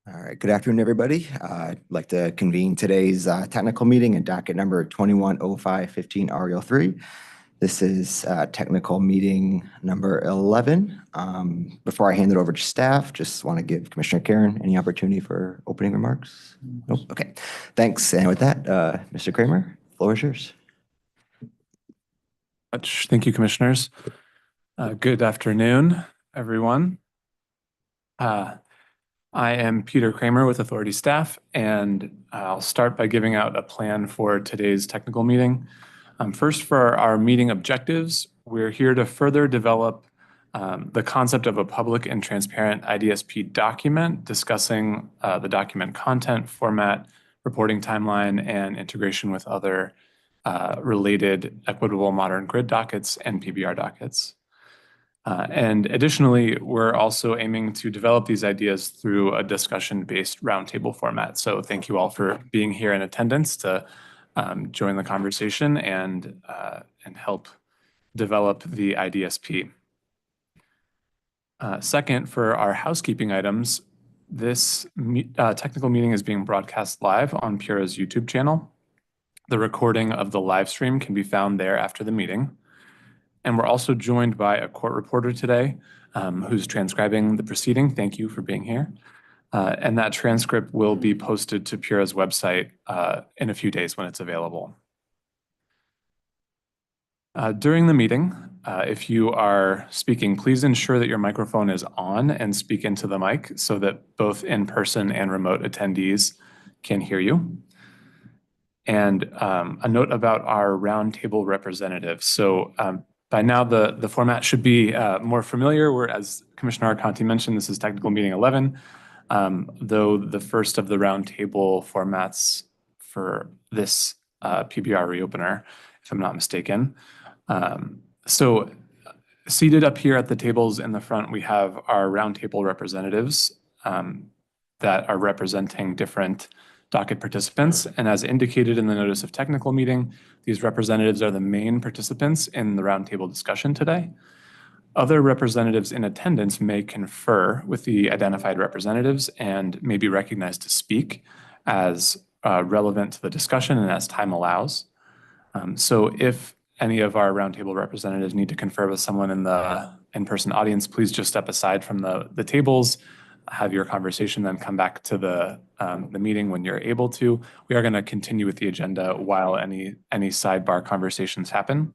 All right, good afternoon, everybody. I'd like to convene today's technical meeting in docket number 210515 REL3. This is technical meeting number 11. Before I hand it over to staff, just want to give Commissioner Karen any opportunity for opening remarks. Nope. Okay, thanks. And with that, Mr. Kramer, floor is yours. Thank you, commissioners. Good afternoon, everyone. I am Peter Kramer with Authority Staff, and I'll start by giving out a plan for today's technical meeting. First, for our meeting objectives, we're here to further develop the concept of a public and transparent IDSP document, discussing the document content, format, reporting timeline, and integration with other related equitable modern grid dockets and PBR dockets. And additionally, we're also aiming to develop these ideas through a discussion-based roundtable format. So thank you all for being here in attendance to join the conversation and help develop the IDSP. Second, for our housekeeping items, this technical meeting is being broadcast live on Pura's YouTube channel. The recording of the live stream can be found there after the meeting. And we're also joined by a court reporter today who's transcribing the proceeding. Thank you for being here. And that transcript will be posted to Pura's website in a few days when it's available. During the meeting, if you are speaking, please ensure that your microphone is on and speak into the mic so that both in-person and remote attendees can hear you. And a note about our roundtable representatives. So by now, the format should be more familiar, where, as Commissioner Arconti mentioned, this is technical meeting 11, though the first of the roundtable formats for this PBR reopener, if I'm not mistaken. So seated up here at the tables in the front, we have our roundtable representatives that are representing different docket participants. And as indicated in the notice of technical meeting, these representatives are the main participants in the roundtable discussion today. Other representatives in attendance may confer with the identified representatives and may be recognized to speak as relevant to the discussion and as time allows. So if any of our roundtable representatives need to confer with someone in the in-person audience, please just step aside from the tables, have your conversation, then come back to the meeting when you're able to. We are going to continue with the agenda while any sidebar conversations happen.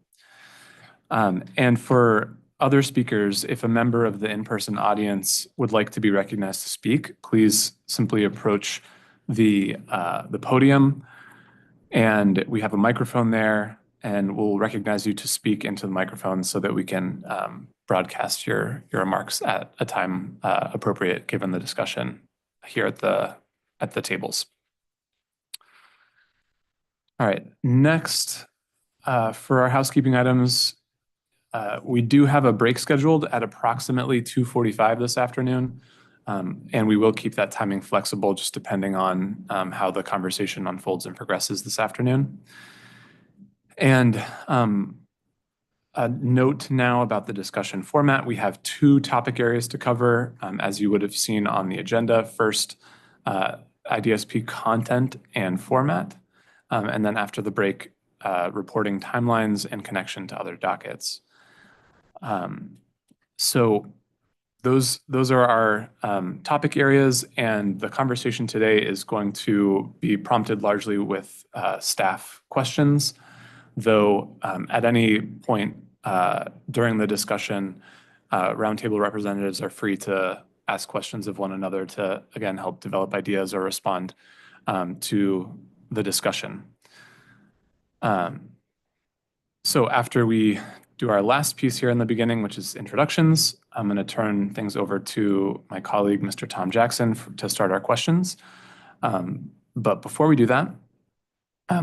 And for other speakers, if a member of the in-person audience would like to be recognized to speak, please simply approach the podium, and we have a microphone there, and we'll recognize you to speak into the microphone so that we can broadcast your remarks at a time appropriate given the discussion here at the tables. All right, next, for our housekeeping items, we do have a break scheduled at approximately 2:45 this afternoon, and we will keep that timing flexible just depending on how the conversation unfolds and progresses this afternoon. And a note now about the discussion format. We have two topic areas to cover, as you would have seen on the agenda. First, IDSP content and format, and then after the break, reporting timelines and connection to other dockets. So those are our topic areas, and the conversation today is going to be prompted largely with staff questions, though at any point during the discussion, roundtable representatives are free to ask questions of one another to, again, help develop ideas or respond to the discussion. So after we do our last piece here in the beginning, which is introductions, I'm going to turn things over to my colleague, Mr. Tom Jackson, to start our questions. But before we do that,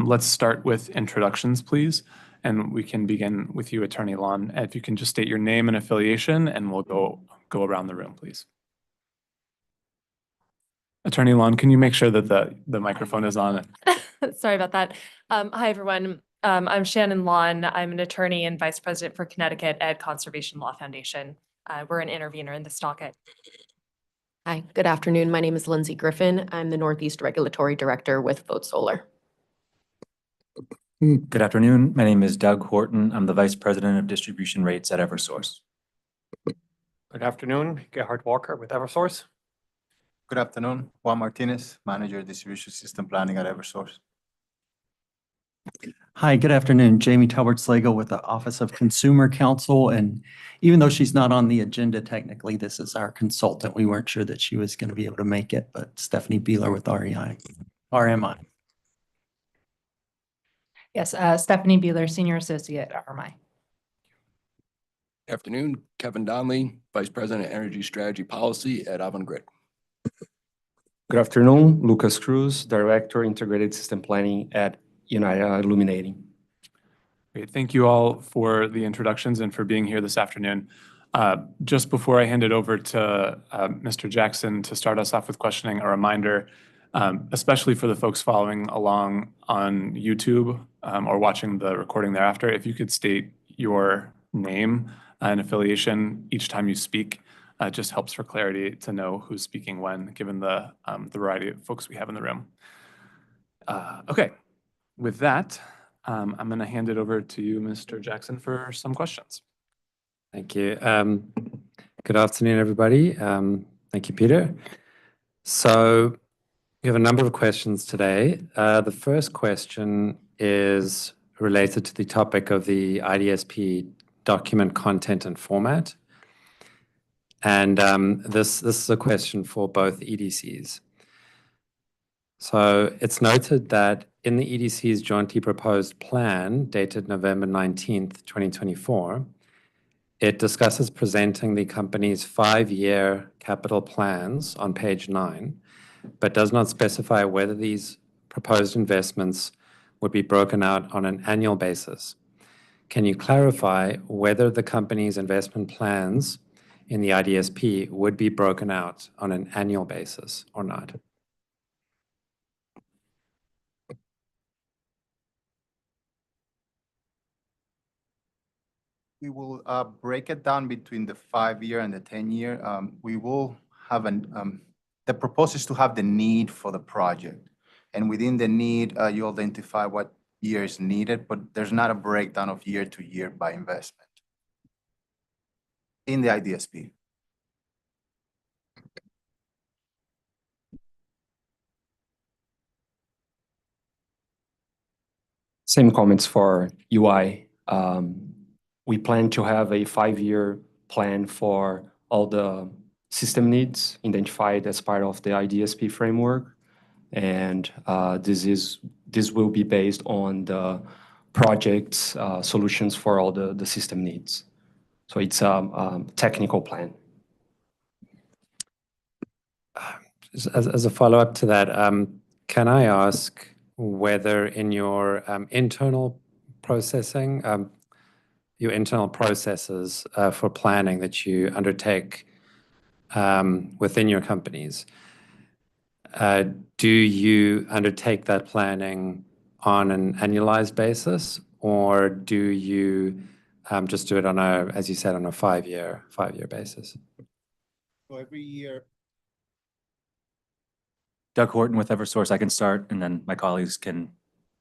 let's start with introductions, please. And we can begin with you, Attorney Lon. If you can just state your name and affiliation, and we'll go around the room, please. Attorney Lon, can you make sure that the microphone is on? Sorry about that. Hi, everyone. I'm Shannon Lon. I'm an attorney and vice president for Connecticut Ed Conservation Law Foundation. We're an intervener in this docket. Hi, good afternoon. My name is Lindsay Griffin. I'm the Northeast Regulatory Director with Vote Solar. Good afternoon. My name is Doug Horton. I'm the Vice President of Distribution Rates at Eversource. Good afternoon, Gerhard Walker with Eversource. Good afternoon, Juan Martinez, Manager Distribution System Planning at Eversource. Hi, good afternoon. Jamie Talbert Slagle with the Office of Consumer Counsel. And even though she's not on the agenda technically, this is our consultant. We weren't sure that she was going to be able to make it, but Stephanie Beeler with RMI. Yes, Stephanie Beeler, Senior Associate at RMI. Afternoon, Kevin Donnelly, Vice President, Energy Strategy Policy at Avangrid. Good afternoon, Lucas Cruz, Director, Integrated System Planning at United Illuminating. Great. Thank you all for the introductions and for being here this afternoon. Just before I hand it over to Mr. Jackson to start us off with questioning, a reminder, especially for the folks following along on YouTube or watching the recording thereafter, if you could state your name and affiliation each time you speak, just helps for clarity to know who's speaking when, given the variety of folks we have in the room. Okay, with that, I'm going to hand it over to you, Mr. Jackson, for some questions. Thank you. Good afternoon, everybody. Thank you, Peter. So we have a number of questions today. The first question is related to the topic of the IDSP document content and format. And this is a question for both EDCs. So it's noted that in the EDC's jointly proposed plan dated November 19th, 2024, it discusses presenting the company's 5-year capital plans on page 9, but does not specify whether these proposed investments would be broken out on an annual basis. Can you clarify whether the company's investment plans in the IDSP would be broken out on an annual basis or not? We will break it down between the 5-year and the 10-year. We will have the proposal is to have the need for the project. And within the need, you identify what year is needed, but there's not a breakdown of year to year by investment in the IDSP. Same comments for UI. We plan to have a 5-year plan for all the system needs identified as part of the IDSP framework. And this will be based on the project's solutions for all the system needs. So it's a technical plan. As a follow-up to that, can I ask whether in your internal processing, your internal processes for planning that you undertake within your companies, do you undertake that planning on an annualized basis, or do you just do it on a, as you said, on a 5-year basis? So every year. Doug Horton with Eversource. I can start, and then my colleagues can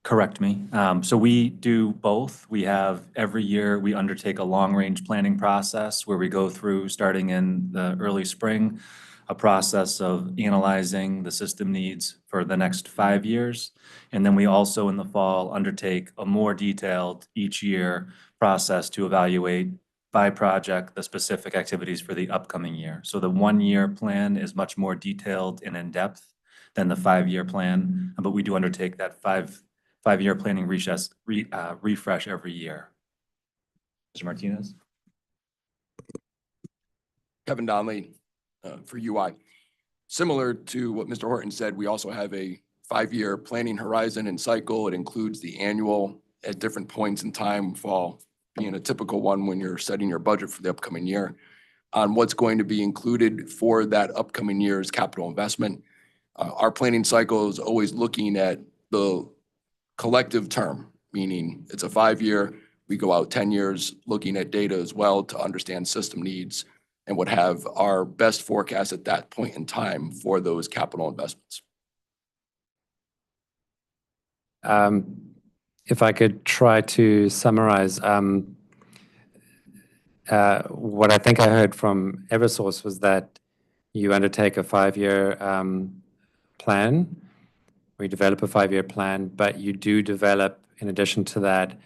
correct me. So we do both. We have every year we undertake a long-range planning process where we go through, starting in the early spring, a process of analyzing the system needs for the next 5 years. And then we also in the fall undertake a more detailed each year process to evaluate by project the specific activities for the upcoming year. So the 1-year plan is much more detailed and in-depth than the 5-year plan, but we do undertake that five-year planning refresh every year. Mr. Martinez? Kevin Donnelly for UI. Similar to what Mr. Horton said, we also have a 5-year planning horizon and cycle. It includes the annual at different points in time, fall being a typical one when you're setting your budget for the upcoming year, on what's going to be included for that upcoming year's capital investment. Our planning cycle is always looking at the collective term, meaning it's a 5-year. We go out 10 years looking at data as well to understand system needs. and would have our best forecast at that point in time for those capital investments. If I could try to summarize, what I think I heard from Eversource was that you undertake a 5-year plan, or you develop a 5-year plan, but you do develop, in addition to that,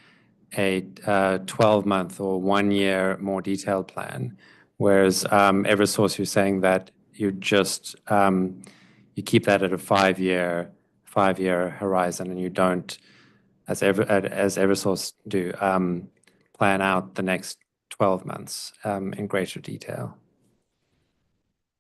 a 12-month or 1-year more detailed plan. Whereas Eversource, you're saying that you just you keep that at a 5-year horizon, and you don't, as Eversource do, plan out the next 12 months in greater detail.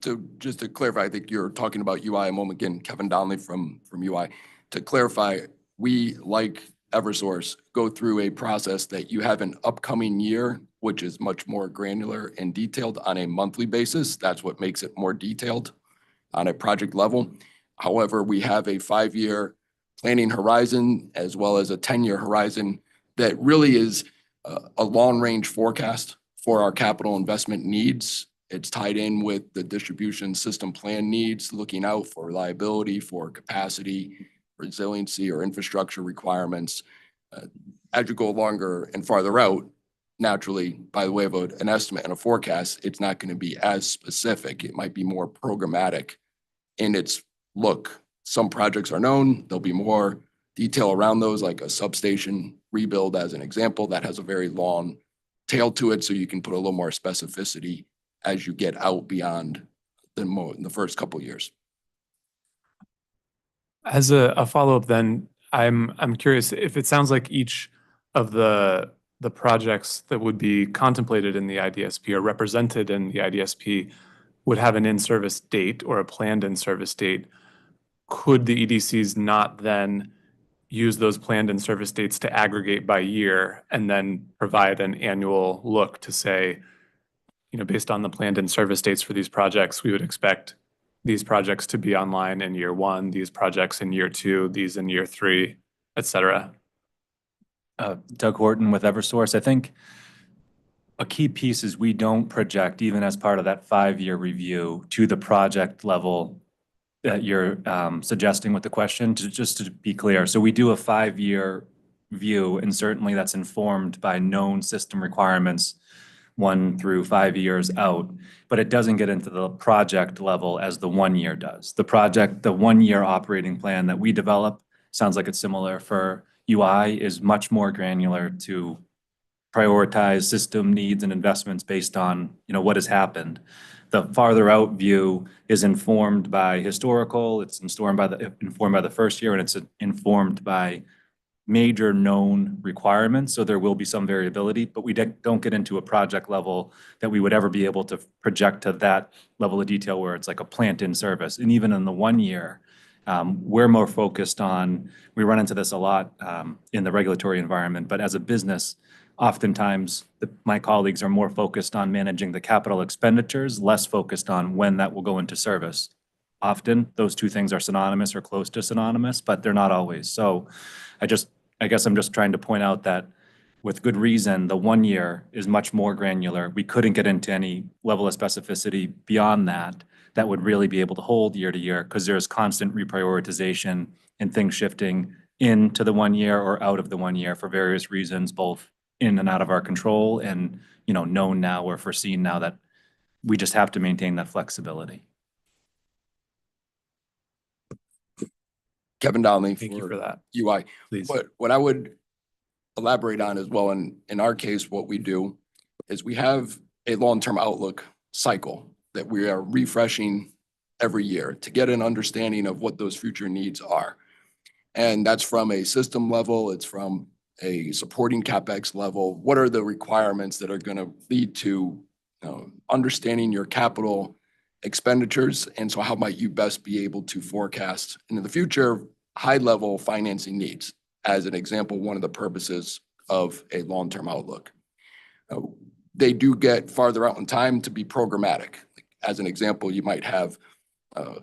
So just to clarify, I think you're talking about UI a moment again, Kevin Donnelly from UI. To clarify, we, like Eversource, go through a process that you have an upcoming year, which is much more granular and detailed on a monthly basis. That's what makes it more detailed on a project level. However, we have a 5-year planning horizon as well as a 10-year horizon that really is a long-range forecast for our capital investment needs. It's tied in with the distribution system plan needs, looking out for reliability, for capacity, resiliency, or infrastructure requirements. As you go longer and farther out, naturally, by the way of an estimate and a forecast, it's not going to be as specific. It might be more programmatic in its look. Some projects are known. There'll be more detail around those, like a substation rebuild as an example, that has a very long tail to it, so you can put a little more specificity as you get out beyond the first couple of years. As a follow-up then, I'm curious if it sounds like each of the projects that would be contemplated in the IDSP or represented in the IDSP would have an in-service date or a planned in-service date. Could the EDCs not then use those planned in-service dates to aggregate by year and then provide an annual look to say, based on the planned in-service dates for these projects, we would expect these projects to be online in year 1, these projects in year 2, these in year 3, et cetera? Doug Horton with Eversource. I think a key piece is we don't project, even as part of that 5-year review, to the project level that you're suggesting with the question, just to be clear. So we do a 5-year view, and certainly that's informed by known system requirements 1 through 5 years out, but it doesn't get into the project level as the 1 year does. The 1-year operating plan that we develop, sounds like it's similar for UI, is much more granular to prioritize system needs and investments based on, what has happened. The farther out view is informed by historical, it's informed by the first year, and it's informed by major known requirements. So there will be some variability, but we don't get into a project level that we would ever be able to project to that level of detail where it's like a plant in service. And even in the 1 year, we're more focused on, we run into this a lot in the regulatory environment, but as a business, oftentimes my colleagues are more focused on managing the capital expenditures, less focused on when that will go into service. Often those two things are synonymous or close to synonymous, but they're not always. So I guess I'm just trying to point out that with good reason, the 1 year is much more granular. We couldn't get into any level of specificity beyond that would really be able to hold year to year, because there's constant reprioritization and things shifting into the 1 year or out of the 1 year for various reasons, both in and out of our control and, known now or foreseen now, that we just have to maintain that flexibility. Kevin Donnelly. Thank you for that. UI. Please. What I would elaborate on as well, in our case, what we do is we have a long-term outlook cycle that we are refreshing every year to get an understanding of what those future needs are. And that's from a system level, it's from a supporting CapEx level. What are the requirements that are going to lead to understanding your capital expenditures? And so how might you best be able to forecast into the future high-level financing needs? As an example, one of the purposes of a long-term outlook. They do get farther out in time to be programmatic. As an example, you might have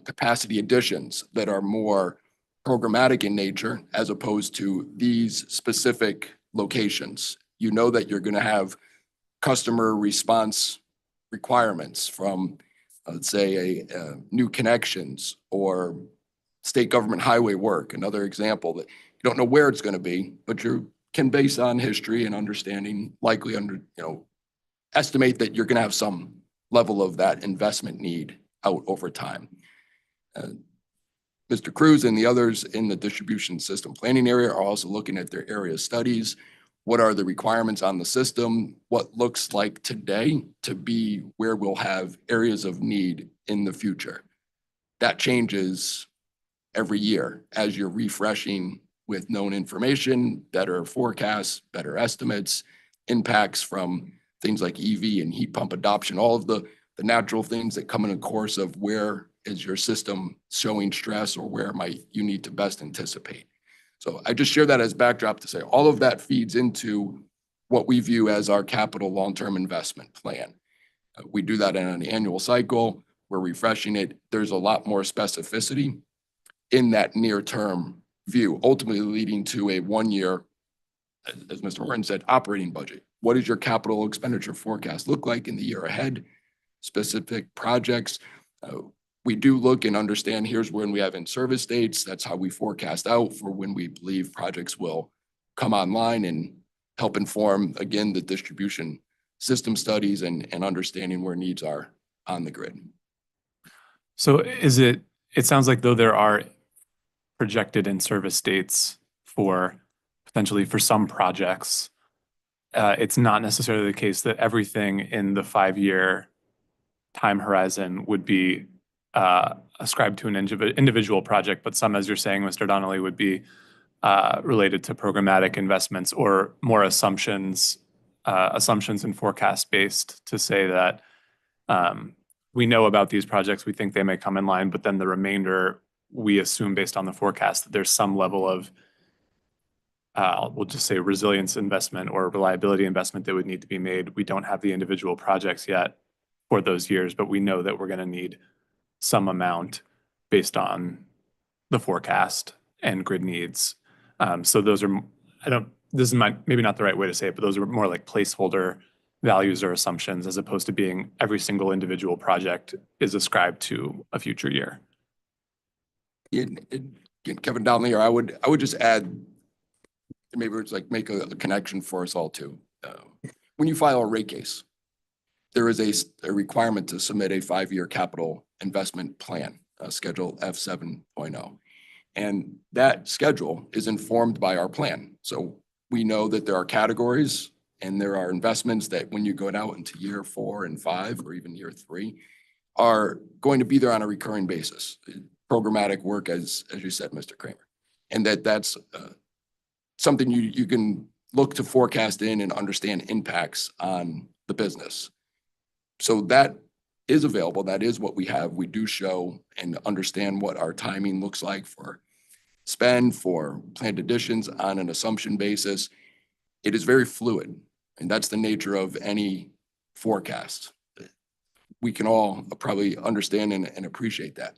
capacity additions that are more programmatic in nature as opposed to these specific locations. You know that you're going to have customer response requirements from, let's say, new connections or state government highway work, another example that you don't know where it's going to be, but you can, based on history and understanding, likely estimate that you're going to have some level of that investment need out over time. Mr. Cruz and the others in the distribution system planning area are also looking at their area studies. What are the requirements on the system? What looks like today to be where we'll have areas of need in the future? That changes every year as you're refreshing with known information, better forecasts, better estimates, impacts from things like EV and heat pump adoption, all of the natural things that come in the course of where is your system showing stress or where might you need to best anticipate. So I just share that as backdrop to say all of that feeds into what we view as our capital long-term investment plan. We do that in an annual cycle. We're refreshing it. There's a lot more specificity in that near-term view, ultimately leading to a one-year, as Mr. Horton said, operating budget. What does your capital expenditure forecast look like in the year ahead? Specific projects. We do look and understand here's when we have in-service dates. That's how we forecast out for when we believe projects will come online and help inform, again, the distribution system studies and understanding where needs are on the grid. So it sounds like though there are projected in-service dates potentially for some projects, it's not necessarily the case that everything in the 5-year time horizon would be ascribed to an individual project, but some, as you're saying, Mr. Donnelly, would be related to programmatic investments or more assumptions and forecast based to say that we know about these projects, we think they may come in line, but then the remainder we assume based on the forecast that there's some level of we'll just say resilience investment or reliability investment that would need to be made. We don't have the individual projects yet for those years, but we know that we're going to need some amount based on the forecast and grid needs. So those are, this is maybe not the right way to say it, but those are more like placeholder values or assumptions as opposed to being every single individual project is ascribed to a future year. Kevin Donnelly, or I would just add, maybe it's like make a connection for us all too. When you file a rate case, there is a requirement to submit a 5-year capital investment plan, Schedule F7.0. And that schedule is informed by our plan. So we know that there are categories and there are investments that when you go out into year 4 and 5, or even year 3, are going to be there on a recurring basis. Programmatic work, as you said, Mr. Kramer. And that's something you can look to forecast in and understand impacts on the business. So that is available. That is what we have. We do show and understand what our timing looks like for spend, for planned additions on an assumption basis. It is very fluid, and that's the nature of any forecast. We can all probably understand and appreciate that.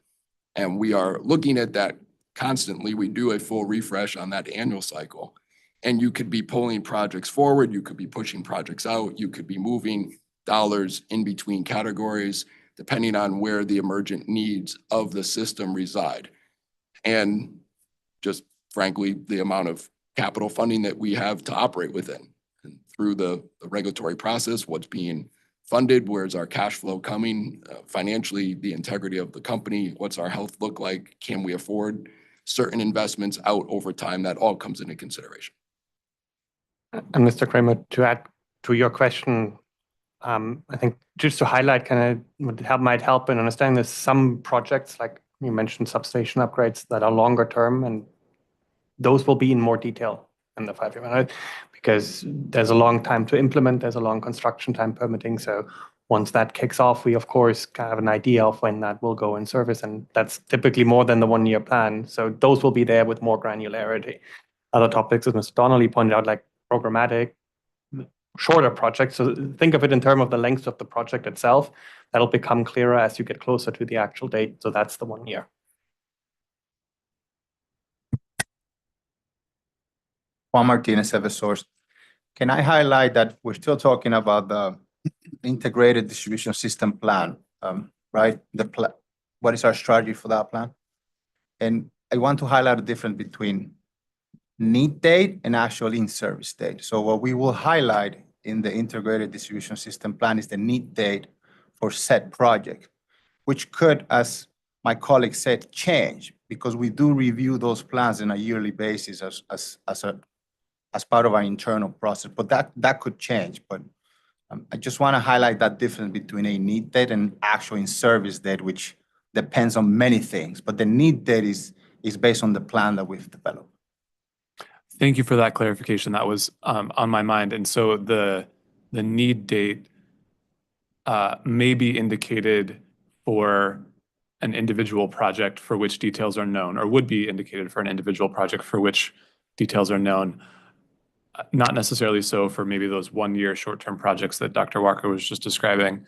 And we are looking at that constantly. We do a full refresh on that annual cycle. And you could be pulling projects forward. You could be pushing projects out. You could be moving dollars in between categories, depending on where the emergent needs of the system reside. And just frankly, the amount of capital funding that we have to operate within. And through the regulatory process, what's being funded, where's our cash flow coming, financially, the integrity of the company, what's our health look like, can we afford certain investments out over time, that all comes into consideration. And Mr. Kramer, to add to your question, I think just to highlight might help in understanding there's some projects, like you mentioned, substation upgrades that are longer term, and those will be in more detail in the 5-year plan, right? Because there's a long time to implement, there's a long construction time permitting. So once that kicks off, we of course have an idea of when that will go in service, and that's typically more than the 1-year plan. So those will be there with more granularity. Other topics, as Mr. Donnelly pointed out, like programmatic, shorter projects. So think of it in terms of the length of the project itself. That'll become clearer as you get closer to the actual date. So that's the 1 year. Juan Martinez, Eversource. Can I highlight that we're still talking about the integrated distribution system plan, right? What is our strategy for that plan? And I want to highlight the difference between need date and actual in-service date. So what we will highlight in the integrated distribution system plan is the need date for said project, which could, as my colleague said, change because we do review those plans on a yearly basis as part of our internal process. But that could change. But I just want to highlight that difference between a need date and actual in-service date, which depends on many things. But the need date is based on the plan that we've developed. Thank you for that clarification. That was on my mind. And so the need date may be indicated for an individual project for which details are known, or would be indicated for an individual project for which details are known. Not necessarily so for maybe those 1-year short-term projects that Dr. Walker was just describing.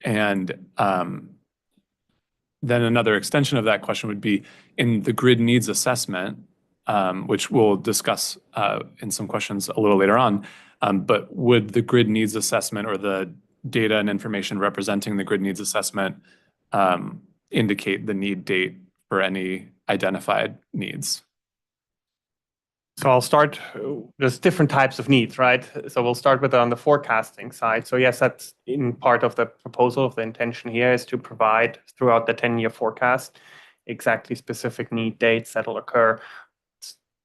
And then another extension of that question would be in the grid needs assessment, which we'll discuss in some questions a little later on. But would the grid needs assessment or the data and information representing the grid needs assessment indicate the need date for any identified needs? So I'll start, there's different types of needs, right? So we'll start with on the forecasting side. So yes, that's in part of the proposal. Of the intention here is to provide throughout the 10-year forecast exactly specific need dates that'll occur.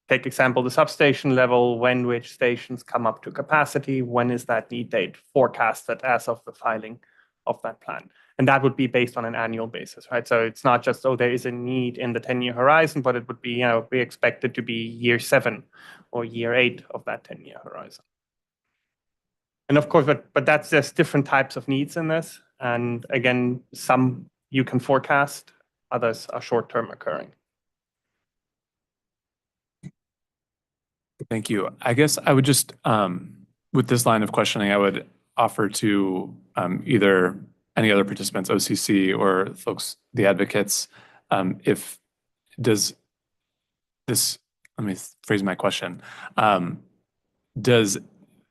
Take example, the substation level, when which stations come up to capacity, when is that need date forecasted as of the filing of that plan. And that would be based on an annual basis, right? So it's not just, oh, there is a need in the 10-year horizon, but it would be, we expect it to be year 7 or year 8 of that 10-year horizon. And of course, but that's just different types of needs in this. And again, some you can forecast, others are short-term occurring. Thank you. I guess I would just, with this line of questioning, I would offer to either any other participants, OCC or folks, the advocates, if does this, let me phrase my question. Does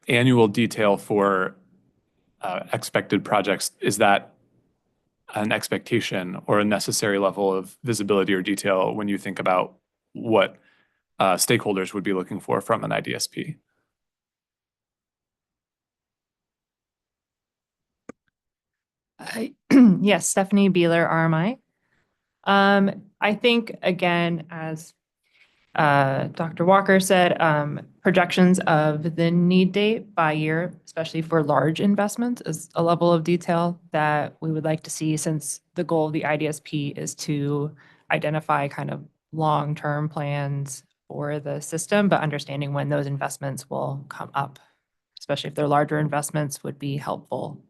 annual detail for expected projects, is that an expectation or a necessary level of visibility or detail when you think about what stakeholders would be looking for from an IDSP? Yes, Stephanie Beeler, RMI. I think, again, as Dr. Walker said, projections of the need date by year, especially for large investments, is a level of detail that we would like to see, since the goal of the IDSP is to identify kind of long-term plans for the system, but understanding when those investments will come up, especially if they're larger investments, would be helpful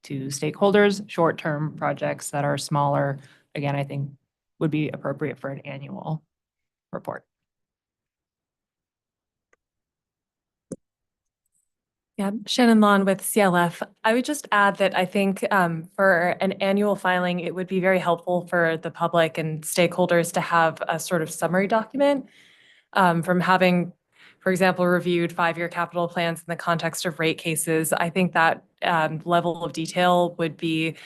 to stakeholders. Short-term projects that are smaller, again, I think would be appropriate for an annual report. Yeah, Shannon Lawn with CLF. I would just add that I think for an annual filing, it would be very helpful for the public and stakeholders to have a sort of summary document from having, for example, reviewed 5-year capital plans in the context of rate cases. I think that level of detail would be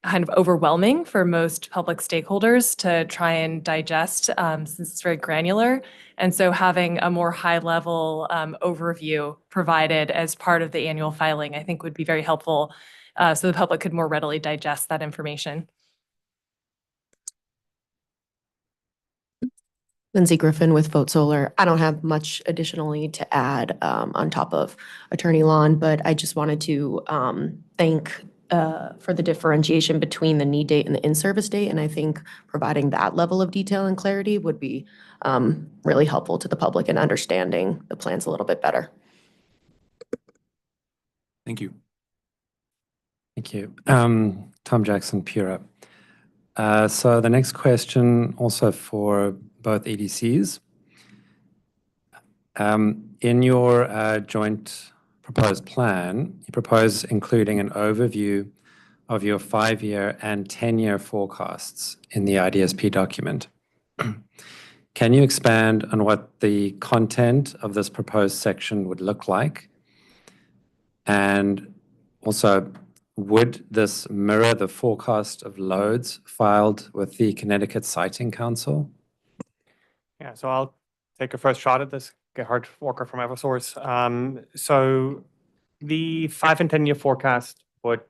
kind of overwhelming for most public stakeholders to try and digest, since it's very granular. And so having a more high-level overview provided as part of the annual filing, I think would be very helpful, so the public could more readily digest that information. Lindsay Griffin with Vote Solar. I don't have much additionally to add on top of Attorney Lawn, but I just wanted to thank for the differentiation between the need date and the in-service date. And I think providing that level of detail and clarity would be really helpful to the public in understanding the plans a little bit better. Thank you. Thank you. Tom Jackson, Pura. So the next question also for both EDCs. In your joint proposed plan, you propose including an overview of your 5-year and 10-year forecasts in the IDSP document. Can you expand on what the content of this proposed section would look like? And also, would this mirror the forecast of loads filed with the Connecticut Siting Council? Yeah, so I'll take a first shot at this. Gerhard Walker from Eversource. So the 5 and 10-year forecast would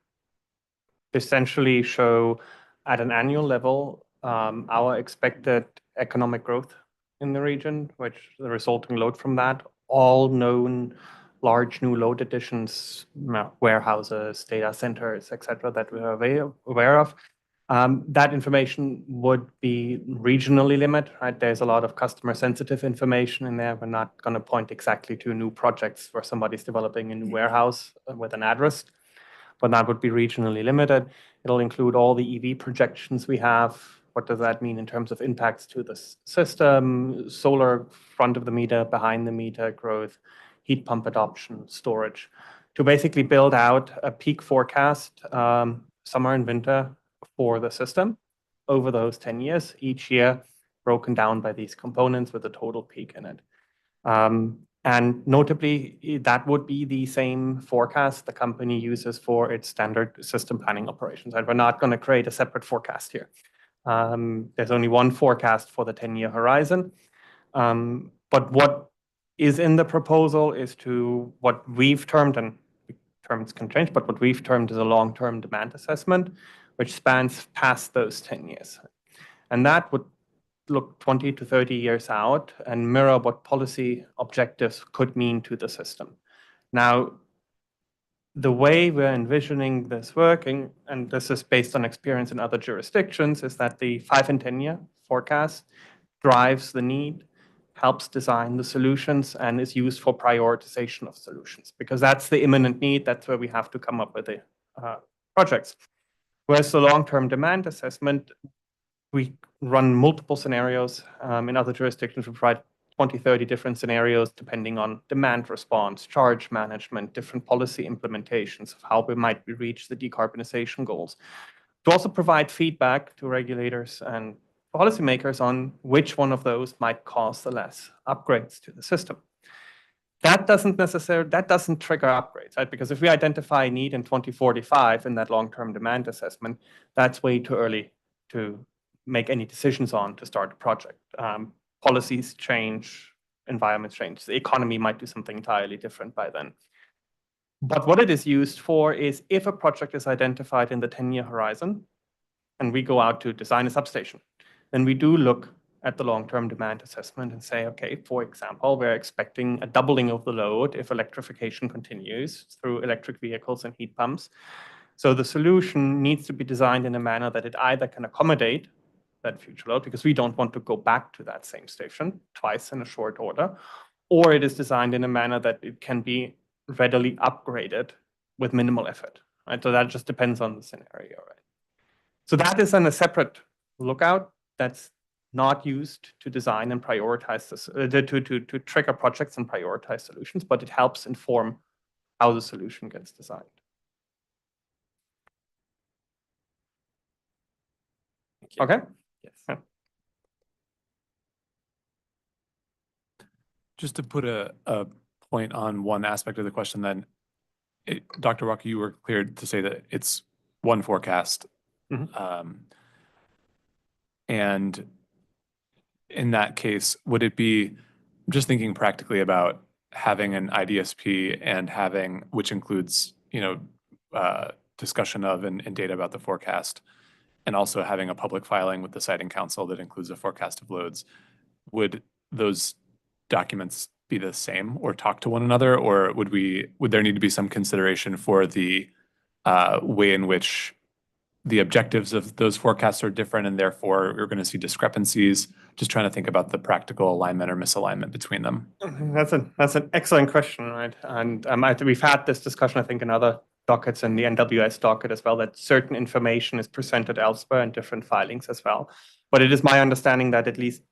essentially show at an annual level our expected economic growth in the region, which the resulting load from that, all known large new load additions, warehouses, data centers, et cetera, that we are aware of. That information would be regionally limited, right? There's a lot of customer sensitive information in there. We're not going to point exactly to new projects where somebody's developing a new warehouse with an address, but that would be regionally limited. It'll include all the EV projections we have. What does that mean in terms of impacts to the system, solar front of the meter, behind the meter growth, heat pump adoption, storage, to basically build out a peak forecast summer and winter for the system over those 10 years, each year broken down by these components with a total peak in it. And notably, that would be the same forecast the company uses for its standard system planning operations. And we're not going to create a separate forecast here. There's only one forecast for the 10-year horizon. But what is in the proposal is to what we've termed, and terms can change, but what we've termed as a long-term demand assessment, which spans past those 10 years. And that would look 20 to 30 years out and mirror what policy objectives could mean to the system. Now, the way we're envisioning this working, and this is based on experience in other jurisdictions, is that the 5 and 10-year forecast drives the need, helps design the solutions, and is used for prioritization of solutions, because that's the imminent need. That's where we have to come up with the projects. Whereas the long-term demand assessment, we run multiple scenarios. In other jurisdictions, we provide 20, 30 different scenarios depending on demand response, charge management, different policy implementations of how we might reach the decarbonization goals. To also provide feedback to regulators and policymakers on which one of those might cause the less upgrades to the system. That doesn't trigger upgrades, right? Because if we identify a need in 2045 in that long-term demand assessment, that's way too early to make any decisions on to start a project. Policies change, environments change. The economy might do something entirely different by then. But what it is used for is if a project is identified in the 10-year horizon and we go out to design a substation, then we do look at the long-term demand assessment and say, okay, for example, we're expecting a doubling of the load if electrification continues through electric vehicles and heat pumps. So the solution needs to be designed in a manner that it either can accommodate that future load, because we don't want to go back to that same station twice in a short order, or it is designed in a manner that it can be readily upgraded with minimal effort, right? So that just depends on the scenario, right? So that is then a separate lookout that's not used to design and prioritize this, to trigger projects and prioritize solutions, but it helps inform how the solution gets designed. Okay. Yes. Just to put a point on one aspect of the question then, Dr. Walker, you were clear to say that it's one forecast. Mm-hmm. And in that case, would it be, just thinking practically about having an IDSP and having, which includes, discussion of and data about the forecast, and also having a public filing with the Siting Council that includes a forecast of loads, would those documents be the same or talk to one another, or would there need to be some consideration for the way in which the objectives of those forecasts are different and therefore you're going to see discrepancies? Just trying to think about the practical alignment or misalignment between them. That's an excellent question, right? And we've had this discussion, I think, in other dockets and the NWS docket as well, that certain information is presented elsewhere in different filings as well. But it is my understanding that at least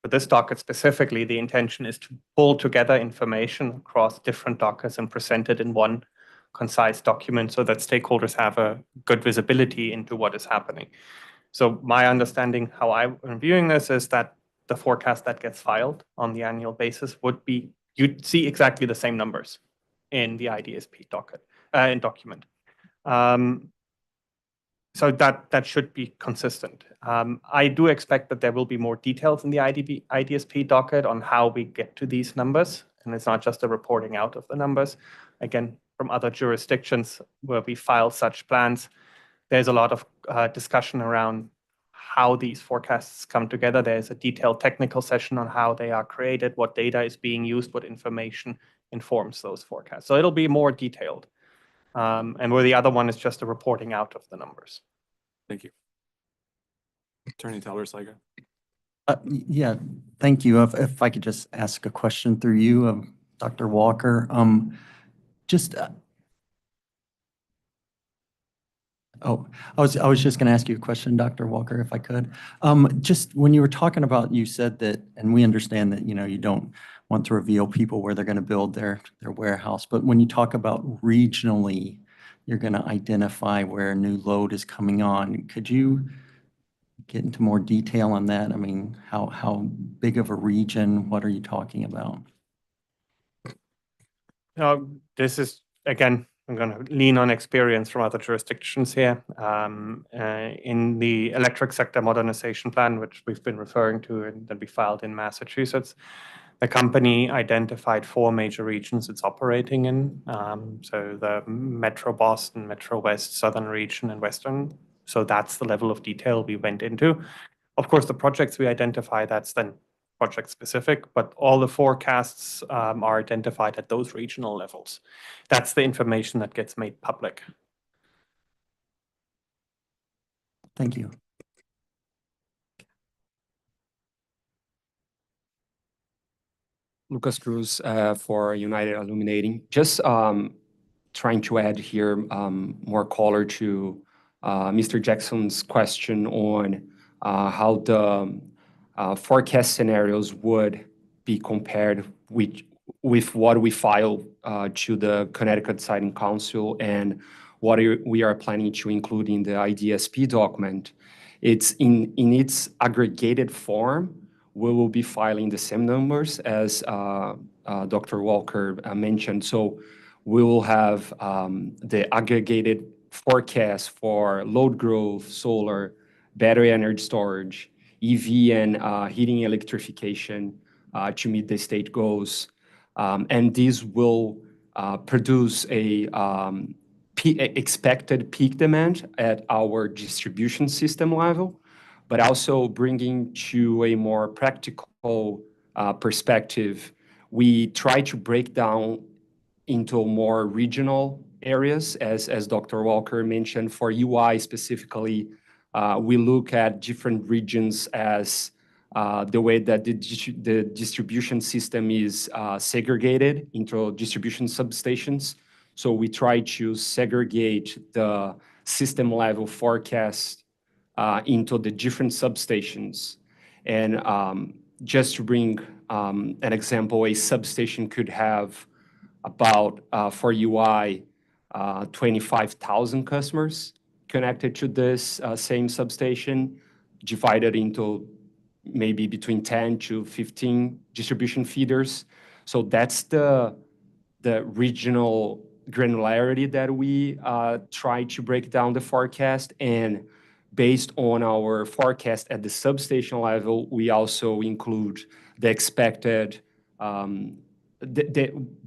for this docket specifically, the intention is to pull together information across different dockets and present it in one concise document so that stakeholders have a good visibility into what is happening. So my understanding, how I'm viewing this, is that the forecast that gets filed on the annual basis would be, you'd see exactly the same numbers in the IDSP docket. In document. So that should be consistent. I do expect that there will be more details in the IDSP docket on how we get to these numbers, and it's not just a reporting out of the numbers. Again, from other jurisdictions where we file such plans, there's a lot of discussion around how these forecasts come together. There's a detailed technical session on how they are created, what data is being used, what information informs those forecasts. So it'll be more detailed. And where the other one is just a reporting out of the numbers. Thank you. Attorney Talbert-Slager. Yeah, thank you. If I could just ask a question through you, Dr. Walker. I was just going to ask you a question, Dr. Walker, if I could. Just when you were talking about, you said that, and we understand that, you don't want to reveal people where they're going to build their warehouse, but when you talk about regionally, you're going to identify where a new load is coming on. Could you get into more detail on that? I mean, how big of a region? What are you talking about? This is, again, I'm going to lean on experience from other jurisdictions here. In the electric sector modernization plan, which we've been referring to and that we filed in Massachusetts, the company identified 4 major regions it's operating in. So the Metro Boston, Metro West, Southern region, and Western. So that's the level of detail we went into. Of course, the projects we identify, that's then project specific, but all the forecasts are identified at those regional levels. That's the information that gets made public. Thank you. Lucas Cruz for United Illuminating. Just trying to add here more color to Mr. Jackson's question on how the forecast scenarios would be compared with what we file to the Connecticut Siting Council and what we are planning to include in the IDSP document. It's in its aggregated form. We will be filing the same numbers as Dr. Walker mentioned. So we will have the aggregated forecast for load growth, solar, battery energy storage, EV and heating electrification to meet the state goals. And these will produce a expected peak demand at our distribution system level, but also bringing to a more practical perspective, we try to break down into more regional areas, as Dr. Walker mentioned. For UI specifically, we look at different regions as the way that the distribution system is segregated into distribution substations. So we try to segregate the system level forecast into the different substations. And just to bring an example, a substation could have about, for UI, 25,000 customers connected to this same substation, divided into maybe between 10 to 15 distribution feeders. So that's the regional granularity that we try to break down the forecast. And based on our forecast at the substation level, we also include the expected, the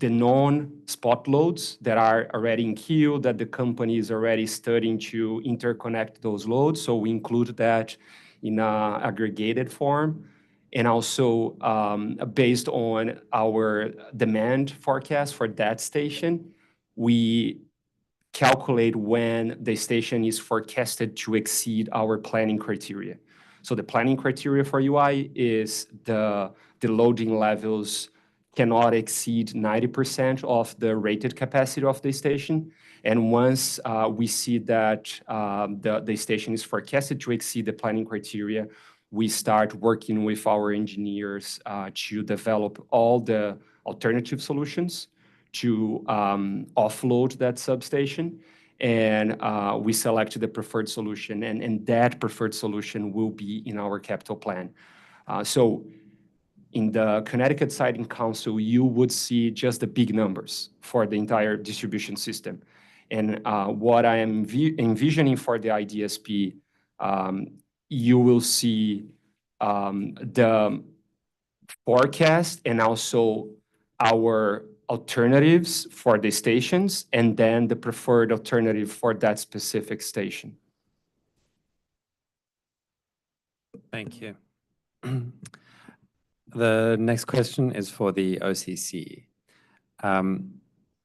non-spot loads that are already in queue, that the company is already studying to interconnect those loads. So we include that in an aggregated form. And also based on our demand forecast for that station, we calculate when the station is forecasted to exceed our planning criteria. So the planning criteria for UI is the loading levels cannot exceed 90% of the rated capacity of the station. And once we see that the station is forecasted to exceed the planning criteria, we start working with our engineers to develop all the alternative solutions to offload that substation. And we select the preferred solution, and that preferred solution will be in our capital plan. So in the Connecticut Siting Council, you would see just the big numbers for the entire distribution system. And what I am envisioning for the IDSP, you will see the forecast and also our alternatives for the stations, and then the preferred alternative for that specific station. Thank you. The next question is for the OCC.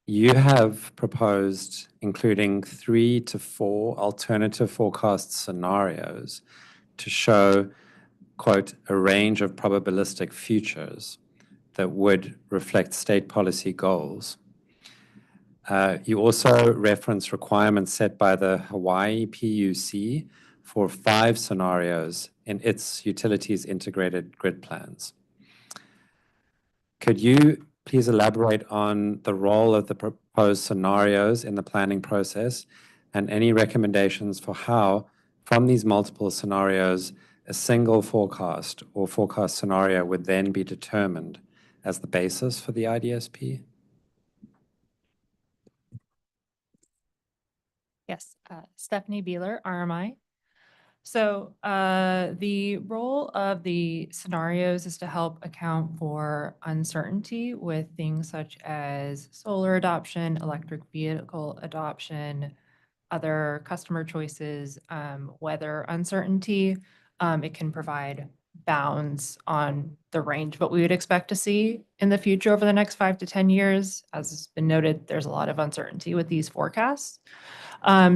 You have proposed including 3 to 4 alternative forecast scenarios to show, quote, a range of probabilistic futures that would reflect state policy goals. You also reference requirements set by the Hawaii PUC for 5 scenarios in its utilities integrated grid plans. Could you please elaborate on the role of the proposed scenarios in the planning process and any recommendations for how, from these multiple scenarios, a single forecast or forecast scenario would then be determined as the basis for the IDSP? Yes, Stephanie Beeler, RMI. So the role of the scenarios is to help account for uncertainty with things such as solar adoption, electric vehicle adoption, other customer choices, weather uncertainty. It can provide bounds on the range of what we would expect to see in the future over the next 5 to 10 years. As has been noted, there's a lot of uncertainty with these forecasts.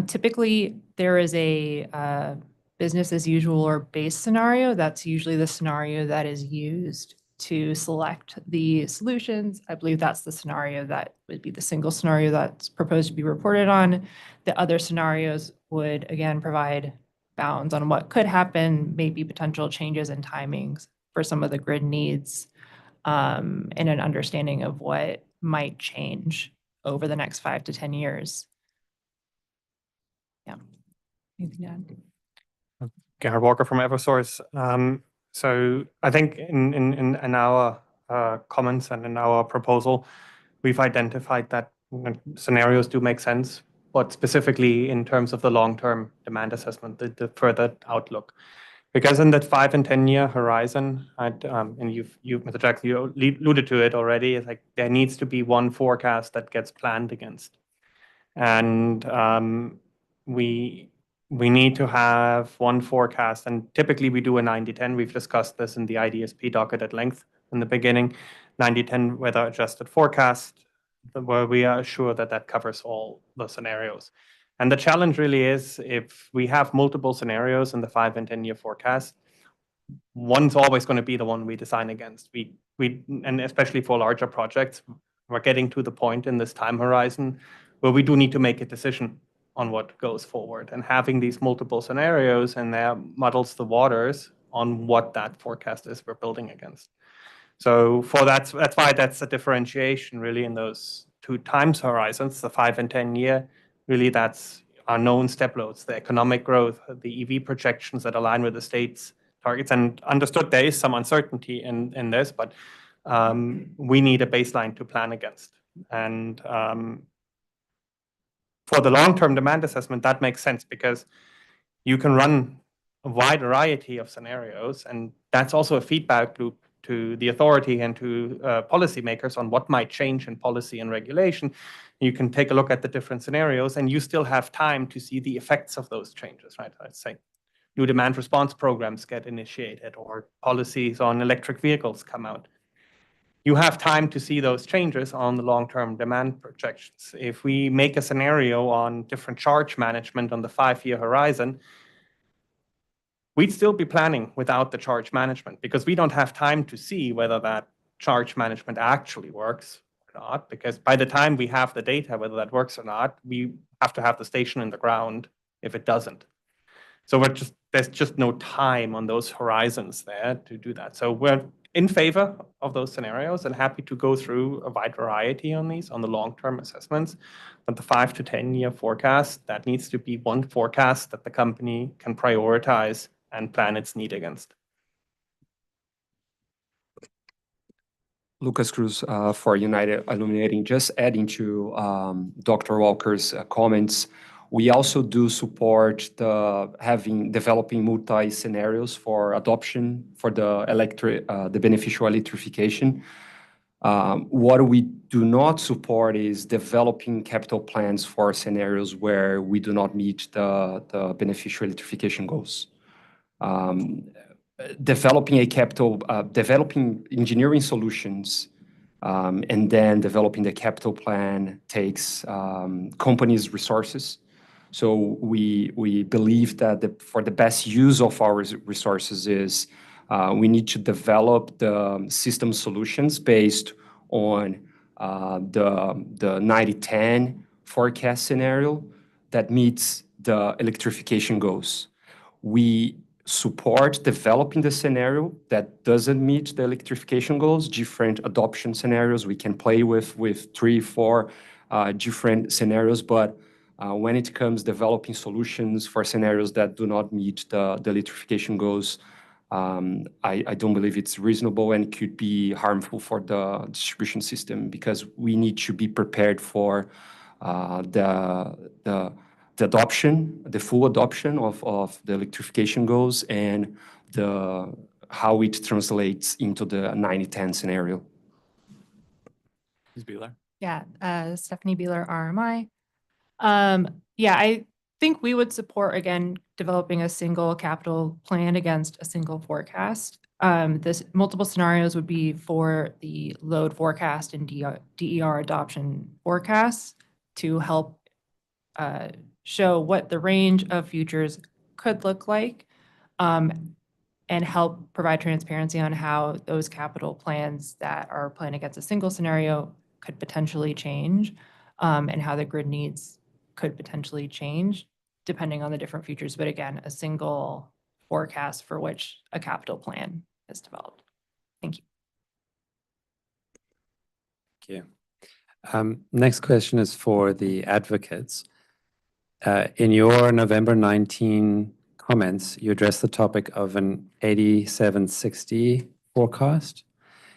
Typically, there is a business as usual or base scenario. That's usually the scenario that is used to select the solutions. I believe that's the scenario that would be the single scenario that's proposed to be reported on. The other scenarios would, again, provide bounds on what could happen, maybe potential changes in timings for some of the grid needs, and an understanding of what might change over the next 5 to 10 years. Yeah. Anything to add? Gerhard Walker from Eversource. So I think in our comments and in our proposal, we've identified that scenarios do make sense, but specifically in terms of the long-term demand assessment, the further outlook. Because in that 5 and 10-year horizon, and Mr. Jackson, you alluded to it already, it's like there needs to be one forecast that gets planned against. And we need to have one forecast, and typically we do a 90-10. We've discussed this in the IDSP docket at length in the beginning. 90-10 weather adjusted forecast, where we are sure that that covers all the scenarios. And the challenge really is if we have multiple scenarios in the 5 and 10-year forecast, one's always going to be the one we design against. And especially for larger projects, we're getting to the point in this time horizon where we do need to make a decision on what goes forward, and having these multiple scenarios and there muddles the waters on what that forecast is we're building against. So for that's why that's a differentiation really in those 2 times horizons, the 5 and 10 year. Really, that's our known step loads, the economic growth, the EV projections that align with the state's targets. And understood there is some uncertainty in this, but we need a baseline to plan against. And for the long-term demand assessment, that makes sense because you can run a wide variety of scenarios, and that's also a feedback loop to the authority and to policymakers on what might change in policy and regulation. You can take a look at the different scenarios, and you still have time to see the effects of those changes, right? I'd say new demand response programs get initiated or policies on electric vehicles come out. You have time to see those changes on the long-term demand projections. If we make a scenario on different charge management on the 5-year horizon, we'd still be planning without the charge management because we don't have time to see whether that charge management actually works or not, because by the time we have the data, whether that works or not, we have to have the station in the ground if it doesn't. So there's just no time on those horizons there to do that. So we're in favor of those scenarios and happy to go through a wide variety on these, on the long-term assessments. But the 5 to 10-year forecast, that needs to be one forecast that the company can prioritize and plan its need against. Lucas Cruz for United Illuminating. Just adding to Dr. Walker's comments, we also do support developing multi-scenarios for adoption for the beneficial electrification. What we do not support is developing capital plans for scenarios where we do not meet the beneficial electrification goals. Developing engineering solutions and then developing the capital plan takes companies' resources. So we believe that for the best use of our resources is we need to develop the system solutions based on the 90-10 forecast scenario that meets the electrification goals. We support developing the scenario that doesn't meet the electrification goals, different adoption scenarios. We can play with 3, 4 different scenarios, but when it comes developing solutions for scenarios that do not meet the electrification goals, I don't believe it's reasonable and could be harmful for the distribution system because we need to be prepared for the adoption, the full adoption of the electrification goals and how it translates into the 90-10 scenario. Ms. Beeler? Yeah, Stephanie Beeler, RMI. Yeah, I think we would support, again, developing a single capital plan against a single forecast. This multiple scenarios would be for the load forecast and DER adoption forecasts to help show what the range of futures could look like and help provide transparency on how those capital plans that are planned against a single scenario could potentially change and how the grid needs could potentially change depending on the different futures. But again, a single forecast for which a capital plan is developed. Thank you. Thank you. Next question is for the advocates. In your November 19 comments, you addressed the topic of an 8760 forecast.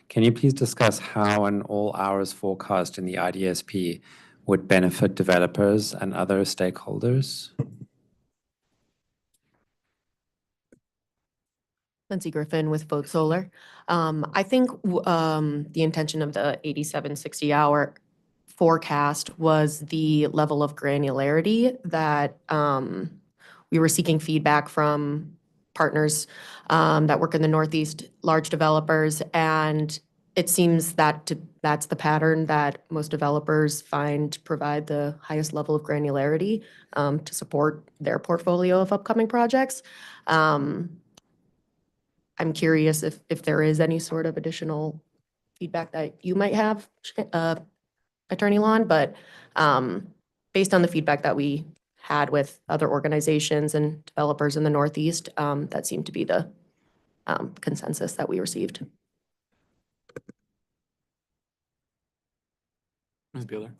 Can you please discuss how an all-hours forecast in the IDSP would benefit developers and other stakeholders? Lindsay Griffin with Vote Solar. I think the intention of the 8760-hour forecast was the level of granularity that we were seeking feedback from partners that work in the Northeast, large developers, and it seems that that's the pattern that most developers find provide the highest level of granularity to support their portfolio of upcoming projects. I'm curious if there is any sort of additional feedback that you might have, Attorney Lon, but based on the feedback that we had with other organizations and developers in the Northeast, that seemed to be the consensus that we received. Ms. Beeler?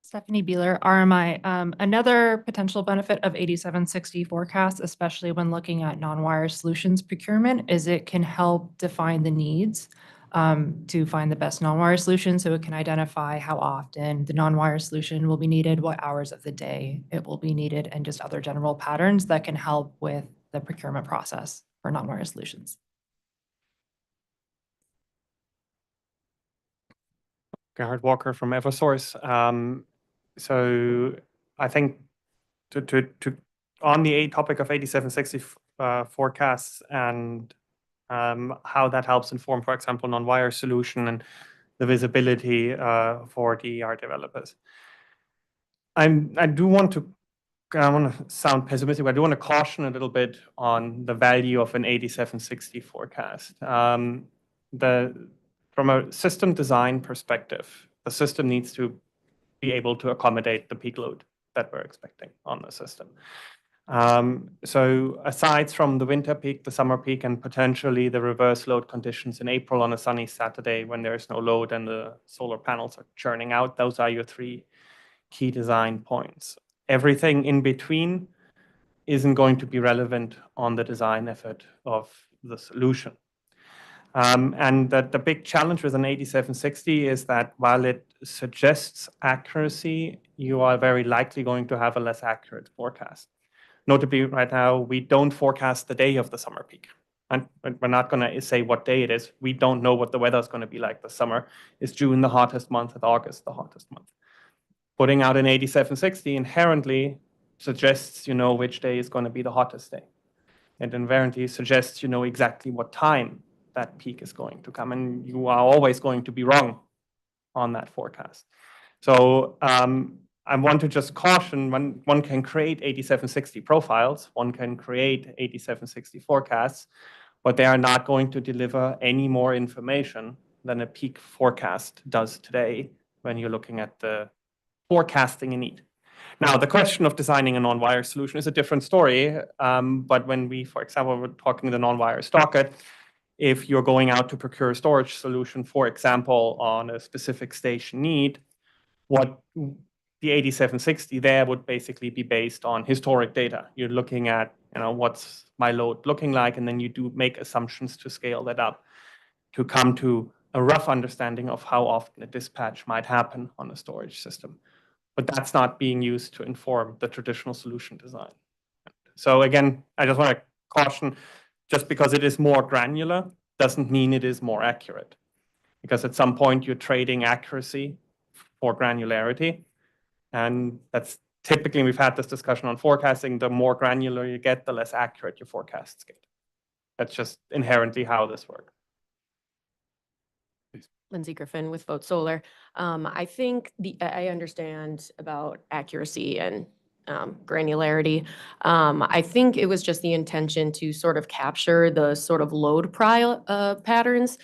Stephanie Beeler, RMI. Another potential benefit of 8760 forecast, especially when looking at non-wire solutions procurement, is it can help define the needs to find the best non-wire solution. So it can identify how often the non-wire solution will be needed, what hours of the day it will be needed, and just other general patterns that can help with the procurement process for non-wire solutions. Gerhard Walker from Eversource. So I think on the topic of 8760 forecasts and how that helps inform, for example, non-wire solution and the visibility for DER developers. I want to sound pessimistic, but I do want to caution a little bit on the value of an 8760 forecast. From a system design perspective, the system needs to be able to accommodate the peak load that we're expecting on the system. So aside from the winter peak, the summer peak, and potentially the reverse load conditions in April on a sunny Saturday when there is no load and the solar panels are churning out, those are your 3 key design points. Everything in between isn't going to be relevant on the design effort of the solution. And the big challenge with an 8760 is that while it suggests accuracy, you are very likely going to have a less accurate forecast. Notably, right now, we don't forecast the day of the summer peak. And we're not going to say what day it is. We don't know what the weather is going to be like this summer. Is June the hottest month? Is August the hottest month? Putting out an 8760 inherently suggests you know which day is going to be the hottest day. It inherently suggests you know exactly what time that peak is going to come. And you are always going to be wrong on that forecast. So I want to just caution, when one can create 8760 profiles, one can create 8760 forecasts, but they are not going to deliver any more information than a peak forecast does today when you're looking at the forecasting in need. Now, the question of designing a non-wire solution is a different story, but when we, for example, were talking the non-wire socket, if you're going out to procure a storage solution, for example, on a specific station need, what the 8760 there would basically be based on historic data. You're looking at, what's my load looking like, and then you do make assumptions to scale that up to come to a rough understanding of how often a dispatch might happen on a storage system. But that's not being used to inform the traditional solution design. So again, I just want to caution, just because it is more granular doesn't mean it is more accurate. Because at some point you're trading accuracy for granularity. And that's typically, we've had this discussion on forecasting, the more granular you get, the less accurate your forecasts get. That's just inherently how this works. Lindsay Griffin with Vote Solar. I think I understand about accuracy and granularity. I think it was just the intention to sort of capture the sort of load patterns.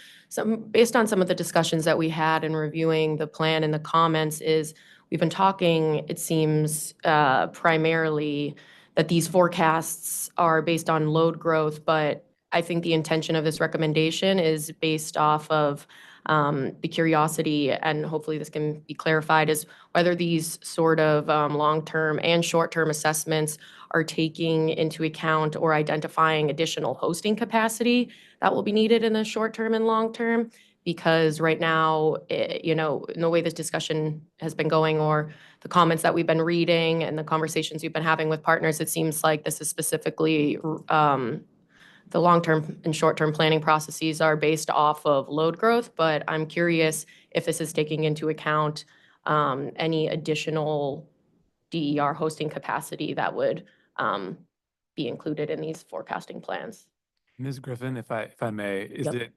Based on some of the discussions that we had in reviewing the plan and the comments is we've been talking, it seems, primarily that these forecasts are based on load growth, but I think the intention of this recommendation is based off of the curiosity, and hopefully this can be clarified, is whether these sort of long-term and short-term assessments are taking into account or identifying additional hosting capacity that will be needed in the short term and long term. Because right now, in the way this discussion has been going, or the comments that we've been reading and the conversations we've been having with partners, it seems like this is specifically the long-term and short-term planning processes are based off of load growth, but I'm curious if this is taking into account any additional DER hosting capacity that would be included in these forecasting plans. Ms. Griffin, if I may, is Yep. it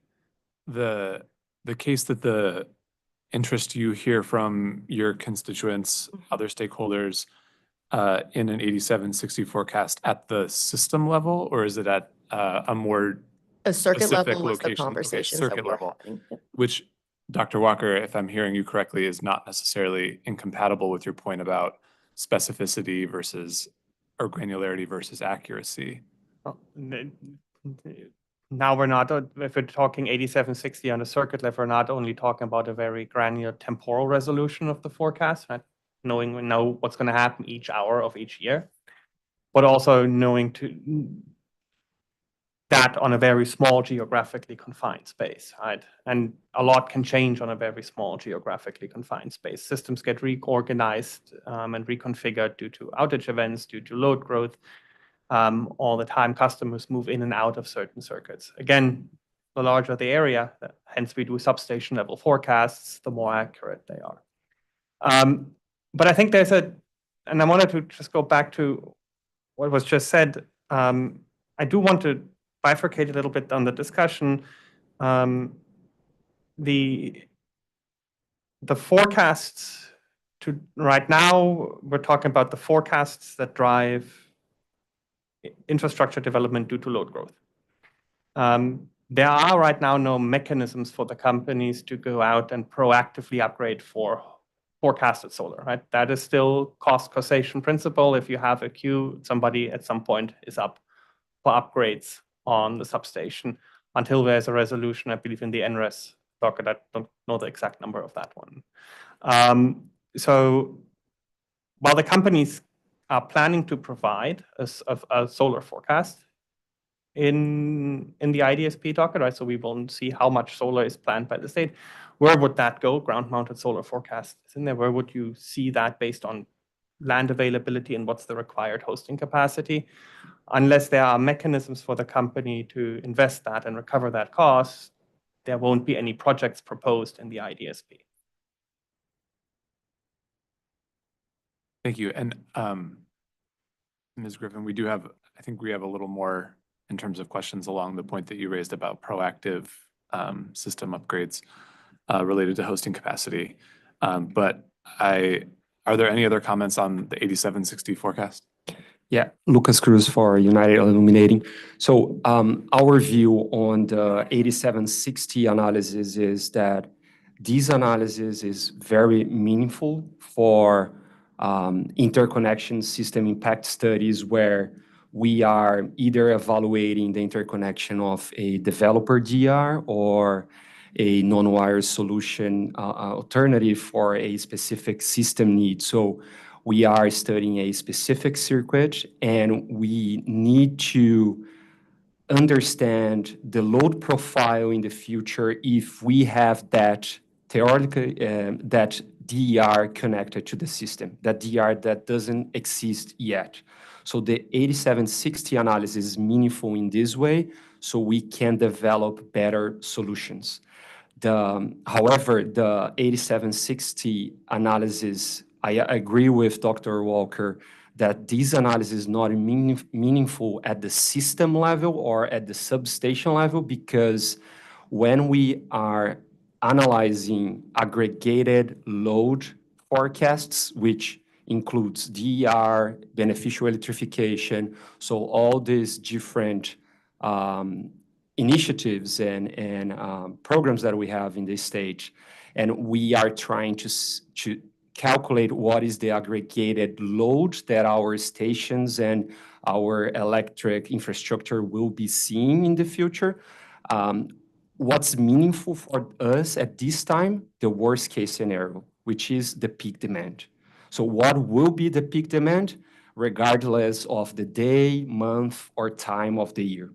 the case that the interest you hear from your constituents, other stakeholders, in an 8760 forecast at the system level, or is it at a more A circuit specific level was the location? Okay, conversations that circuit were level, having. Yep. which, Dr. Walker, if I'm hearing you correctly, is not necessarily incompatible with your point about specificity versus, or granularity versus accuracy. Now we're not, if we're talking 8760 on a circuit level, we're not only talking about a very granular temporal resolution of the forecast, right? Knowing we know what's going to happen each hour of each year, but also knowing that on a very small geographically confined space, right? And a lot can change on a very small geographically confined space. Systems get reorganized and reconfigured due to outage events, due to load growth. All the time, customers move in and out of certain circuits. Again, the larger the area, hence we do substation level forecasts, the more accurate they are. But I think and I wanted to just go back to what was just said. I do want to bifurcate a little bit on the discussion. The forecasts right now, we're talking about the forecasts that drive infrastructure development due to load growth. There are right now no mechanisms for the companies to go out and proactively upgrade for forecasted solar, right? That is still cost causation principle. If you have a queue, somebody at some point is up for upgrades on the substation until there's a resolution, I believe, in the NRES docket. I don't know the exact number of that one. So while the companies are planning to provide a solar forecast, in the IDSP docket, right? So we won't see how much solar is planned by the state. Where would that go? Ground-mounted solar forecast is in there. Where would you see that based on land availability and what's the required hosting capacity? Unless there are mechanisms for the company to invest that and recover that cost, there won't be any projects proposed in the IDSP. Thank you. And Ms. Griffin, I think we have a little more in terms of questions along the point that you raised about proactive system upgrades related to hosting capacity. But are there any other comments on the 8760 forecast? Yeah, Lucas Cruz for United Illuminating. So our view on the 8760 analysis is that this analysis is very meaningful for interconnection system impact studies where we are either evaluating the interconnection of a developer DR or a non-wire solution alternative for a specific system need. So we are studying a specific circuit, and we need to understand the load profile in the future if we have that theoretically, that DER connected to the system, that DER that doesn't exist yet. So the 8760 analysis is meaningful in this way, so we can develop better solutions. However, the 8760 analysis, I agree with Dr. Walker that this analysis is not meaningful at the system level or at the substation level, because when we are analyzing aggregated load forecasts, which includes DER, beneficial electrification, so all these different initiatives and programs that we have in this stage, and we are trying to calculate what is the aggregated load that our stations and our electric infrastructure will be seeing in the future. What's meaningful for us at this time, the worst case scenario, which is the peak demand. So what will be the peak demand, regardless of the day, month, or time of the year?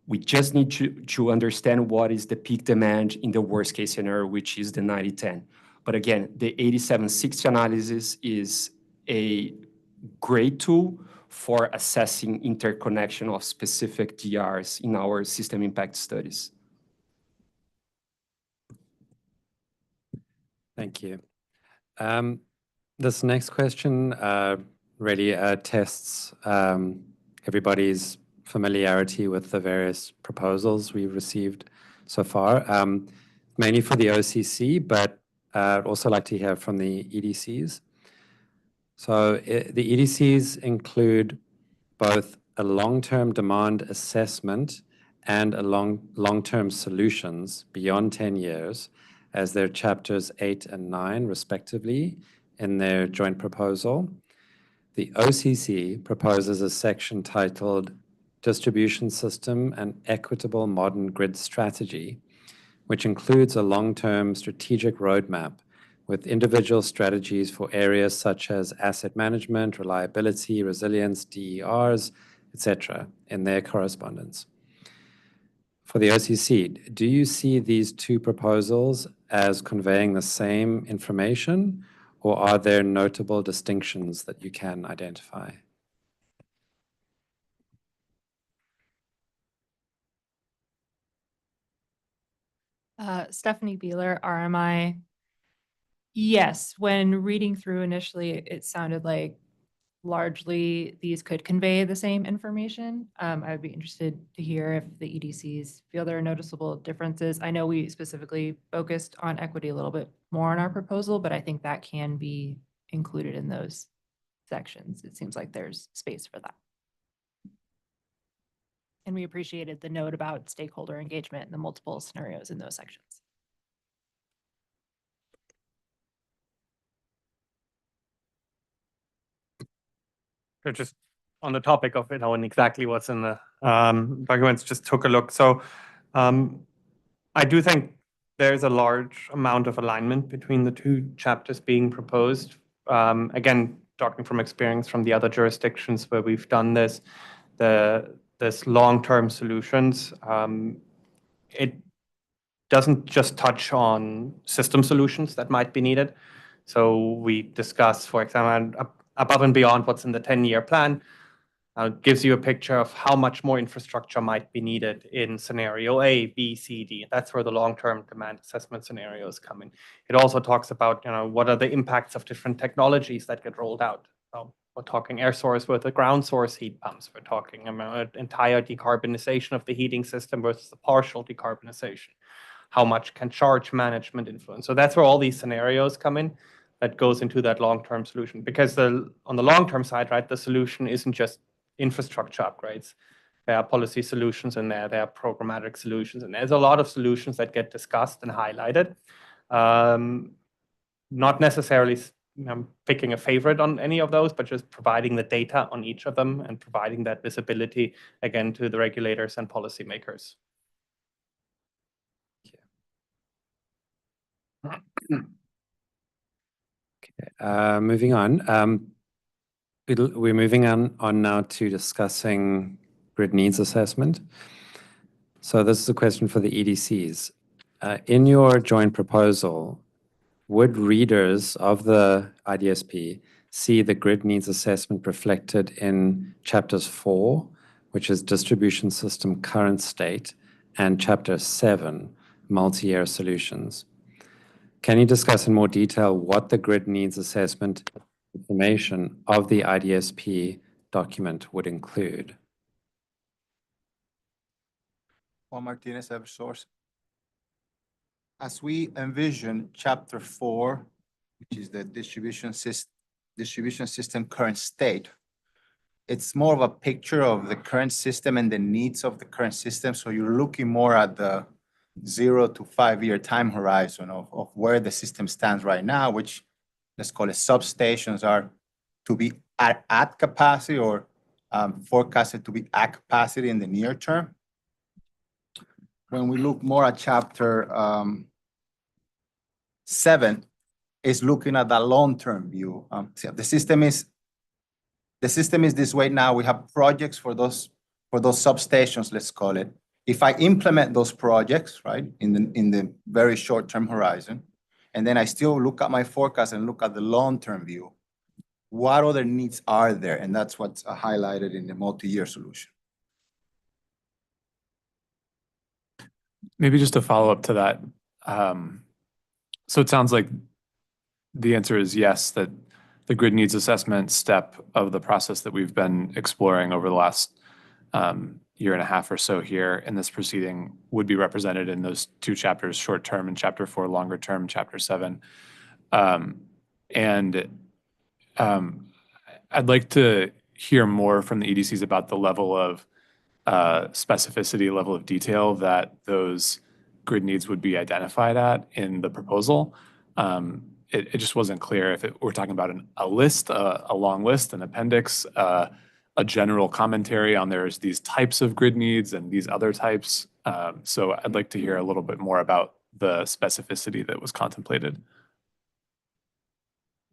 We just need to understand what is the peak demand in the worst case scenario, which is the 90-10. But again, the 8760 analysis is a great tool for assessing interconnection of specific DRs in our system impact studies. Thank you. This next question really tests everybody's familiarity with the various proposals we've received so far, mainly for the OCC, but I'd also like to hear from the EDCs. So the EDCs include both a long-term demand assessment and a long-term solutions beyond 10 years as their chapters 8 and 9, respectively, in their joint proposal. The OCC proposes a section titled Distribution System and Equitable Modern Grid Strategy, which includes a long-term strategic roadmap with individual strategies for areas such as asset management, reliability, resilience, DERs, etc., in their correspondence. For the OCC, do you see these two proposals as conveying the same information, or are there notable distinctions that you can identify? Stephanie Beeler, RMI. Yes, when reading through initially, it sounded like largely these could convey the same information. I would be interested to hear if the EDCs feel there are noticeable differences. I know we specifically focused on equity a little bit more in our proposal, but I think that can be included in those sections. It seems like there's space for that. And we appreciated the note about stakeholder engagement and the multiple scenarios in those sections. So just on the topic of it, and exactly what's in the documents, just took a look. So I do think there's a large amount of alignment between the two chapters being proposed. Again, talking from experience from the other jurisdictions where we've done this, the this long-term solutions, it doesn't just touch on system solutions that might be needed. So we discuss, for example, above and beyond what's in the 10-year plan, gives you a picture of how much more infrastructure might be needed in scenario A, B, C, D. That's where the long-term demand assessment scenarios come in. It also talks about, what are the impacts of different technologies that get rolled out. We're talking air source with the ground source heat pumps. We're talking about entire decarbonization of the heating system versus the partial decarbonization. How much can charge management influence? So that's where all these scenarios come in. That goes into that long-term solution. Because on the long-term side, right, the solution isn't just infrastructure upgrades. There are policy solutions in there. There are programmatic solutions, and there's a lot of solutions that get discussed and highlighted. Not necessarily picking a favorite on any of those, but just providing the data on each of them and providing that visibility again to the regulators and policymakers. Moving on. We're moving on now to discussing grid needs assessment. So this is a question for the EDCs. In your joint proposal, would readers of the IDSP see the grid needs assessment reflected in chapters 4, which is distribution system current state, and chapter 7, multi-year solutions? Can you discuss in more detail what the grid needs assessment information of the IDSP document would include? Juan Martinez, Eversource. As we envision chapter 4, which is the distribution system current state, it's more of a picture of the current system and the needs of the current system. So you're looking more at the 0 to 5 year time horizon of where the system stands right now, which let's call it substations are to be at capacity or forecasted to be at capacity in the near term. When we look more at chapter 7, is looking at the long-term view. So the system is this way now. We have projects for those substations, let's call it. If I implement those projects, right, in the very short-term horizon, and then I still look at my forecast and look at the long-term view, what other needs are there? And that's what's highlighted in the multi-year solution. Maybe just a follow-up to that. So it sounds like the answer is yes, that the grid needs assessment step of the process that we've been exploring over the last year and a half or so here in this proceeding would be represented in those two chapters, short term and chapter 4, longer term, chapter 7. I'd like to hear more from the EDCs about the level of specificity, level of detail that those grid needs would be identified at in the proposal. It just wasn't clear if we're talking about a list, a long list, an appendix, a general commentary on there's these types of grid needs and these other types. So I'd like to hear a little bit more about the specificity that was contemplated.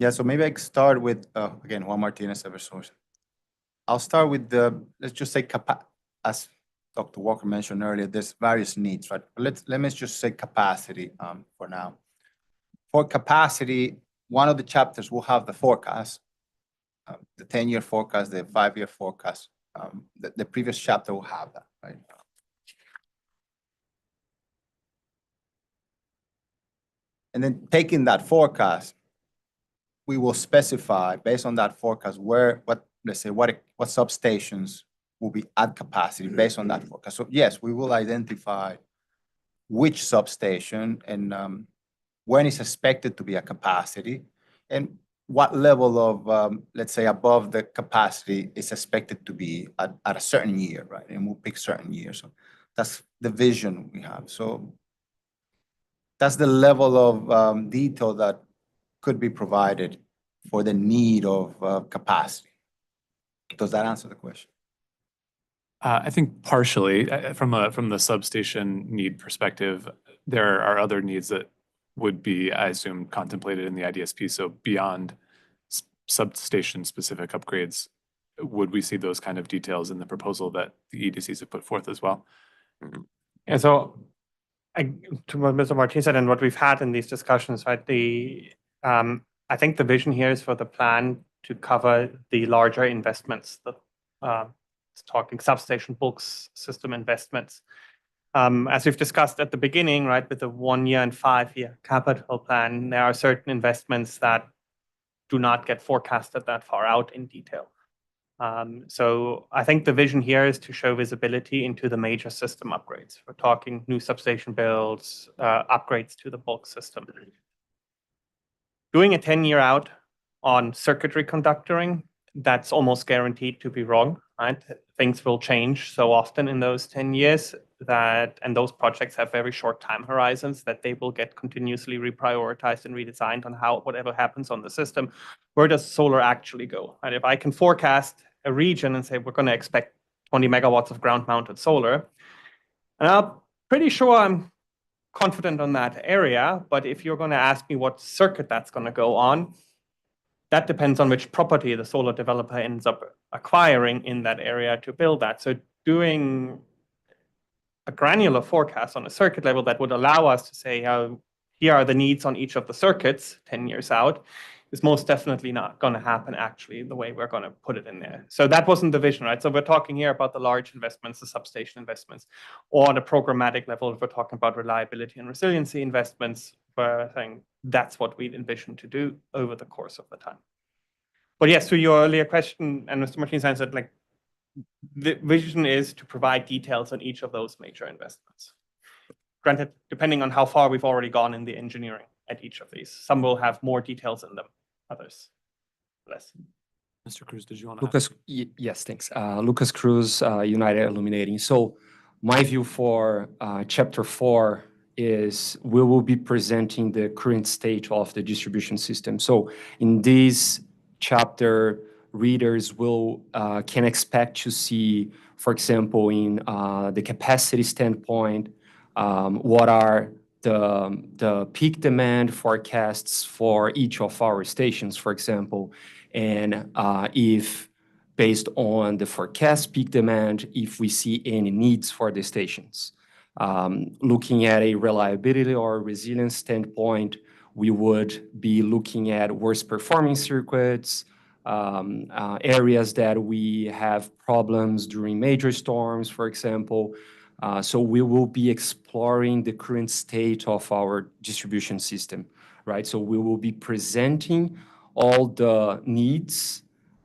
Yeah, so maybe I could start with, again, Juan Martinez, Eversource. I'll start with let's just say, as Dr. Walker mentioned earlier, there's various needs, right? But let me just say capacity for now. For capacity, one of the chapters will have the forecast, the 10-year forecast, the 5-year forecast. The previous chapter will have that, right? And then taking that forecast, we will specify based on that forecast what substations will be at capacity based on that forecast. So yes, we will identify which substation and when it's expected to be at capacity and what level of, let's say, above the capacity is expected to be at a certain year, right? And we'll pick certain years. So that's the vision we have. So that's the level of detail that could be provided for the need of capacity. Does that answer the question? I think partially. From the substation need perspective, there are other needs that would be, I assume, contemplated in the IDSP. So beyond substation specific upgrades, would we see those kind of details in the proposal that the EDCs have put forth as well? And so, to what Mr. Martin said and what we've had in these discussions, right? I think the vision here is for the plan to cover the larger investments, talking substation bulks system investments. As we've discussed at the beginning, right, with the 1 year and 5 year capital plan, there are certain investments that do not get forecasted that far out in detail. So I think the vision here is to show visibility into the major system upgrades. We're talking new substation builds, upgrades to the bulk system. Doing a 10-year out on circuitry conductoring, that's almost guaranteed to be wrong, right? Things will change so often in those 10 years and those projects have very short time horizons that they will get continuously reprioritized and redesigned on whatever happens on the system. Where does solar actually go? And if I can forecast a region and say, we're going to expect 20 megawatts of ground mounted solar, and I'm pretty sure I'm confident on that area, but if you're going to ask me what circuit that's going to go on, that depends on which property the solar developer ends up acquiring in that area to build that. So doing a granular forecast on a circuit level that would allow us to say, here are the needs on each of the circuits 10 years out, is most definitely not going to happen actually the way we're going to put it in there. So that wasn't the vision, right? So we're talking here about the large investments, the substation investments, or on a programmatic level, if we're talking about reliability and resiliency investments, we're saying that's what we'd envision to do over the course of the time. But yes, to your earlier question, and Mr. Martinez answered, like, the vision is to provide details on each of those major investments. Granted, depending on how far we've already gone in the engineering at each of these, some will have more details in them, others less. Mr. Cruz, did you want to? Lucas, yes, thanks. Lucas Cruz, United Illuminating. So my view for chapter 4 is we will be presenting the current state of the distribution system. So in this chapter, readers can expect to see, for example, in the capacity standpoint, what are the peak demand forecasts for each of our stations, for example, and if based on the forecast peak demand, if we see any needs for the stations. Looking at a reliability or resilience standpoint, we would be looking at worst performing circuits, areas that we have problems during major storms, for example. So we will be exploring the current state of our distribution system, right? So we will be presenting all the needs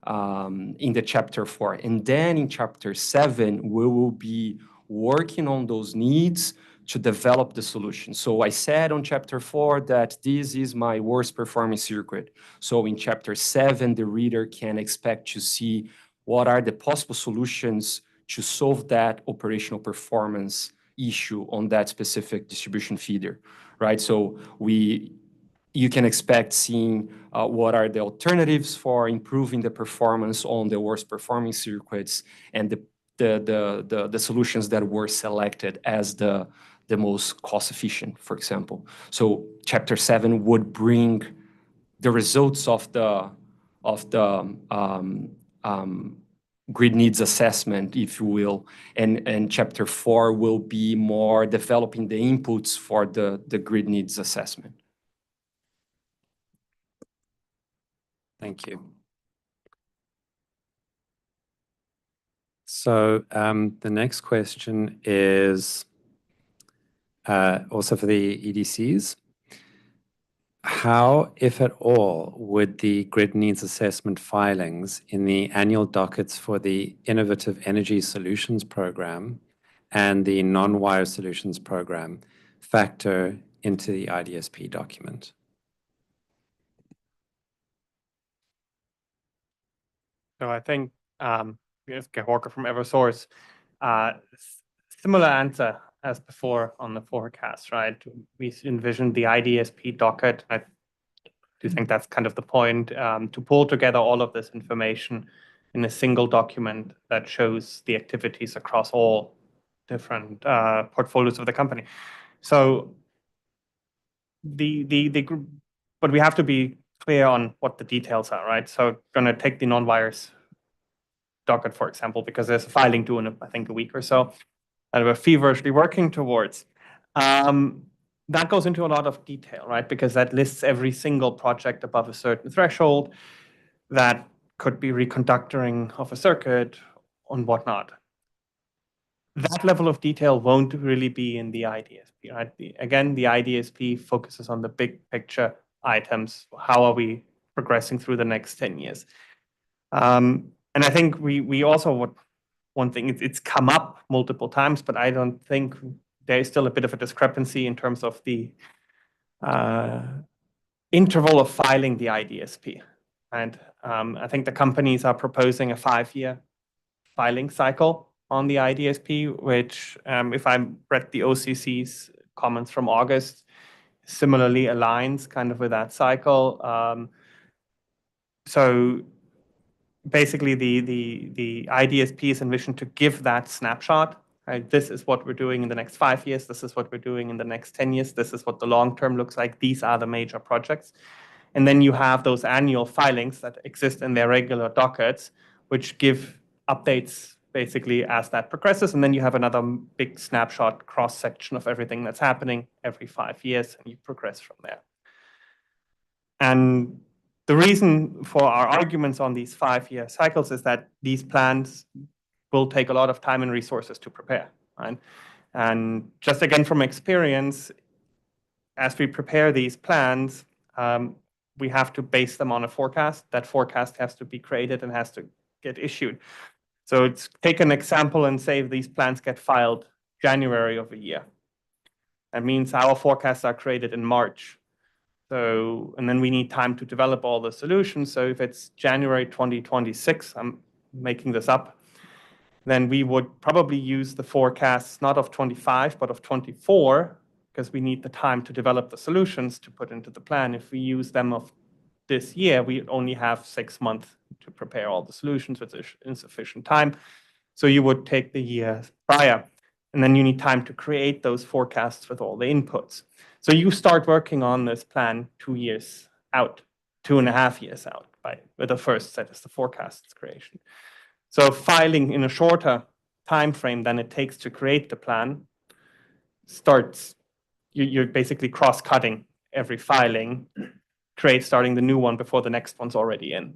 in the chapter 4. And then in chapter 7, we will be working on those needs to develop the solution. So I said on chapter 4 that this is my worst performing circuit. So in chapter 7, the reader can expect to see what are the possible solutions to solve that operational performance issue on that specific distribution feeder, right? So you can expect seeing what are the alternatives for improving the performance on the worst performing circuits and the solutions that were selected as the most cost efficient, for example. So chapter 7 would bring the results of the grid needs assessment, if you will, and chapter 4 will be more developing the inputs for the grid needs assessment. Thank you. So the next question is also for the EDCs. How, if at all, would the grid needs assessment filings in the annual dockets for the Innovative Energy Solutions Program and the Non-Wire Solutions Program factor into the IDSP document? So I think, Walker from Eversource, similar answer as before on the forecast, right? We envisioned the IDSP docket. I do think that's kind of the point, to pull together all of this information in a single document that shows the activities across all different portfolios of the company. So but we have to be clear on what the details are, right? So going to take the non-wires docket, for example, because there's a filing due in, I think, a week or so that we're feverishly working towards. That goes into a lot of detail, right? Because that lists every single project above a certain threshold that could be reconductoring of a circuit and whatnot. That level of detail won't really be in the IDSP, right? Again, the IDSP focuses on the big picture items. How are we progressing through the next 10 years? And I think we also, one thing, it's come up multiple times, but I don't think there is still a bit of a discrepancy in terms of the interval of filing the IDSP. And I think the companies are proposing a 5-year filing cycle on the IDSP, which, if I read the OCC's comments from August, similarly aligns kind of with that cycle. So basically, the IDSP is envisioned to give that snapshot. Right? This is what we're doing in the next 5 years. This is what we're doing in the next 10 years. This is what the long term looks like. These are the major projects. And then you have those annual filings that exist in their regular dockets, which give updates basically as that progresses. And then you have another big snapshot cross section of everything that's happening every 5 years, and you progress from there. And the reason for our arguments on these 5-year cycles is that these plans will take a lot of time and resources to prepare, right? And just again, from experience, as we prepare these plans, we have to base them on a forecast. That forecast has to be created and has to get issued. So it's take an example and say these plans get filed January of a year. That means our forecasts are created in March. So, and then we need time to develop all the solutions. So if it's January 2026, I'm making this up, then we would probably use the forecasts not of 25, but of 24, because we need the time to develop the solutions to put into the plan. If we use them of this year, we only have 6 months to prepare all the solutions, which is insufficient time. So you would take the year prior, and then you need time to create those forecasts with all the inputs. So you start working on this plan 2 years out, 2.5 years out, with the first set is the forecasts creation. So filing in a shorter time frame than it takes to create the plan starts, you're basically cross-cutting every filing, starting the new one before the next one's already in.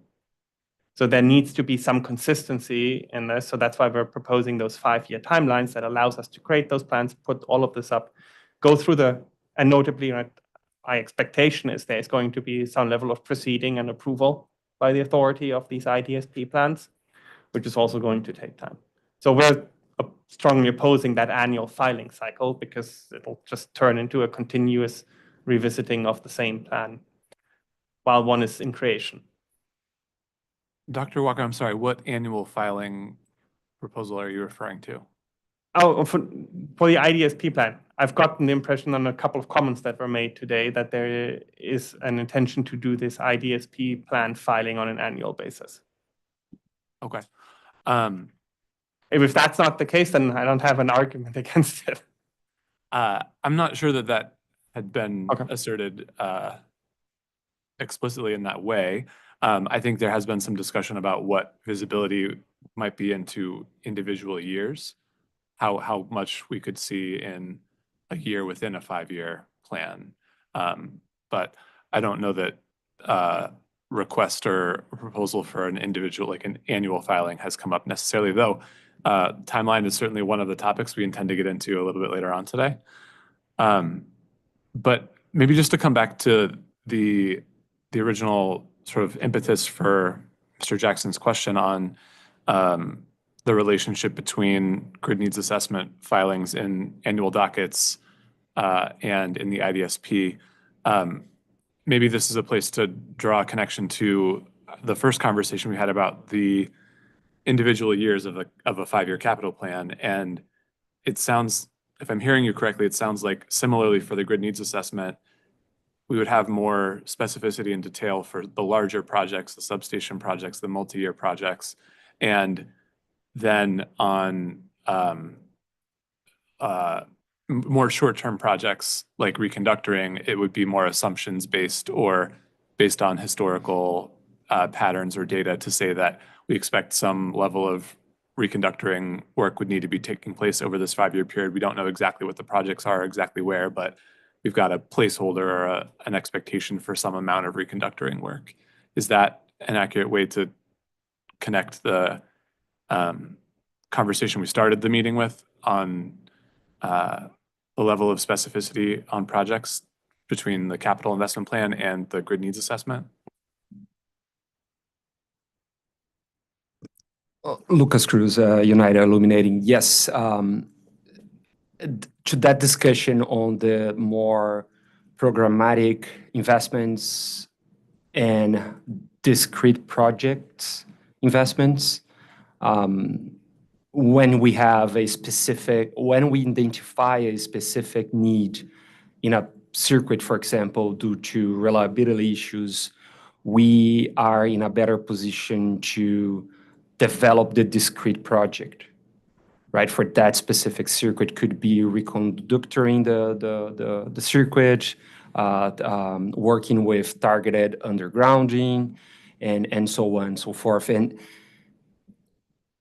So there needs to be some consistency in this. So that's why we're proposing those 5-year timelines that allows us to create those plans, put all of this up, go through and notably, my expectation is there's going to be some level of proceeding and approval by the authority of these IDSP plans, which is also going to take time. So we're strongly opposing that annual filing cycle because it'll just turn into a continuous revisiting of the same plan while one is in creation. Dr. Walker, I'm sorry, what annual filing proposal are you referring to? Oh, for the IDSP plan, I've gotten the impression on a couple of comments that were made today that there is an intention to do this IDSP plan filing on an annual basis. Okay. If that's not the case, then I don't have an argument against it. I'm not sure that had been Okay. asserted explicitly in that way. I think there has been some discussion about what visibility might be into individual years, how much we could see in a year within a 5-year plan. But I don't know that request or proposal for an individual, like an annual filing, has come up necessarily, though timeline is certainly one of the topics we intend to get into a little bit later on today. But maybe just to come back to the original sort of impetus for Mr. Jackson's question on the relationship between grid needs assessment filings in annual dockets and in the IDSP. Maybe this is a place to draw a connection to the first conversation we had about the individual years of a 5-year capital plan. And it sounds, if I'm hearing you correctly, it sounds like similarly for the grid needs assessment, we would have more specificity and detail for the larger projects, the substation projects, the multi-year projects. And then on more short-term projects like reconductoring, it would be more assumptions based or based on historical patterns or data to say that we expect some level of reconductoring work would need to be taking place over this 5-year period. We don't know exactly what the projects are, exactly where, but we've got a placeholder or an expectation for some amount of reconductoring work. Is that an accurate way to connect the conversation we started the meeting with on the level of specificity on projects between the capital investment plan and the grid needs assessment? Lucas Cruz, United Illuminating. Yes, to that discussion on the more programmatic investments and discrete projects investments, when we identify a specific need in a circuit, for example, due to reliability issues, we are in a better position to develop the discrete project, right? For that specific circuit, could be reconductoring the circuit, working with targeted undergrounding, and so on and so forth.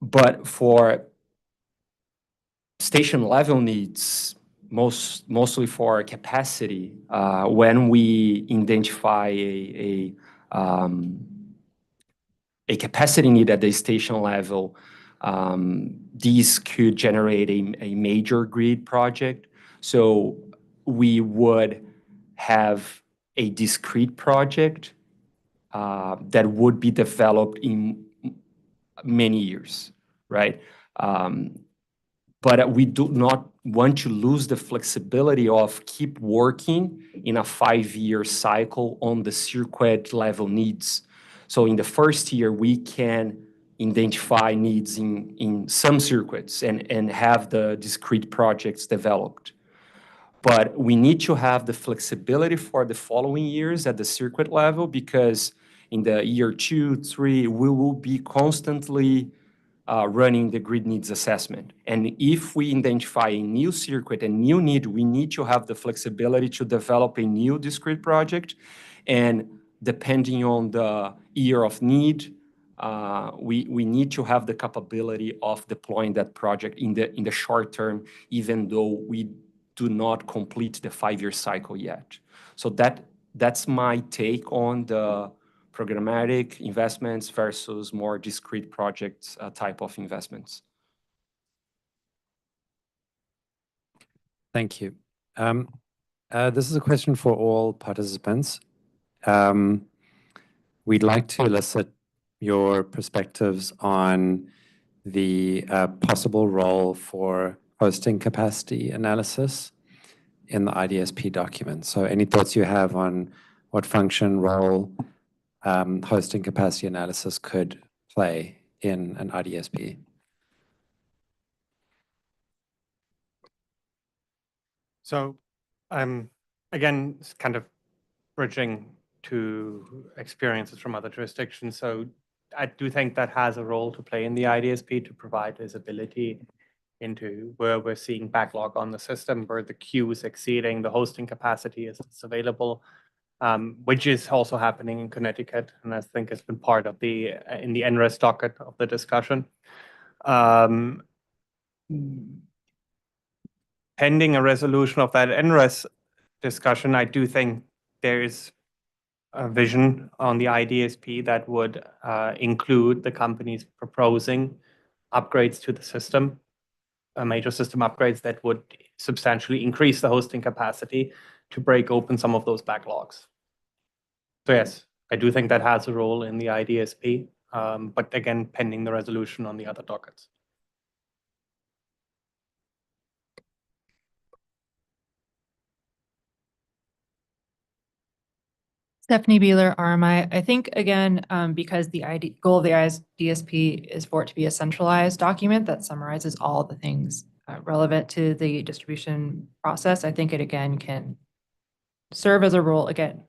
But for station level needs, mostly for capacity, when we identify a capacity need at the station level, these could generate a major grid project. So we would have a discrete project that would be developed in many years, right? But we do not want to lose the flexibility of keep working in a 5-year cycle on the circuit level needs. So in the first year, we can identify needs in some circuits and have the discrete projects developed. But we need to have the flexibility for the following years at the circuit level, because in the year 2, 3, we will be constantly running the grid needs assessment. And if we identify a new circuit, a new need, we need to have the flexibility to develop a new discrete project. And depending on the year of need, we need to have the capability of deploying that project in the short term, even though we do not complete the 5-year cycle yet. So that's my take on the programmatic investments versus more discrete projects type of investments. Thank you. This is a question for all participants. We'd like to elicit your perspectives on the possible role for hosting capacity analysis in the IDSP document. So any thoughts you have on what function, role, hosting capacity analysis could play in an IDSP? So again, it's kind of bridging to experiences from other jurisdictions. So I do think that has a role to play in the IDSP to provide visibility into where we're seeing backlog on the system, where the queue is exceeding the hosting capacity as it's available, which is also happening in Connecticut, and I think has been part of in the NRES docket of the discussion. Pending a resolution of that NRES discussion, I do think there is a vision on the IDSP that would include the companies proposing upgrades to the system, major system upgrades that would substantially increase the hosting capacity to break open some of those backlogs. So yes, I do think that has a role in the IDSP, but again, pending the resolution on the other dockets. Stephanie Beeler, RMI. I think, again, because the goal of the IDSP is for it to be a centralized document that summarizes all the things relevant to the distribution process, I think it, again, can serve as a role, again,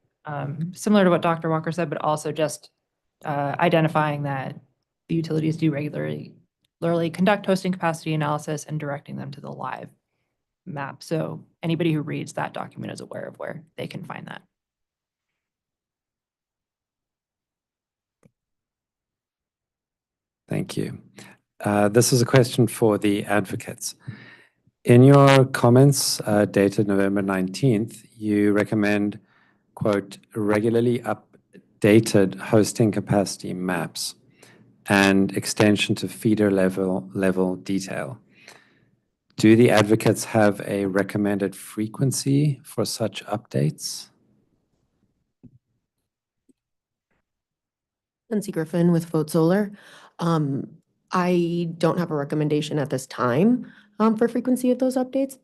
similar to what Dr. Walker said, but also just identifying that the utilities do regularly conduct hosting capacity analysis and directing them to the live map. So anybody who reads that document is aware of where they can find that. Thank you. This is a question for the advocates. In your comments dated November 19th, you recommend, quote, regularly updated hosting capacity maps and extension to feeder level detail. Do the advocates have a recommended frequency for such updates? Lindsay Griffin with Vote Solar. I don't have a recommendation at this time for frequency of those updates.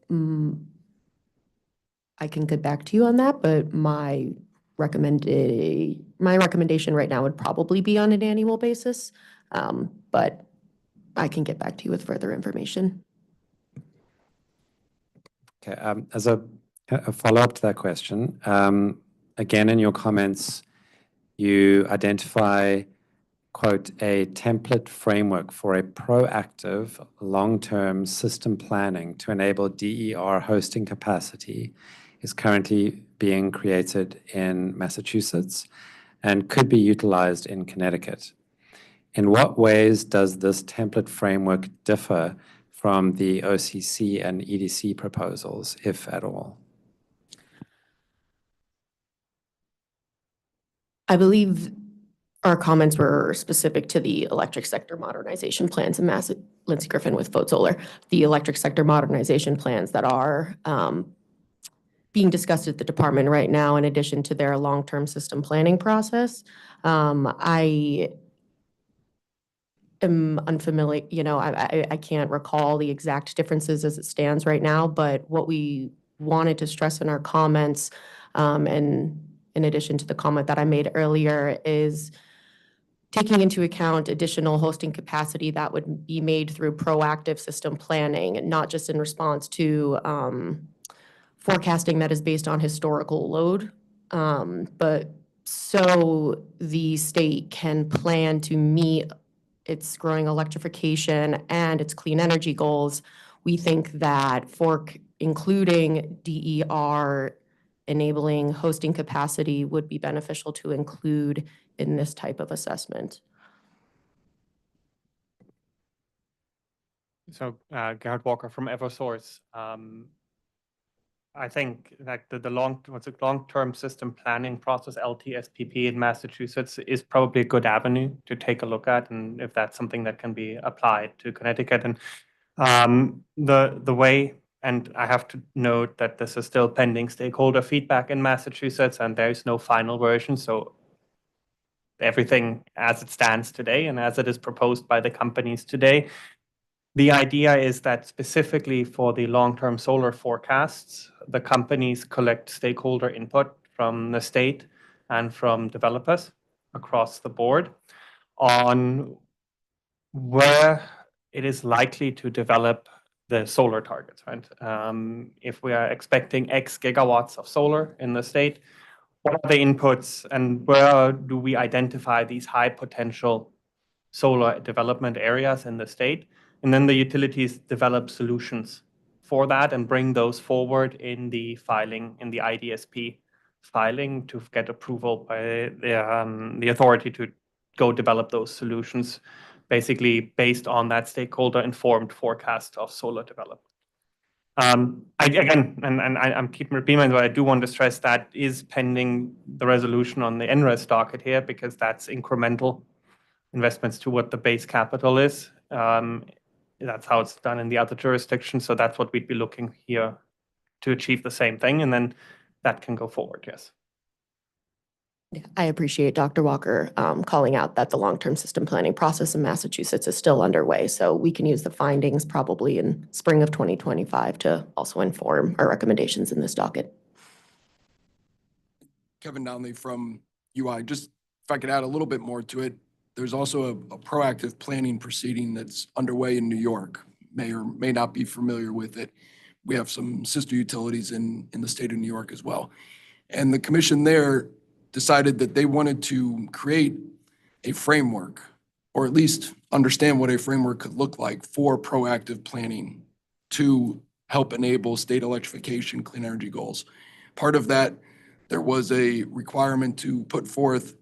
I can get back to you on that, but my recommendation right now would probably be on an annual basis. But I can get back to you with further information. Okay, as a follow-up to that question, again, in your comments, you identify, quote, a template framework for a proactive long-term system planning to enable DER hosting capacity is currently being created in Massachusetts and could be utilized in Connecticut. In what ways does this template framework differ from the OCC and EDC proposals, if at all? I believe our comments were specific to the electric sector modernization plans in Lindsay Griffin with Vote Solar. The electric sector modernization plans that are being discussed at the department right now, in addition to their long-term system planning process. I am unfamiliar, I can't recall the exact differences as it stands right now, but what we wanted to stress in our comments, and in addition to the comment that I made earlier, is taking into account additional hosting capacity that would be made through proactive system planning, not just in response to forecasting that is based on historical load, but so the state can plan to meet its growing electrification and its clean energy goals. We think that for including DER enabling hosting capacity would be beneficial to include in this type of assessment. So Gerhard Walker from Eversource. I think that the long-term system planning process, LTSPP in Massachusetts, is probably a good avenue to take a look at, and if that's something that can be applied to Connecticut. And the way, and I have to note that this is still pending stakeholder feedback in Massachusetts, and there is no final version. So everything as it stands today and as it is proposed by the companies today, the idea is that specifically for the long-term solar forecasts, the companies collect stakeholder input from the state and from developers across the board on where it is likely to develop the solar targets, right? If we are expecting X gigawatts of solar in the state, what are the inputs and where do we identify these high potential solar development areas in the state? And then the utilities develop solutions for that and bring those forward in the filing, in the IDSP filing, to get approval by the authority to go develop those solutions, basically based on that stakeholder informed forecast of solar development. I'm keeping repeating, but I do want to stress that is pending the resolution on the NRES docket here, because that's incremental investments to what the base capital is. That's how it's done in the other jurisdictions. So that's what we'd be looking here to achieve the same thing. And then that can go forward, yes. I appreciate Dr. Walker calling out that the long-term system planning process in Massachusetts is still underway. So we can use the findings probably in spring of 2025 to also inform our recommendations in this docket. Kevin Donnelly from UI. Just if I could add a little bit more to it, there's also a proactive planning proceeding that's underway in New York. May or may not be familiar with it. We have some sister utilities in the state of New York as well. And the commission there decided that they wanted to create a framework, or at least understand what a framework could look like for proactive planning to help enable state electrification, clean energy goals. Part of that, there was a requirement to put forth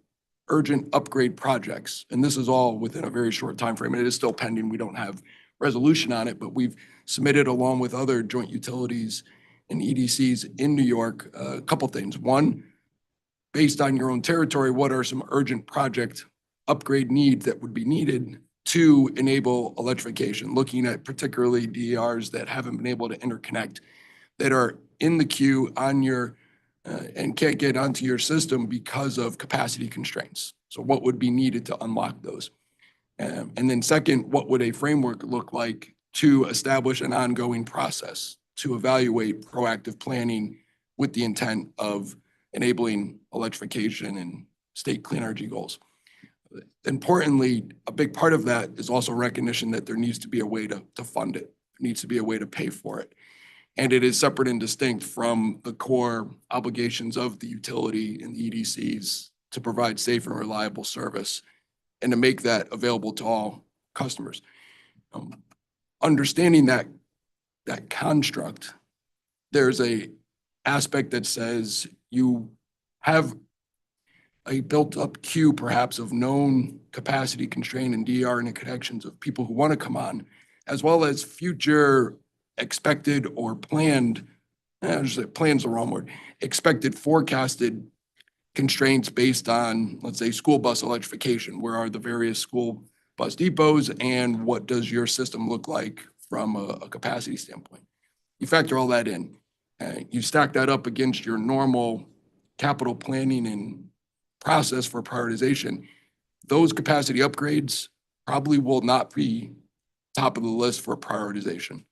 urgent upgrade projects. And this is all within a very short time frame. And it is still pending. We don't have resolution on it, but we've submitted along with other joint utilities and EDCs in New York, a couple things. One, based on your own territory, what are some urgent project upgrade needs that would be needed to enable electrification? Looking at particularly DERs that haven't been able to interconnect, that are in the queue on your, and can't get onto your system because of capacity constraints. So what would be needed to unlock those? And then second, what would a framework look like to establish an ongoing process to evaluate proactive planning with the intent of enabling electrification and state clean energy goals? Importantly, a big part of that is also recognition that there needs to be a way to fund it. There needs to be a way to pay for it. And it is separate and distinct from the core obligations of the utility and the EDCs to provide safe and reliable service and to make that available to all customers. Understanding that construct, there's a aspect that says you have a built-up queue perhaps of known capacity constraint and DER interconnections of people who want to come on, as well as future expected or planned, plan's the wrong word, expected forecasted constraints based on, let's say, school bus electrification. Where are the various school bus depots and what does your system look like from a capacity standpoint? You factor all that in. You stack that up against your normal capital planning and process for prioritization. Those capacity upgrades probably will not be top of the list for prioritization.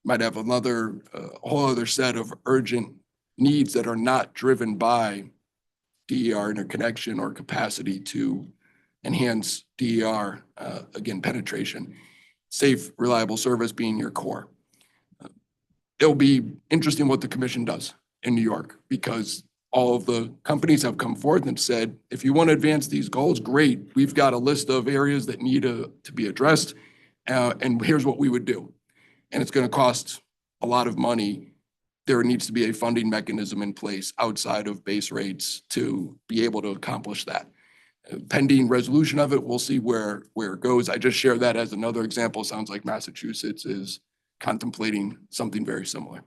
Might have another whole other set of urgent needs that are not driven by DER interconnection or capacity to enhance DER, again, penetration. Safe, reliable service being your core. It'll be interesting what the commission does in New York, because all of the companies have come forth and said, if you want to advance these goals, great. We've got a list of areas that need to be addressed, and here's what we would do. And it's going to cost a lot of money. There needs to be a funding mechanism in place outside of base rates to be able to accomplish that. Pending resolution of it, we'll see where it goes. I just share that as another example. Sounds like Massachusetts is contemplating something very similar.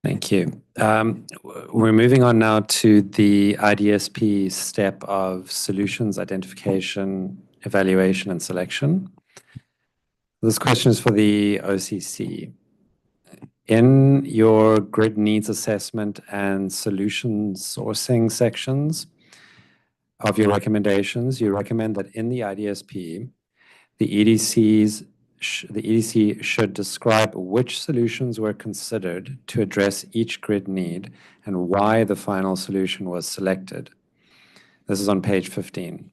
Thank you. We're moving on now to the IDSP step of solutions identification, evaluation, and selection. This question is for the OCC. In your grid needs assessment and solution sourcing sections of your recommendations, you recommend that in the IDSP, the EDC should describe which solutions were considered to address each grid need and why the final solution was selected. This is on page 15.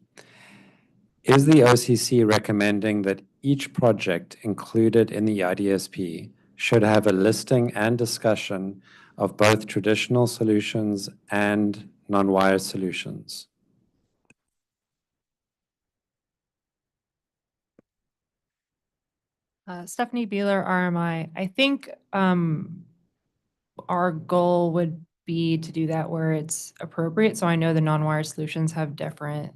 Is the OCC recommending that each project included in the IDSP should have a listing and discussion of both traditional solutions and non-wired solutions? Stephanie Beeler, RMI. I think our goal would be to do that where it's appropriate. So I know the non-wired solutions have different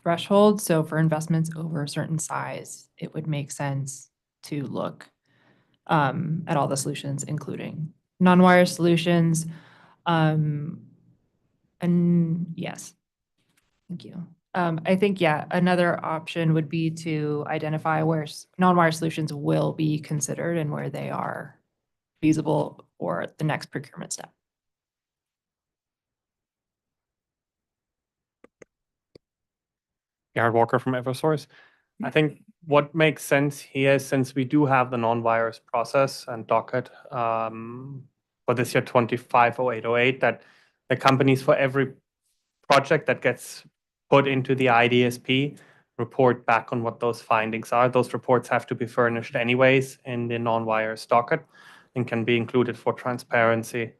thresholds. So for investments over a certain size, it would make sense to look at all the solutions, including non-wired solutions. And yes, thank you. I think, yeah, another option would be to identify where non-wire solutions will be considered and where they are feasible for the next procurement step. Garrett Walker from Eversource. I think what makes sense here, since we do have the non-wires process and docket for this year 250808, that the companies for every project that gets put into the IDSP report back on what those findings are. Those reports have to be furnished anyways in the non-wires docket and can be included for transparency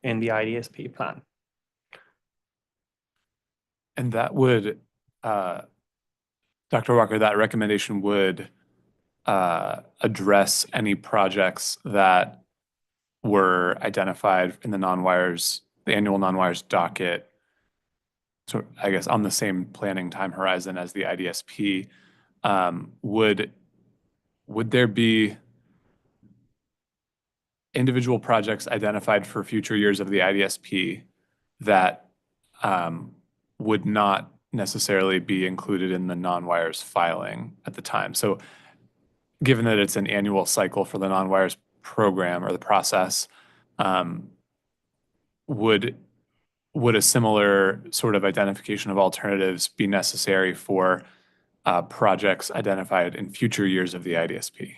in the IDSP plan. And that would, Dr. Walker, that recommendation would address any projects that were identified in the non-wires the annual non-wires docket, so I guess on the same planning time horizon as the IDSP, would there be individual projects identified for future years of the IDSP that would not necessarily be included in the non-wires filing at the time? So given that it's an annual cycle for the non-wires program or the process, would a similar sort of identification of alternatives be necessary for projects identified in future years of the IDSP?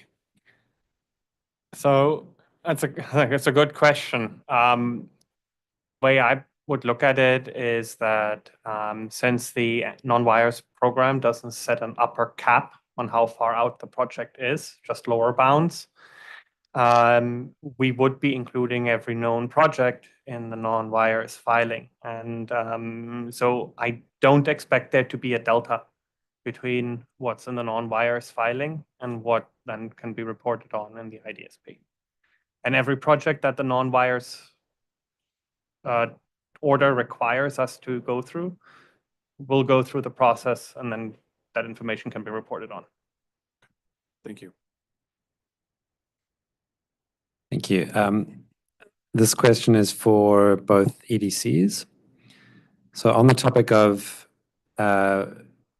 So that's a good question. Way I would look at it is that since the non-wires program doesn't set an upper cap on how far out the project is, just lower bounds, we would be including every known project in the non-wires filing. And so I don't expect there to be a delta between what's in the non-wires filing and what then can be reported on in the IDSP. And every project that the non-wires order requires us to go through, we'll go through the process, and then that information can be reported on. Thank you. Thank you. This question is for both EDCs. So on the topic of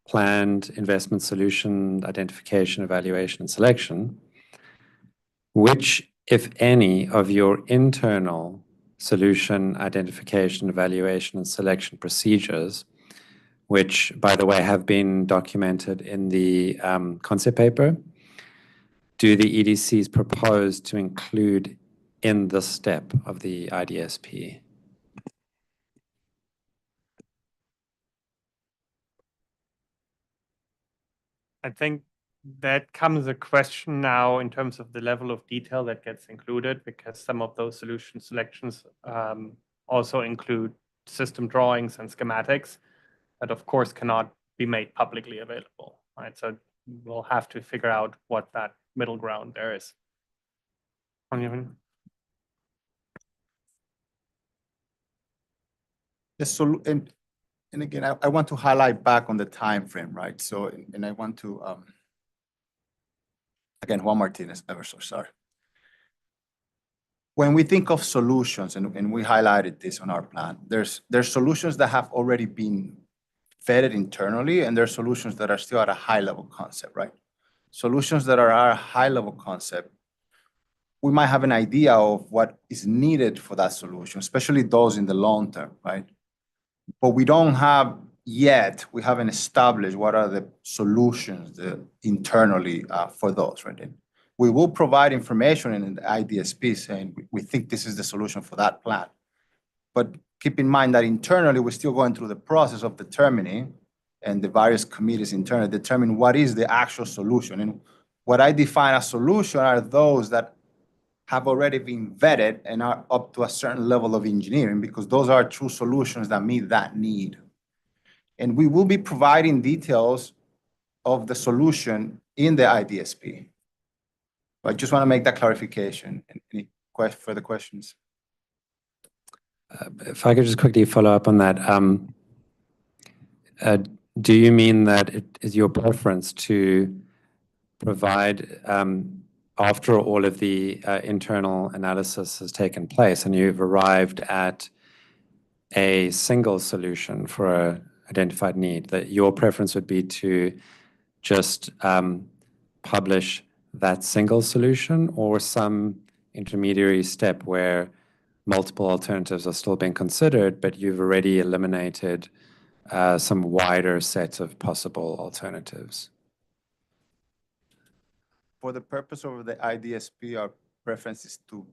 planned investment solution identification, evaluation, and selection, which, if any, of your internal solution identification, evaluation, and selection procedures, which, by the way, have been documented in the concept paper, do the EDCs propose to include in this step of the IDSP? I think that comes a question now in terms of the level of detail that gets included, because some of those solution selections also include system drawings and schematics that, of course, cannot be made publicly available, right? So we'll have to figure out what that middle ground there is. And again, I want to highlight back on the time frame, right? So, and I want to, again, Juan Martinez, Eversource, sorry. When we think of solutions, and we highlighted this on our plan, there's solutions that have already been vetted internally, and there are solutions that are still at a high level concept, right? Solutions that are at a high level concept, we might have an idea of what is needed for that solution, especially those in the long term, right? But we don't have yet, we haven't established what are the solutions internally for those, right? And we will provide information in the IDSP saying we think this is the solution for that plan. But keep in mind that internally, we're still going through the process of determining, and the various committees internally determine what is the actual solution. And what I define as solution are those that have already been vetted and are up to a certain level of engineering, because those are true solutions that meet that need. And we will be providing details of the solution in the IDSP. But I just want to make that clarification. Any further questions? If I could just quickly follow up on that. Do you mean that it is your preference to provide, after all of the internal analysis has taken place and you've arrived at a single solution for an identified need, that your preference would be to just publish that single solution, or some intermediary step where multiple alternatives are still being considered, but you've already eliminated some wider sets of possible alternatives? For the purpose of the IDSP, our preference is to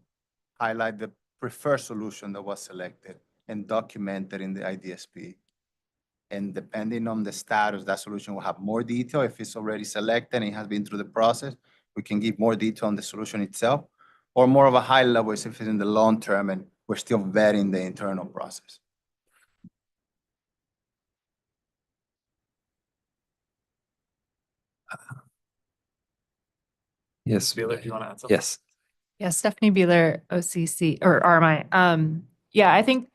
highlight the preferred solution that was selected and documented in the IDSP. And depending on the status, that solution will have more detail. If it's already selected and it has been through the process, we can give more detail on the solution itself, or more of a high level if it's in the long term and we're still vetting the internal process. Yes. Beeler, do you want to add something? Yes. Yeah, Stephanie Beeler, OCC or RMI. Yeah, I think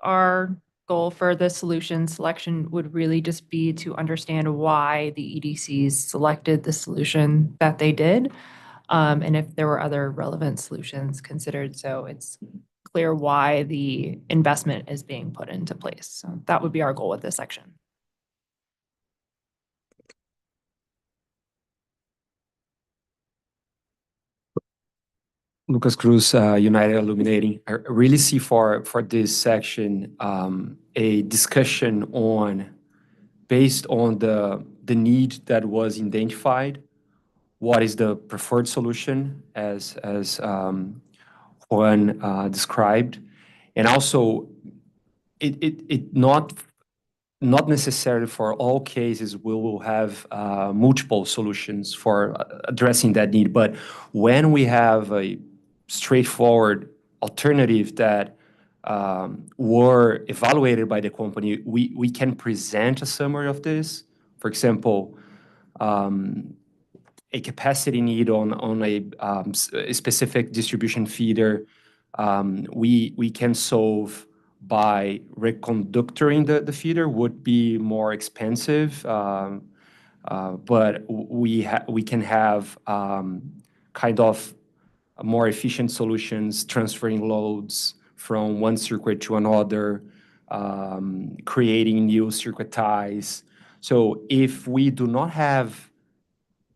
our goal for the solution selection would really just be to understand why the EDCs selected the solution that they did, and if there were other relevant solutions considered. So it's clear why the investment is being put into place. So that would be our goal with this section. Lucas Cruz, United Illuminating. I really see for this section a discussion on, based on the need that was identified, what is the preferred solution as Juan described, and also it not necessarily for all cases we will have multiple solutions for addressing that need, but when we have a straightforward alternative that were evaluated by the company, we can present a summary of this. For example, a capacity need on a specific distribution feeder, we can solve by reconductoring the feeder. Would be more expensive, but we can have kind of more efficient solutions, transferring loads from one circuit to another, creating new circuit ties. So if we do not have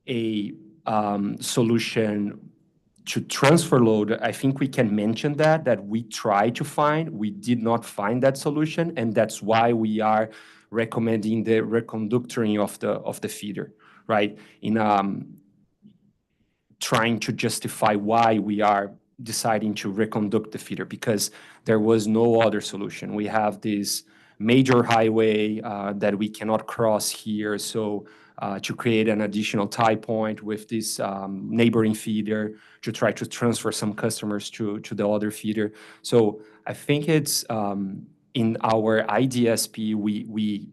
a solution to transfer load, I think we can mention that we try to find, we did not find that solution, and that's why we are recommending the reconductoring of the feeder, right? In trying to justify why we are deciding to reconduct the feeder, because there was no other solution. We have this major highway that we cannot cross here, so to create an additional tie point with this neighboring feeder to try to transfer some customers to the other feeder. So I think it's in our IDSP, we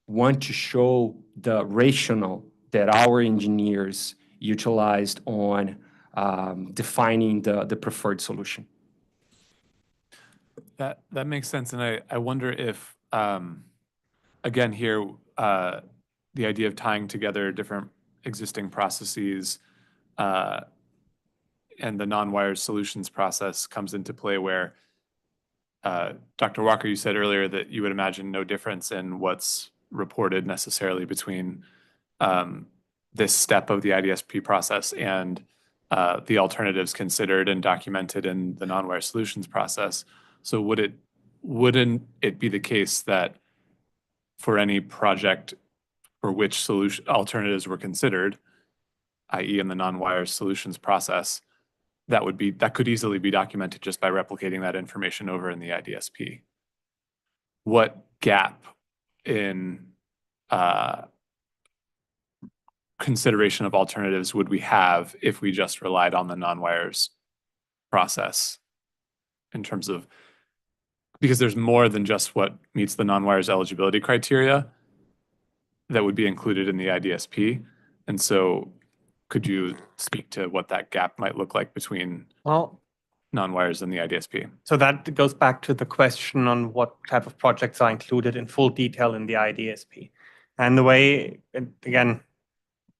want to show the rationale that our engineers utilized on defining the preferred solution. That makes sense. And I wonder if, again, here, the idea of tying together different existing processes and the non-wires solutions process comes into play, where Dr. Walker, you said earlier that you would imagine no difference in what's reported necessarily between this step of the IDSP process and the alternatives considered and documented in the non-wire solutions process. So wouldn't it be the case that for any project for which solution alternatives were considered, i.e. in the non-wire solutions process, that could easily be documented just by replicating that information over in the IDSP? What gap in consideration of alternatives would we have if we just relied on the non-wires process in terms of, because there's more than just what meets the non-wires eligibility criteria that would be included in the IDSP. And so could you speak to what that gap might look like between non-wires and the IDSP? So that goes back to the question on what type of projects are included in full detail in the IDSP. And the way, again,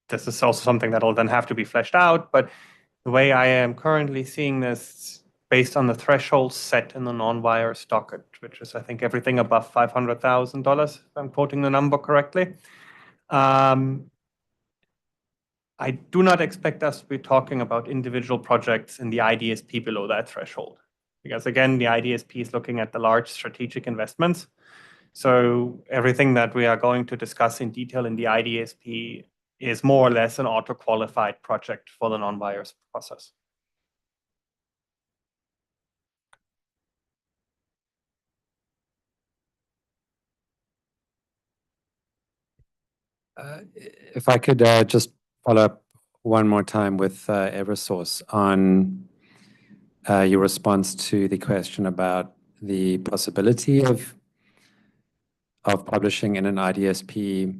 this is also something that will then have to be fleshed out, but the way I am currently seeing this, based on the threshold set in the non-wires docket, which is, I think, everything above $500,000, if I'm quoting the number correctly. I do not expect us to be talking about individual projects in the IDSP below that threshold, because again, the IDSP is looking at the large strategic investments. So everything that we are going to discuss in detail in the IDSP is more or less an auto-qualified project for the non-wires process. If I could just follow up one more time with Eversource on your response to the question about the possibility of publishing in an IDSP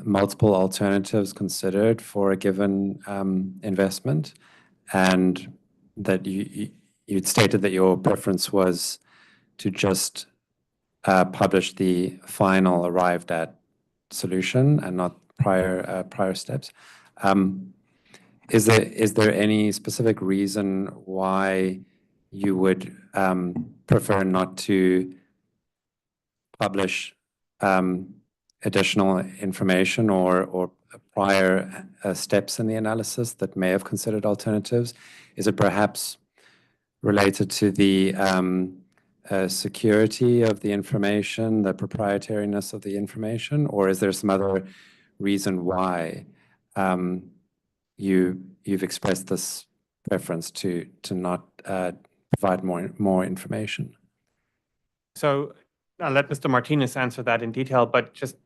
multiple alternatives considered for a given investment, and that you'd stated that your preference was to just publish the final arrived at solution and not prior steps. Is there any specific reason why you would prefer not to publish additional information or prior steps in the analysis that may have considered alternatives? Is it perhaps related to the security of the information, the proprietariness of the information, or is there some other reason why you've expressed this preference to not provide more information? So I'll let Mr. Martinez answer that in detail, but just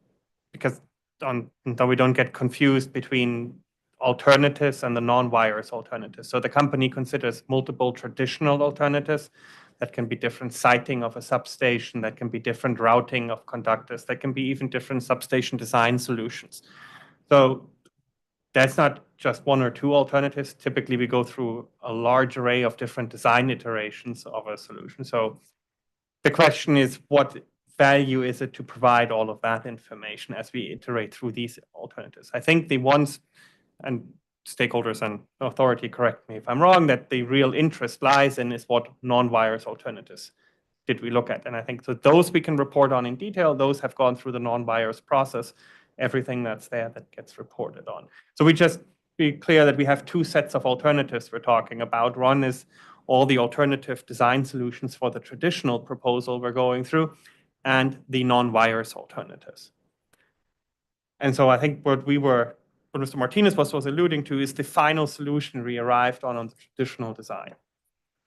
because so we don't get confused between alternatives and the non-wires alternatives. So the company considers multiple traditional alternatives that can be different siting of a substation, that can be different routing of conductors, that can be even different substation design solutions. So that's not just one or two alternatives. Typically, we go through a large array of different design iterations of a solution. So the question is, what value is it to provide all of that information as we iterate through these alternatives? I think the ones, and stakeholders and authority correct me if I'm wrong, that the real interest lies in is what non-wires alternatives did we look at. And I think so those we can report on in detail. Those have gone through the non-wires process. Everything that's there that gets reported on. So we just be clear that we have two sets of alternatives we're talking about. One is all the alternative design solutions for the traditional proposal we're going through, and the non-wires alternatives. And so I think what Mr. Martinez was alluding to is the final solution we arrived on the traditional design.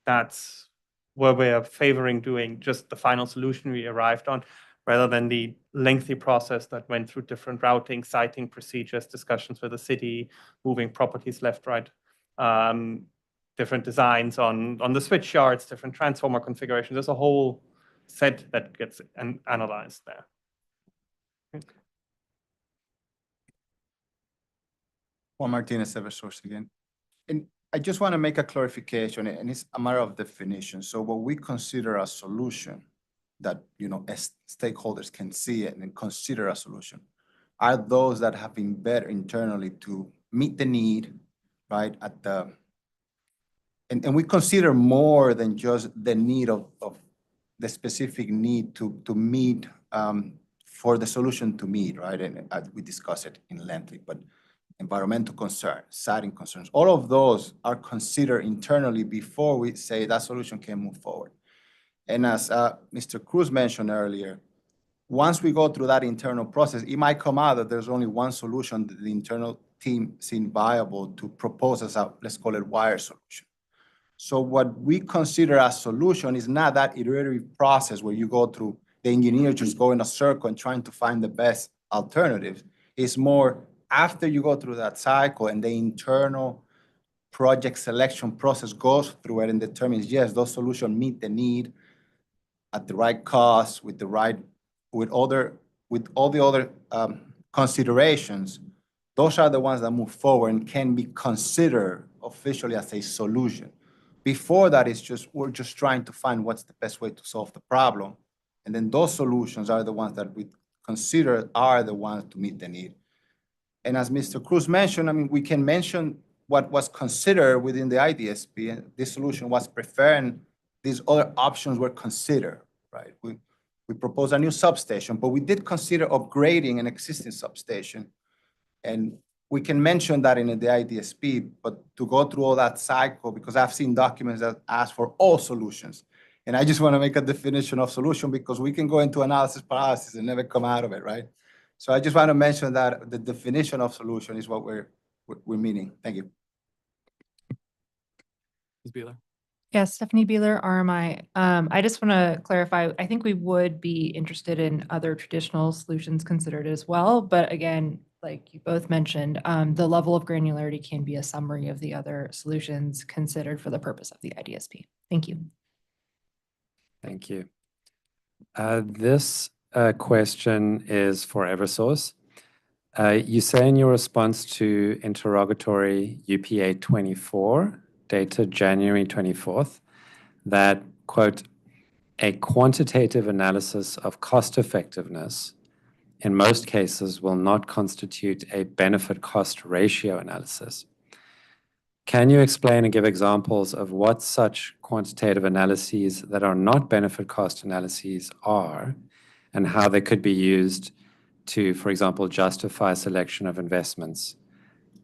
That's where we're favoring doing just the final solution we arrived on, rather than the lengthy process that went through different routing, siting procedures, discussions with the city, moving properties left, right, different designs on the switch yards, different transformer configurations. There's a whole set that gets analyzed there. Juan Martinez, Eversource again. And I just want to make a clarification, and it's a matter of definition. So what we consider a solution that, as stakeholders can see it and consider a solution are those that have been better internally to meet the need, right? And we consider more than just the need of the specific need to meet for the solution to meet, right? And we discuss it in length, but environmental concerns, siting concerns, all of those are considered internally before we say that solution can move forward. And as Mr. Cruz mentioned earlier, once we go through that internal process, it might come out that there's only one solution that the internal team seemed viable to propose as a, let's call it, wire solution. So what we consider a solution is not that iterative process where you go through, the engineer just go in a circle and trying to find the best alternatives. It's more after you go through that cycle and the internal project selection process goes through it and determines, yes, those solutions meet the need at the right cost, with all the other considerations. Those are the ones that move forward and can be considered officially as a solution. Before that, we're just trying to find what's the best way to solve the problem. And then those solutions are the ones that we consider are the ones to meet the need. And as Mr. Cruz mentioned, I mean, we can mention what was considered within the IDSP, and this solution was preferred, and these other options were considered, right? We proposed a new substation, but we did consider upgrading an existing substation. And we can mention that in the IDSP, but to go through all that cycle, because I've seen documents that ask for all solutions. And I just want to make a definition of solution because we can go into analysis paralysis and never come out of it, right? So I just want to mention that the definition of solution is what we're meaning. Thank you. Ms. Beeler? Yeah, Stephanie Beeler, RMI. I just want to clarify, I think we would be interested in other traditional solutions considered as well. But again, like you both mentioned, the level of granularity can be a summary of the other solutions considered for the purpose of the IDSP. Thank you. Thank you. This question is for Eversource. You say in your response to interrogatory UPA 24, dated January 24th, that, quote, a quantitative analysis of cost effectiveness in most cases will not constitute a benefit-cost ratio analysis. Can you explain and give examples of what such quantitative analyses that are not benefit-cost analyses are, and how they could be used to, for example, justify selection of investments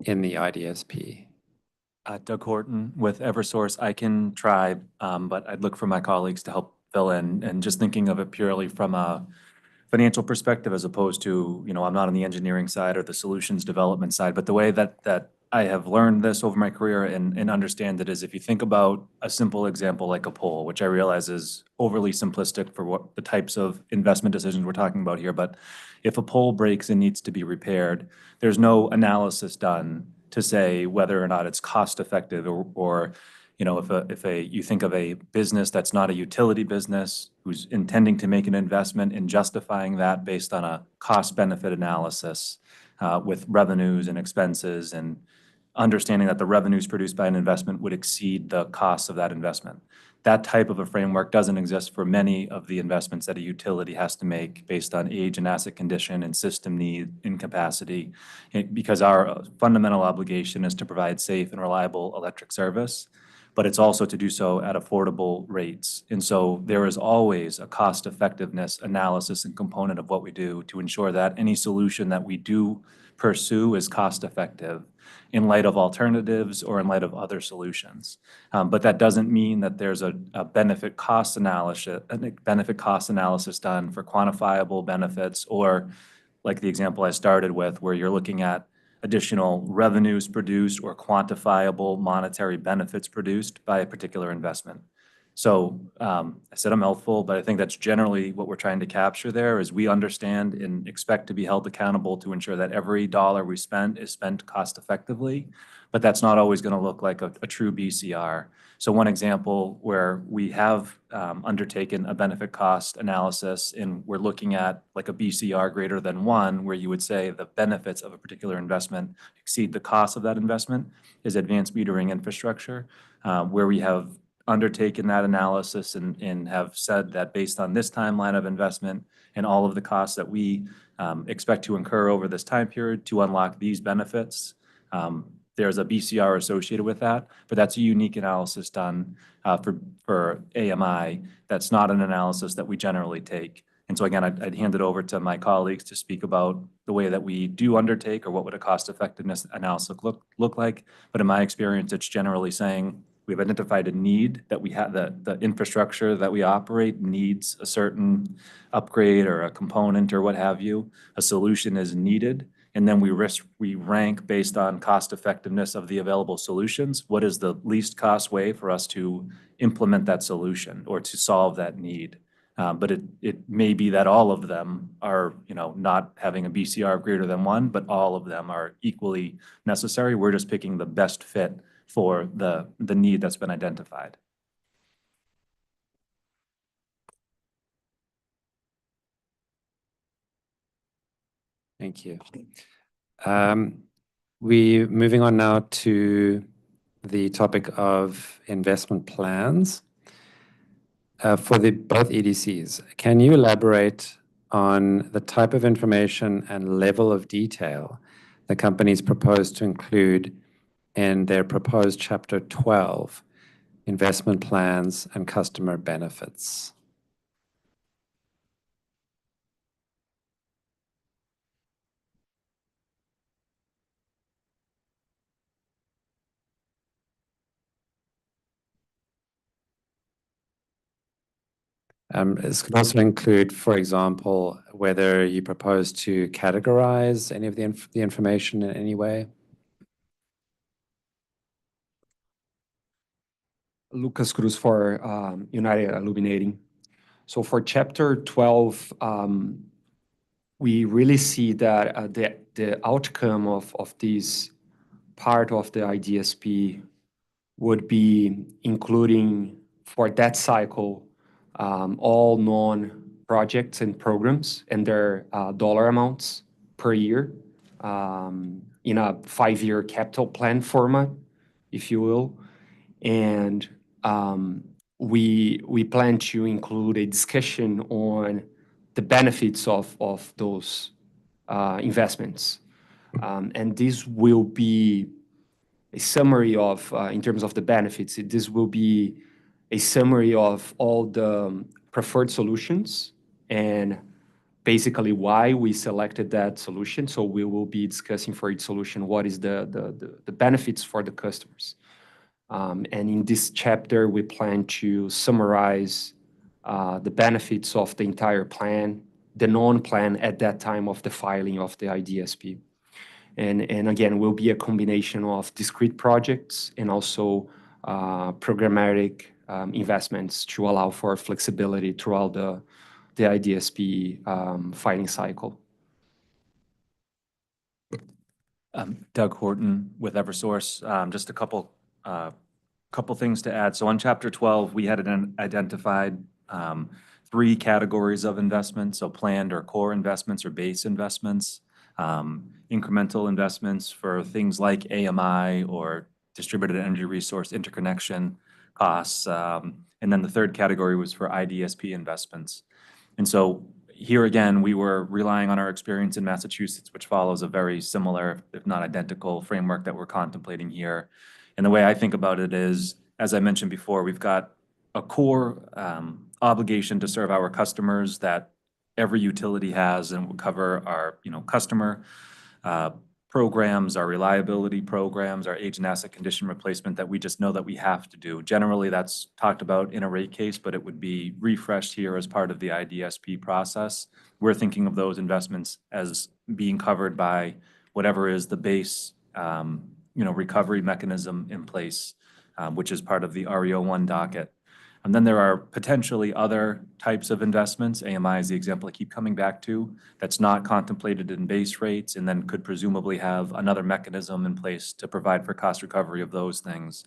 in the IDSP? Doug Horton with Eversource. I can try, but I'd look for my colleagues to help fill in. And just thinking of it purely from a financial perspective as opposed to, I'm not on the engineering side or the solutions development side, but the way that I have learned this over my career and understand it is if you think about a simple example like a pole, which I realize is overly simplistic for what the types of investment decisions we're talking about here, but if a pole breaks and needs to be repaired, there's no analysis done to say whether or not it's cost effective or if you think of a business that's not a utility business who's intending to make an investment and justifying that based on a cost benefit analysis with revenues and expenses and understanding that the revenues produced by an investment would exceed the costs of that investment. That type of a framework doesn't exist for many of the investments that a utility has to make based on age and asset condition and system need and capacity, because our fundamental obligation is to provide safe and reliable electric service, but it's also to do so at affordable rates. And so there is always a cost effectiveness analysis and component of what we do to ensure that any solution that we do pursue is cost effective in light of alternatives or in light of other solutions. But that doesn't mean that there's a benefit cost analysis done for quantifiable benefits, or like the example I started with, where you're looking at additional revenues produced or quantifiable monetary benefits produced by a particular investment. So I said a mouthful, but I think that's generally what we're trying to capture there is we understand and expect to be held accountable to ensure that every dollar we spend is spent cost effectively, but that's not always going to look like a true BCR. So one example where we have undertaken a benefit cost analysis and we're looking at like a BCR greater than 1, where you would say the benefits of a particular investment exceed the cost of that investment, is advanced metering infrastructure, where we have undertaken that analysis and have said that based on this timeline of investment and all of the costs that we expect to incur over this time period to unlock these benefits, there's a BCR associated with that, but that's a unique analysis done for AMI. That's not an analysis that we generally take. And so again, I'd hand it over to my colleagues to speak about the way that we do undertake or what would a cost effectiveness analysis look like. But in my experience, it's generally saying we've identified a need that we have, the infrastructure that we operate needs a certain upgrade or a component or what have you. A solution is needed. And then we rank based on cost effectiveness of the available solutions. What is the least cost way for us to implement that solution or to solve that need? But it may be that all of them are, not having a BCR greater than 1, but all of them are equally necessary. We're just picking the best fit for the need that's been identified. Thank you. We're moving on now to the topic of investment plans for both EDCs. Can you elaborate on the type of information and level of detail the companies propose to include in their proposed Chapter 12, investment plans and customer benefits? This could also include, for example, whether you propose to categorize any of the information in any way. Lucas Cruz for United Illuminating. So for Chapter 12, we really see that the outcome of this part of the IDSP would be including for that cycle all non-projects and programs and their dollar amounts per year in a 5-year capital plan format, if you will. And we plan to include a discussion on the benefits of those investments. And this will be a summary of, in terms of the benefits, this will be a summary of all the preferred solutions and basically why we selected that solution. So we will be discussing for each solution what is the benefits for the customers. And in this chapter, we plan to summarize the benefits of the entire plan, the non-plan at that time of the filing of the IDSP. And again, will be a combination of discrete projects and also programmatic investments to allow for flexibility throughout the IDSP filing cycle. Doug Horton with Eversource. Just a couple things to add. So on Chapter 12, we had identified 3 categories of investments, so planned or core investments or base investments, incremental investments for things like AMI or distributed energy resource interconnection costs. And then the third category was for IDSP investments. And so here again, we were relying on our experience in Massachusetts, which follows a very similar, if not identical, framework that we're contemplating here. And the way I think about it is, as I mentioned before, we've got a core obligation to serve our customers that every utility has, and will cover our, customer programs, our reliability programs, our age and asset condition replacement that we just know that we have to do. Generally, that's talked about in a rate case, but it would be refreshed here as part of the IDSP process. We're thinking of those investments as being covered by whatever is the base, recovery mechanism in place, which is part of the REO1 docket. And then there are potentially other types of investments. AMI is the example I keep coming back to, that's not contemplated in base rates and then could presumably have another mechanism in place to provide for cost recovery of those things.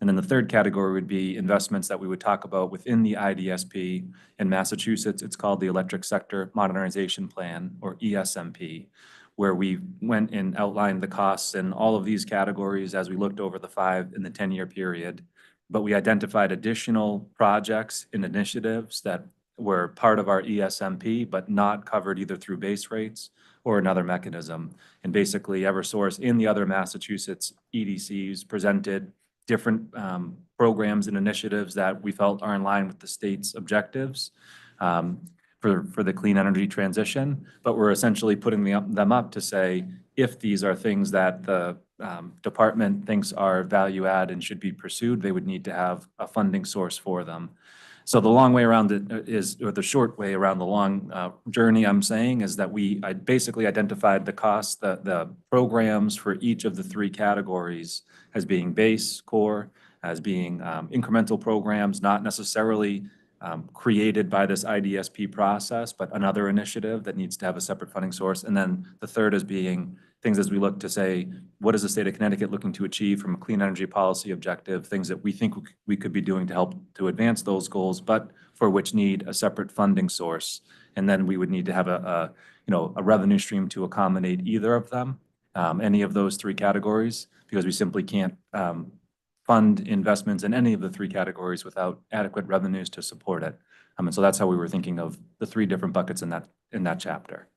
And then the third category would be investments that we would talk about within the IDSP. In Massachusetts, it's called the Electric Sector Modernization Plan, or ESMP, where we went and outlined the costs in all of these categories as we looked over the 5 and the 10-year period. But we identified additional projects and initiatives that were part of our ESMP, but not covered either through base rates or another mechanism. And basically, Eversource in the other Massachusetts EDCs presented different programs and initiatives that we felt are in line with the state's objectives for the clean energy transition. But we're essentially putting them up to say, if these are things that the department thinks are value add and should be pursued, they would need to have a funding source for them. So the long way around it is, or the short way around the long journey I'm saying, is that I basically identified the costs, the programs for each of the 3 categories as being base, core, as being incremental programs, not necessarily created by this IDSP process, but another initiative that needs to have a separate funding source. And then the third is being things as we look to say, what is the state of Connecticut looking to achieve from a clean energy policy objective, things that we think we could be doing to help to advance those goals, but for which need a separate funding source. And then we would need to have a revenue stream to accommodate either of them, any of those 3 categories, because we simply can't fund investments in any of the 3 categories without adequate revenues to support it. And so that's how we were thinking of the 3 different buckets in that chapter.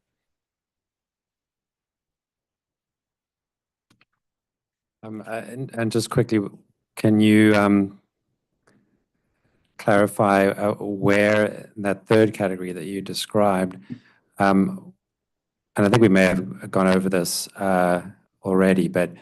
And just quickly, can you clarify where that third category that you described, and I think we may have gone over this already, but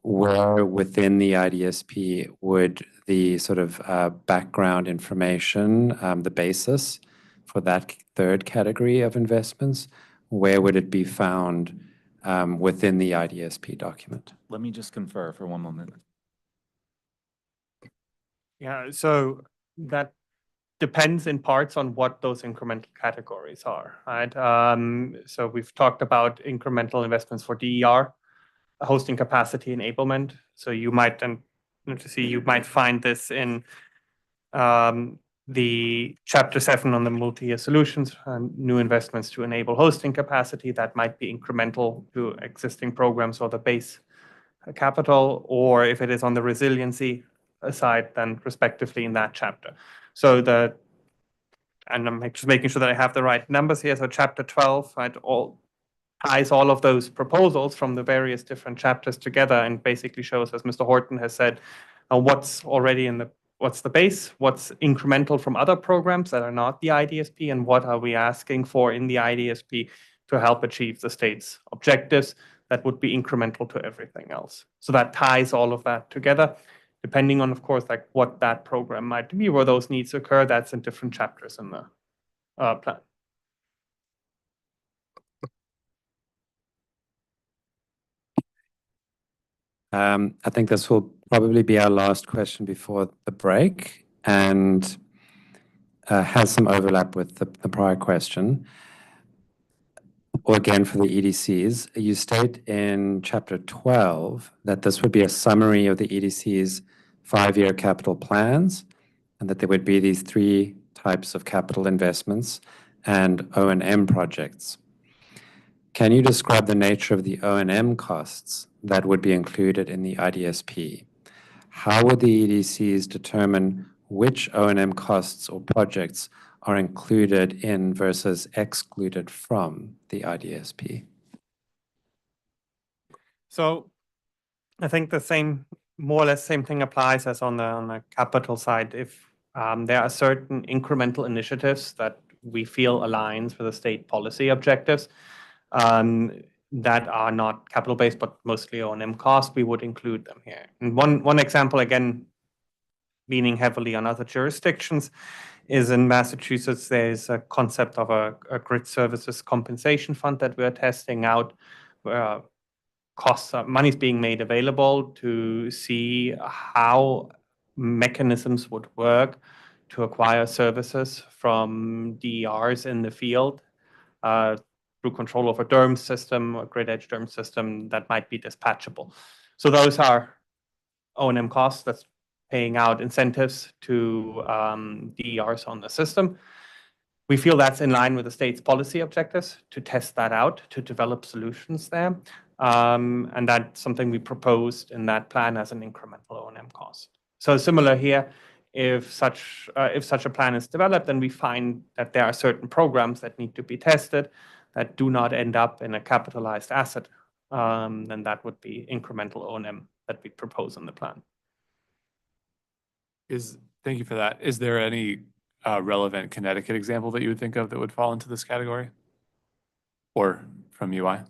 where within the IDSP would the sort of background information, the basis for that third category of investments, where would it be found within the IDSP document? Let me just confer for one moment. Yeah, so that depends in parts on what those incremental categories are, right? So we've talked about incremental investments for DER, hosting capacity enablement. So you might find this in the Chapter 7 on the multi-year solutions, new investments to enable hosting capacity that might be incremental to existing programs or the base capital, or if it is on the resiliency aside then respectively in that chapter. And I'm just making sure that I have the right numbers here. So chapter 12, right, ties all of those proposals from the various different chapters together and basically shows, as Mr. Horton has said, what's already what's the base, what's incremental from other programs that are not the IDSP, and what are we asking for in the IDSP to help achieve the state's objectives that would be incremental to everything else. So that ties all of that together, depending on, of course, like what that program might be, where those needs occur. That's in different chapters in the plan. I think this will probably be our last question before the break, and has some overlap with the prior question. Or again, for the EDCs, you state in chapter 12 that this would be a summary of the EDC's 5-year capital plans, and that there would be these 3 types of capital investments and O&M projects. Can you describe the nature of the O&M costs that would be included in the IDSP? How would the EDCs determine which O&M costs or projects are included in versus excluded from the IDSP? So I think more or less same thing applies as on the capital side. If there are certain incremental initiatives that we feel aligns with the state policy objectives, that are not capital-based, but mostly O&M cost, we would include them here. And one example, again, leaning heavily on other jurisdictions, is in Massachusetts, there's a concept of a grid services compensation fund that we're testing out, where money is being made available to see how mechanisms would work to acquire services from DERs in the field, through control of a DERM system, a grid edge DERM system that might be dispatchable. So those are O&M costs that's paying out incentives to DERs on the system. We feel that's in line with the state's policy objectives to test that out, to develop solutions there. And that's something we proposed in that plan as an incremental O&M cost. So similar here, if such a plan is developed, then we find that there are certain programs that need to be tested that do not end up in a capitalized asset, then that would be incremental O&M that we propose in the plan. Thank you for that. Is there any relevant Connecticut example that you would think of that would fall into this category? Or from UI?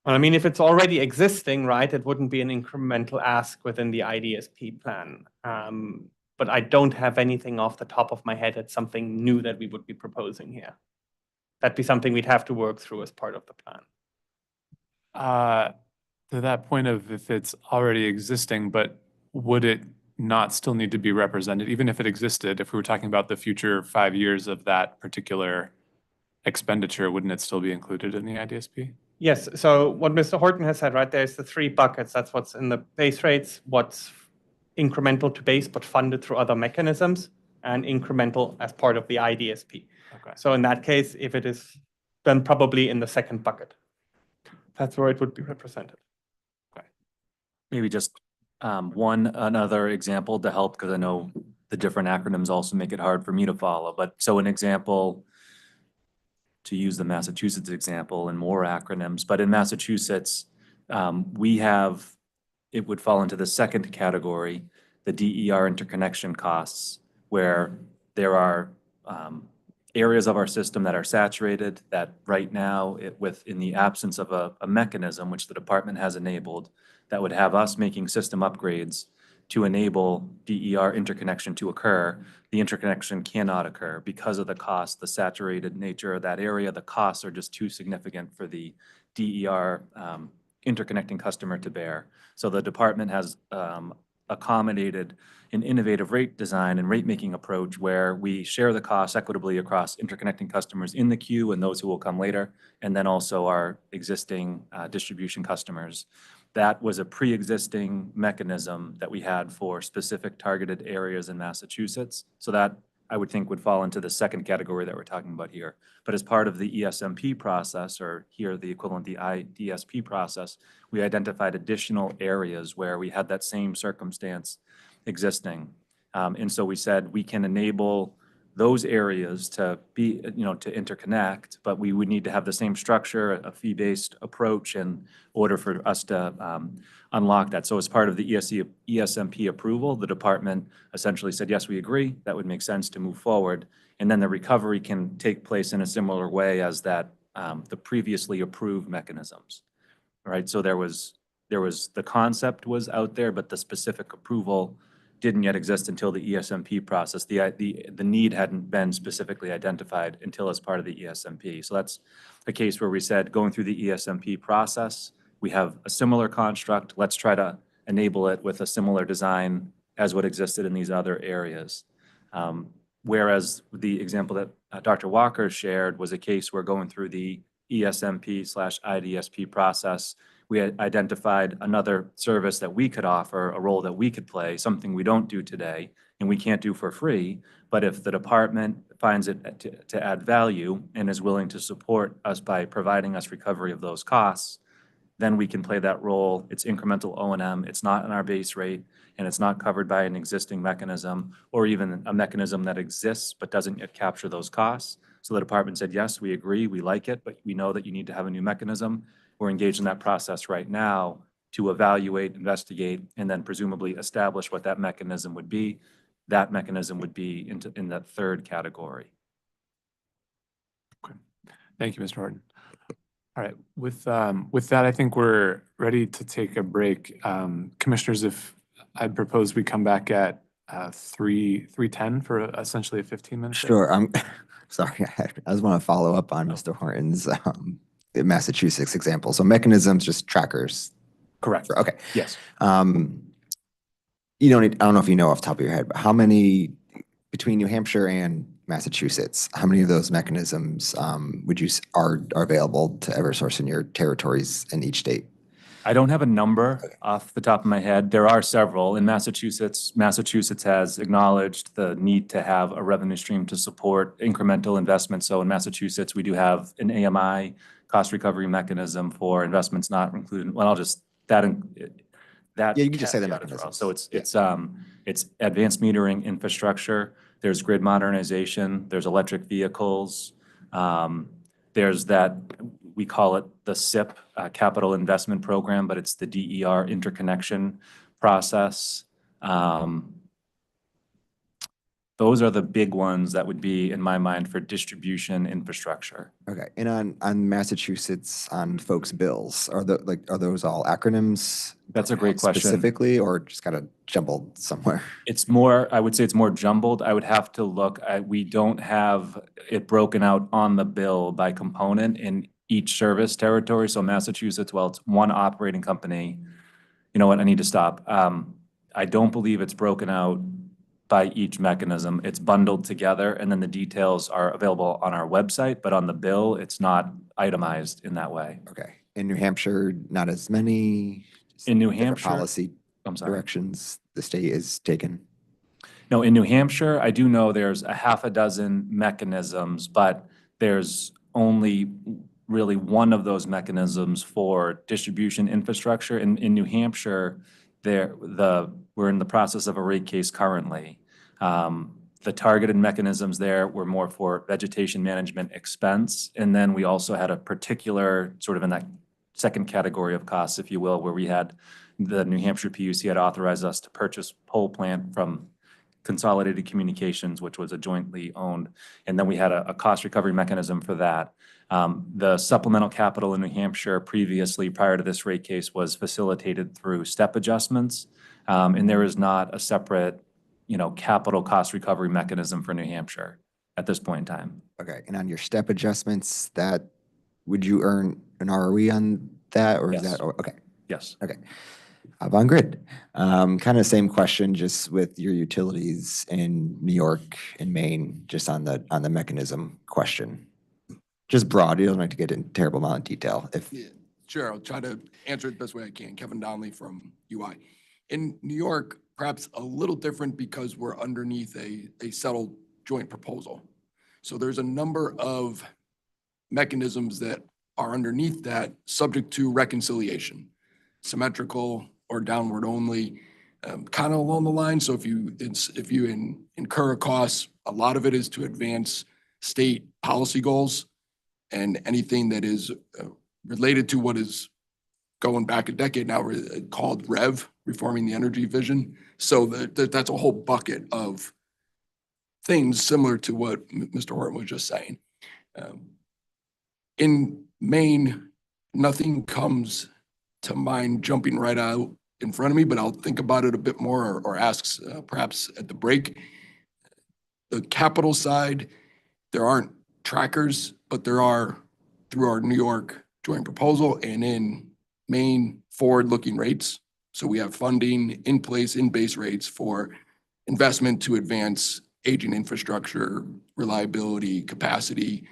Well, I mean, if it's already existing, right, it wouldn't be an incremental ask within the IDSP plan. But I don't have anything off the top of my head. It's something new that we would be proposing here. That'd be something we'd have to work through as part of the plan. To that point of if it's already existing, but would it not still need to be represented, even if it existed, if we were talking about the future 5 years of that particular expenditure, wouldn't it still be included in the IDSP? Yes, so what Mr. Horton has said, right, there's the 3 buckets. That's what's in the base rates, what's incremental to base but funded through other mechanisms, and incremental as part of the IDSP. Okay. So in that case, if it is, then probably in the second bucket. That's where it would be represented. Okay. Maybe just another example to help, because I know the different acronyms also make it hard for me to follow. But so an example, to use the Massachusetts example and more acronyms, but in Massachusetts, it would fall into the second category, the DER interconnection costs, where there are areas of our system that are saturated that right now, in the absence of a mechanism which the department has enabled, that would have us making system upgrades to enable DER interconnection to occur, the interconnection cannot occur because of the cost, the saturated nature of that area. The costs are just too significant for the DER interconnecting customer to bear. So the department has accommodated an innovative rate design and rate making approach where we share the costs equitably across interconnecting customers in the queue and those who will come later, and then also our existing distribution customers. That was a pre-existing mechanism that we had for specific targeted areas in Massachusetts. So that I would think would fall into the second category that we're talking about here. But as part of the ESMP process, or here the equivalent, the IDSP process, we identified additional areas where we had that same circumstance existing. And so we said we can enable those areas to be, to interconnect, but we would need to have the same structure, a fee-based approach in order for us to unlock that. So as part of the ESMP approval, the department essentially said, yes, we agree, that would make sense to move forward. And then the recovery can take place in a similar way as that, the previously approved mechanisms, right? So there was, the concept was out there, but the specific approval didn't yet exist until the ESMP process. The need hadn't been specifically identified until as part of the ESMP. So that's a case where we said, going through the ESMP process, we have a similar construct. Let's try to enable it with a similar design as what existed in these other areas. Whereas the example that Dr. Walker shared was a case where going through the ESMP/IDSP process, we had identified another service that we could offer, a role that we could play, something we don't do today, and we can't do for free. But if the department finds it to add value and is willing to support us by providing us recovery of those costs, then we can play that role. It's incremental O&M, it's not in our base rate, and it's not covered by an existing mechanism or even a mechanism that exists but doesn't yet capture those costs. So the department said, yes, we agree, we like it, but we know that you need to have a new mechanism. We're engaged in that process right now to evaluate, investigate, and then presumably establish what that mechanism would be. That mechanism would be in that third category. Okay. Thank you, Mr. Horton. All right, with that, I think we're ready to take a break. Commissioners, if I'd propose we come back at 3:10 for essentially a 15-minute break. Sure. I'm sorry. I just want to follow up on Mr. Horton's Massachusetts example. So mechanisms, just trackers. Correct. Okay. Yes. You don't need, I don't know if you know off the top of your head, but how many between New Hampshire and Massachusetts, how many of those mechanisms are available to Eversource in your territories in each state? I don't have a number off the top of my head. There are several. In Massachusetts has acknowledged the need to have a revenue stream to support incremental investments. So in Massachusetts, we do have an AMI cost recovery mechanism for investments not included. Well, that Yeah, you can just say the mechanism. So it's advanced metering infrastructure. There's grid modernization. There's electric vehicles. There's that, we call it the SIP, Capital Investment Program, but it's the DER interconnection process. Those are the big ones that would be, in my mind, for distribution infrastructure. Okay. And on Massachusetts, on folks' bills, are those all acronyms? That's a great question. Specifically, or just kind of jumbled somewhere? It's more, I would say it's more jumbled. I would have to look. We don't have it broken out on the bill by component in each service territory. So Massachusetts, well, it's one operating company. You know what? I need to stop. I don't believe it's broken out by each mechanism. It's bundled together, and then the details are available on our website, but on the bill, it's not itemized in that way. Okay. In New Hampshire, not as many? In New Different Hampshire, policy I'm sorry. directions the state is taken? No, in New Hampshire, I do know there's a half a dozen mechanisms, but there's only really one of those mechanisms for distribution infrastructure. In New Hampshire, we're in the process of a rate case currently. The targeted mechanisms there were more for vegetation management expense. And then we also had a particular sort of in that second category of costs, if you will, where we had the New Hampshire PUC had authorized us to purchase pole plant from Consolidated Communications, which was a jointly owned. And then we had a cost recovery mechanism for that. The supplemental capital in New Hampshire previously, prior to this rate case, was facilitated through step adjustments. And there is not a separate, capital cost recovery mechanism for New Hampshire at this point in time. Okay. And on your step adjustments, would you earn an ROE on that, or is Yes. that, okay. Yes. Okay. Von Grid, kind of same question, just with your utilities in New York and Maine, just on the mechanism question. Just broad, you don't have to get in terrible amount of detail. Yeah, sure, I'll try to answer it the best way I can. Kevin Donnelly from UI. In New York, perhaps a little different because we're underneath a settled joint proposal. So there's a number of mechanisms that are underneath that subject to reconciliation, symmetrical or downward only. kind of along the line. So if you incur costs, a lot of it is to advance state policy goals, and anything that is related to what is going back a decade now called REV, Reforming the Energy Vision. So that's a whole bucket of things similar to what Mr. Horton was just saying. In Maine, nothing comes to mind jumping right out in front of me, but I'll think about it a bit more or ask perhaps at the break. The capital side, there aren't trackers, but there are through our New York joint proposal and in Maine forward-looking rates. So we have funding in place in base rates for investment to advance aging infrastructure, reliability, capacity,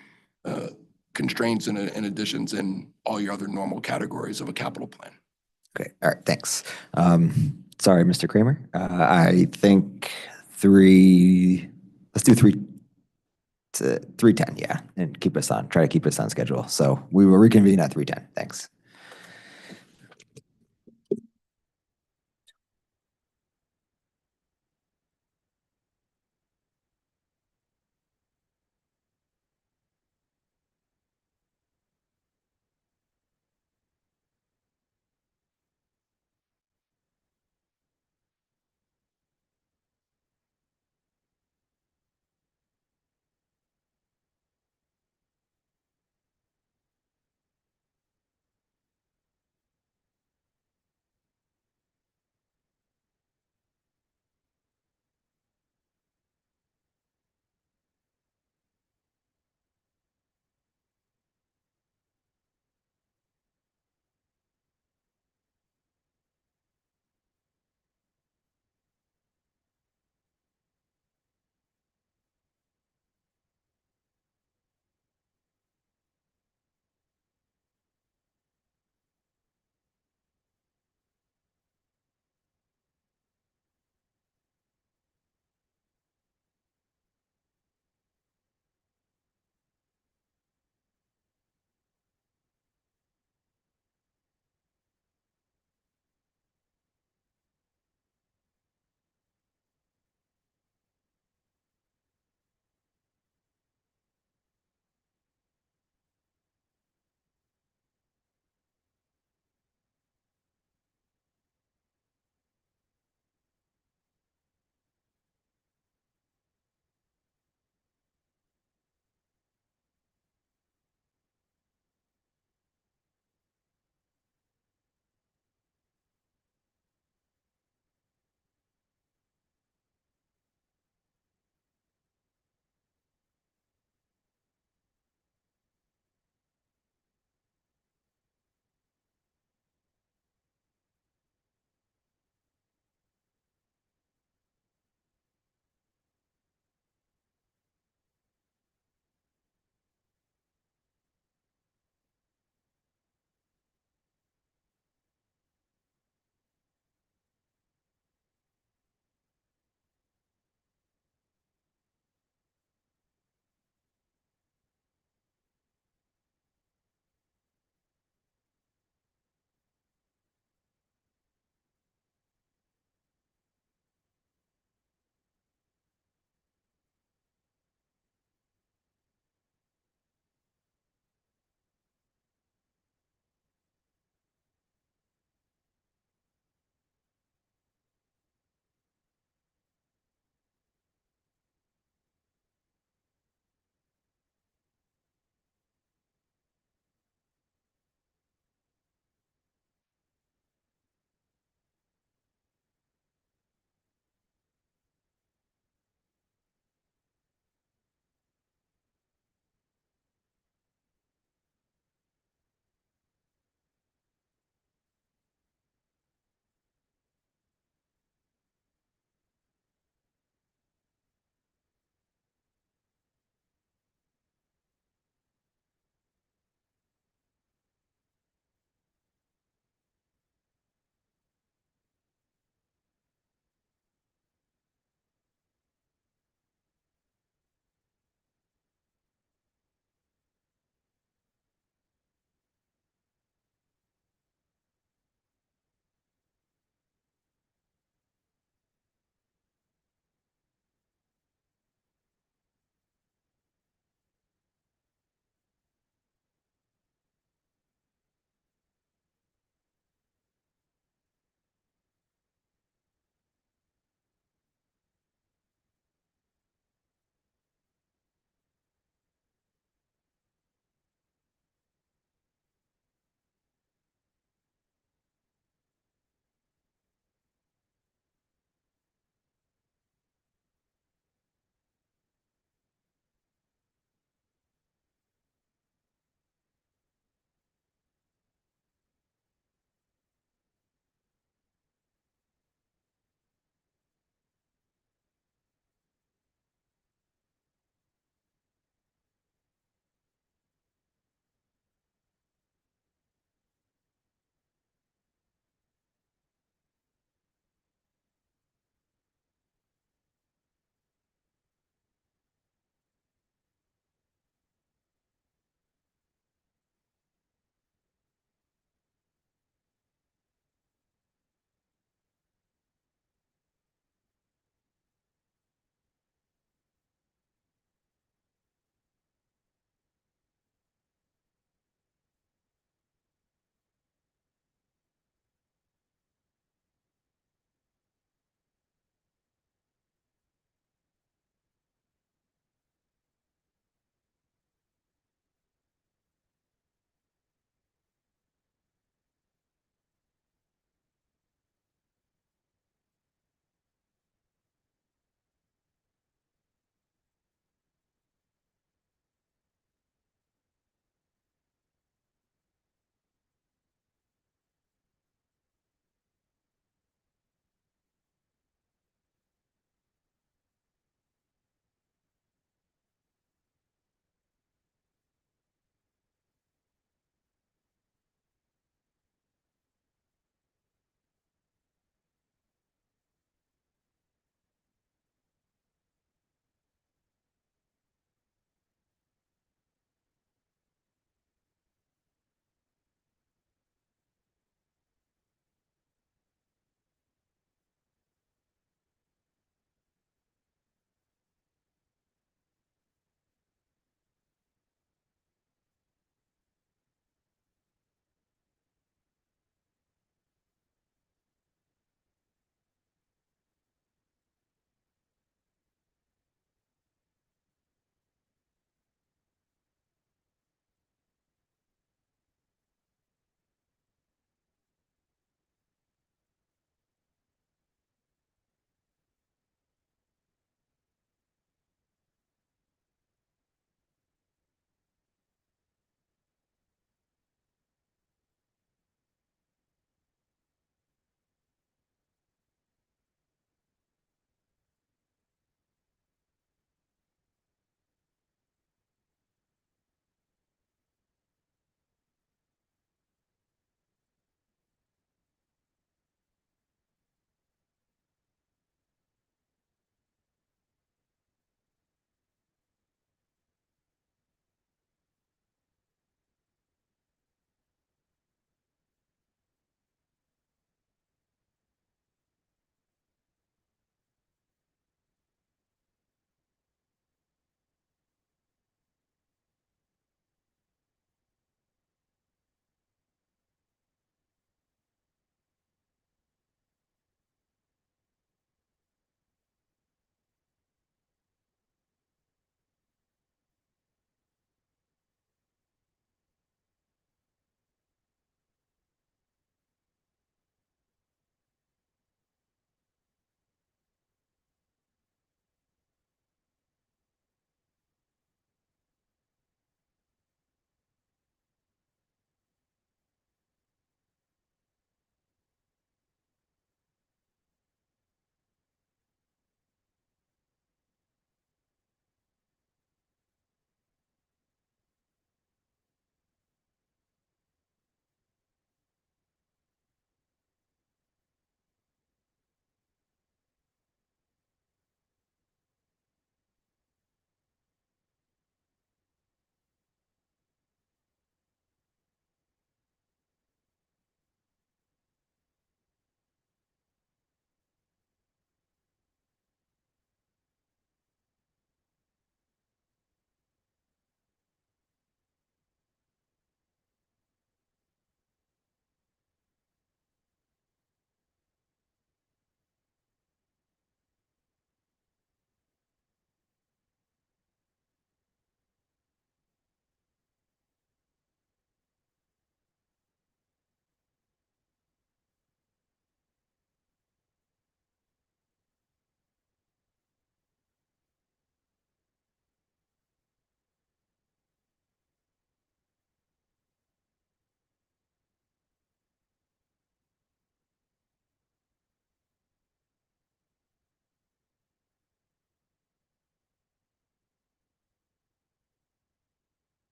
constraints and additions, and all your other normal categories of a capital plan. Okay, all right, thanks. Sorry, Mr. Kramer. I think let's do 3:10, yeah, and try to keep us on schedule. So we will reconvene at 3:10. Thanks.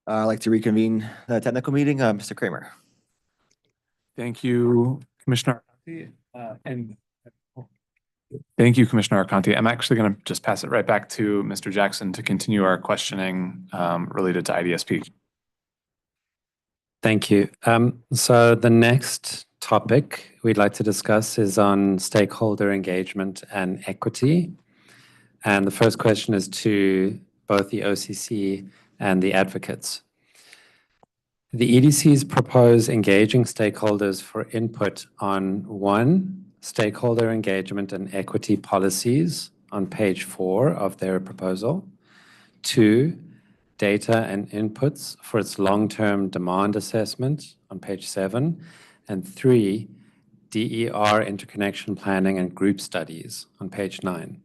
I'd like to reconvene the technical meeting. Mr. Kramer. Thank you, Commissioner Arconti. Thank you, Commissioner Arconti. I'm actually going to just pass it right back to Mr. Jackson to continue our questioning related to IDSP. Thank you. So the next topic we'd like to discuss is on stakeholder engagement and equity. And the first question is to both the OCC and the advocates. The EDCs propose engaging stakeholders for input on 1, stakeholder engagement and equity policies on page 4 of their proposal, 2, data and inputs for its long-term demand assessment on page 7, and 3, DER interconnection planning and group studies on page 9.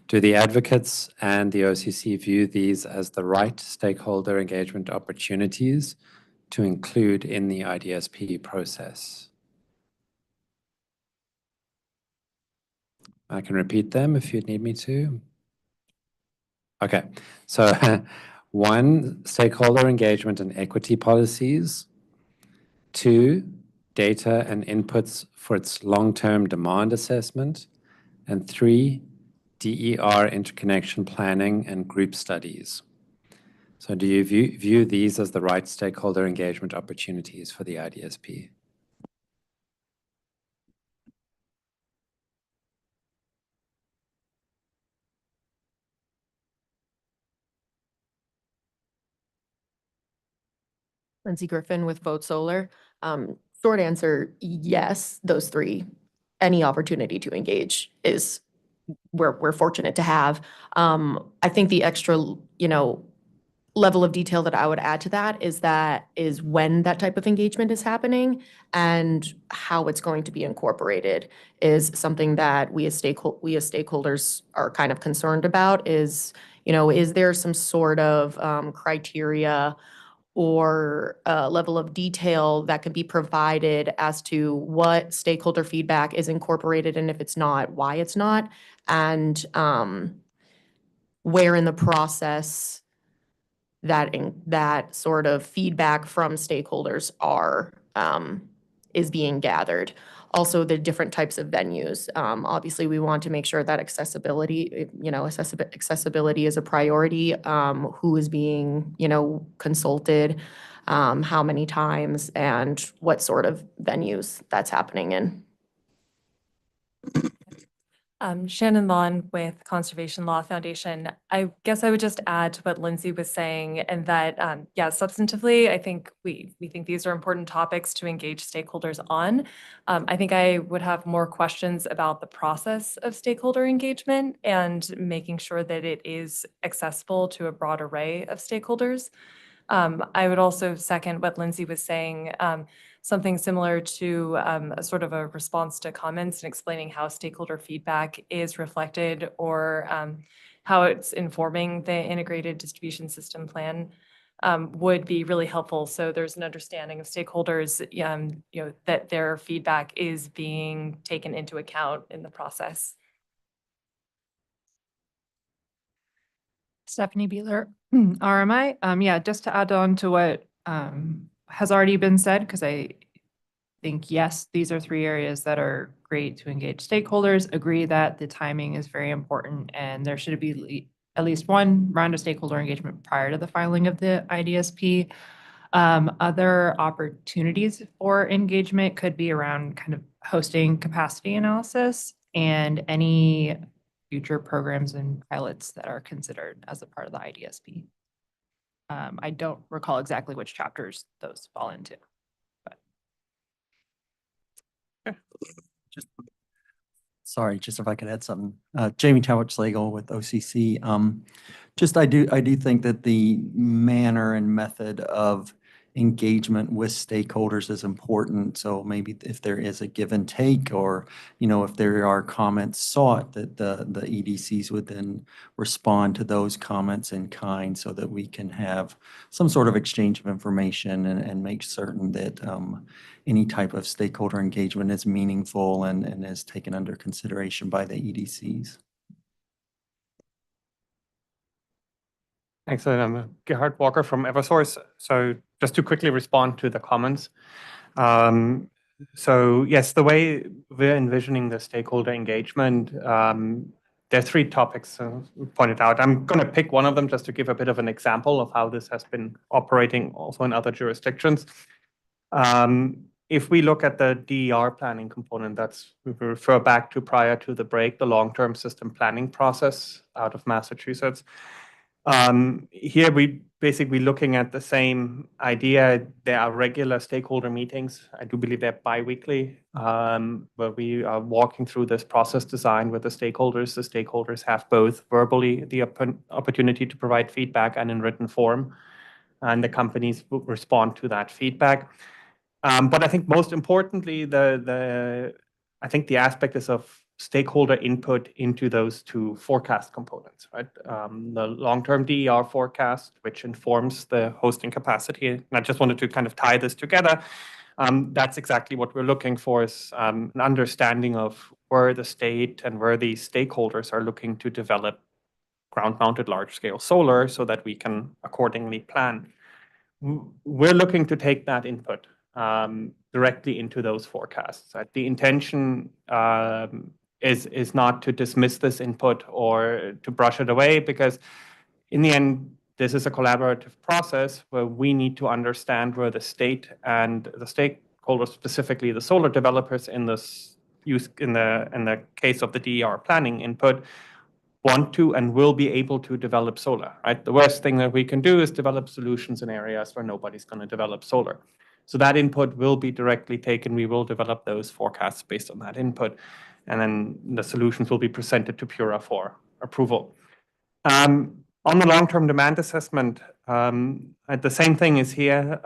Do the advocates and the OCC view these as the right stakeholder engagement opportunities to include in the IDSP process? I can repeat them if you'd need me to. Okay, so 1, stakeholder engagement and equity policies. 2, data and inputs for its long-term demand assessment. And 3, DER interconnection planning and group studies. So do you view these as the right stakeholder engagement opportunities for the IDSP? Lindsay Griffin with Vote Solar. Short answer, yes, those 3. Any opportunity to engage is we're fortunate to have. I think the extra, level of detail that I would add to that is when that type of engagement is happening and how it's going to be incorporated is something that we as stakeholders are kind of concerned about is there some sort of criteria or level of detail that can be provided as to what stakeholder feedback is incorporated and if it's not, why it's not, and where in the process that sort of feedback from stakeholders is being gathered. Also, the different types of venues. Obviously, we want to make sure that accessibility is a priority. Who is being, consulted, how many times, and what sort of venues that's happening in. Shannon Lawn with Conservation Law Foundation. I guess I would just add to what Lindsay was saying, and that, substantively, I think we think these are important topics to engage stakeholders on. I think I would have more questions about the process of stakeholder engagement and making sure that it is accessible to a broad array of stakeholders. I would also second what Lindsay was saying, something similar to a sort of a response to comments and explaining how stakeholder feedback is reflected or how it's informing the integrated distribution system plan would be really helpful. So there's an understanding of stakeholders, that their feedback is being taken into account in the process. Stephanie Beeler, RMI. Just to add on to what has already been said, because I think, yes, these are 3 areas that are great to engage stakeholders, agree that the timing is very important, and there should be at least 1 round of stakeholder engagement prior to the filing of the IDSP. Other opportunities for engagement could be around kind of hosting capacity analysis and any future programs and pilots that are considered as a part of the IDSP. I don't recall exactly which chapters those fall into. But. Just if I could add something. Jamie Talbot-Slagle with OCC. I do think that the manner and method of engagement with stakeholders is important. So maybe if there is a give and take, or if there are comments sought, that the EDCs would then respond to those comments in kind, so that we can have some sort of exchange of information and make certain that any type of stakeholder engagement is meaningful and is taken under consideration by the EDCs. Excellent. I'm Gerhard Walker from Eversource. So just to quickly respond to the comments. So yes, the way we're envisioning the stakeholder engagement, there are three topics pointed out. I'm going to pick one of them just to give a bit of an example of how this has been operating also in other jurisdictions. If we look at the DER planning component, we refer back to prior to the break, the long-term system planning process out of Massachusetts. Here we basically looking at the same idea. There are regular stakeholder meetings. I do believe they're bi-weekly, where we are walking through this process design with the stakeholders. The stakeholders have both verbally the opportunity to provide feedback and in written form, and the companies will respond to that feedback. But I think most importantly, I think the aspect is of stakeholder input into those two forecast components, right? The long-term DER forecast, which informs the hosting capacity. And I just wanted to kind of tie this together. That's exactly what we're looking for, is an understanding of where the state and where the stakeholders are looking to develop ground-mounted large-scale solar so that we can accordingly plan. We're looking to take that input directly into those forecasts. The intention is not to dismiss this input or to brush it away, because in the end, this is a collaborative process where we need to understand where the state and the stakeholders, specifically the solar developers in this in the case of the DER planning input, want to and will be able to develop solar, right? The worst thing that we can do is develop solutions in areas where nobody's going to develop solar. So that input will be directly taken. We will develop those forecasts based on that input, and then the solutions will be presented to PURA for approval. On the long-term demand assessment, the same thing is here.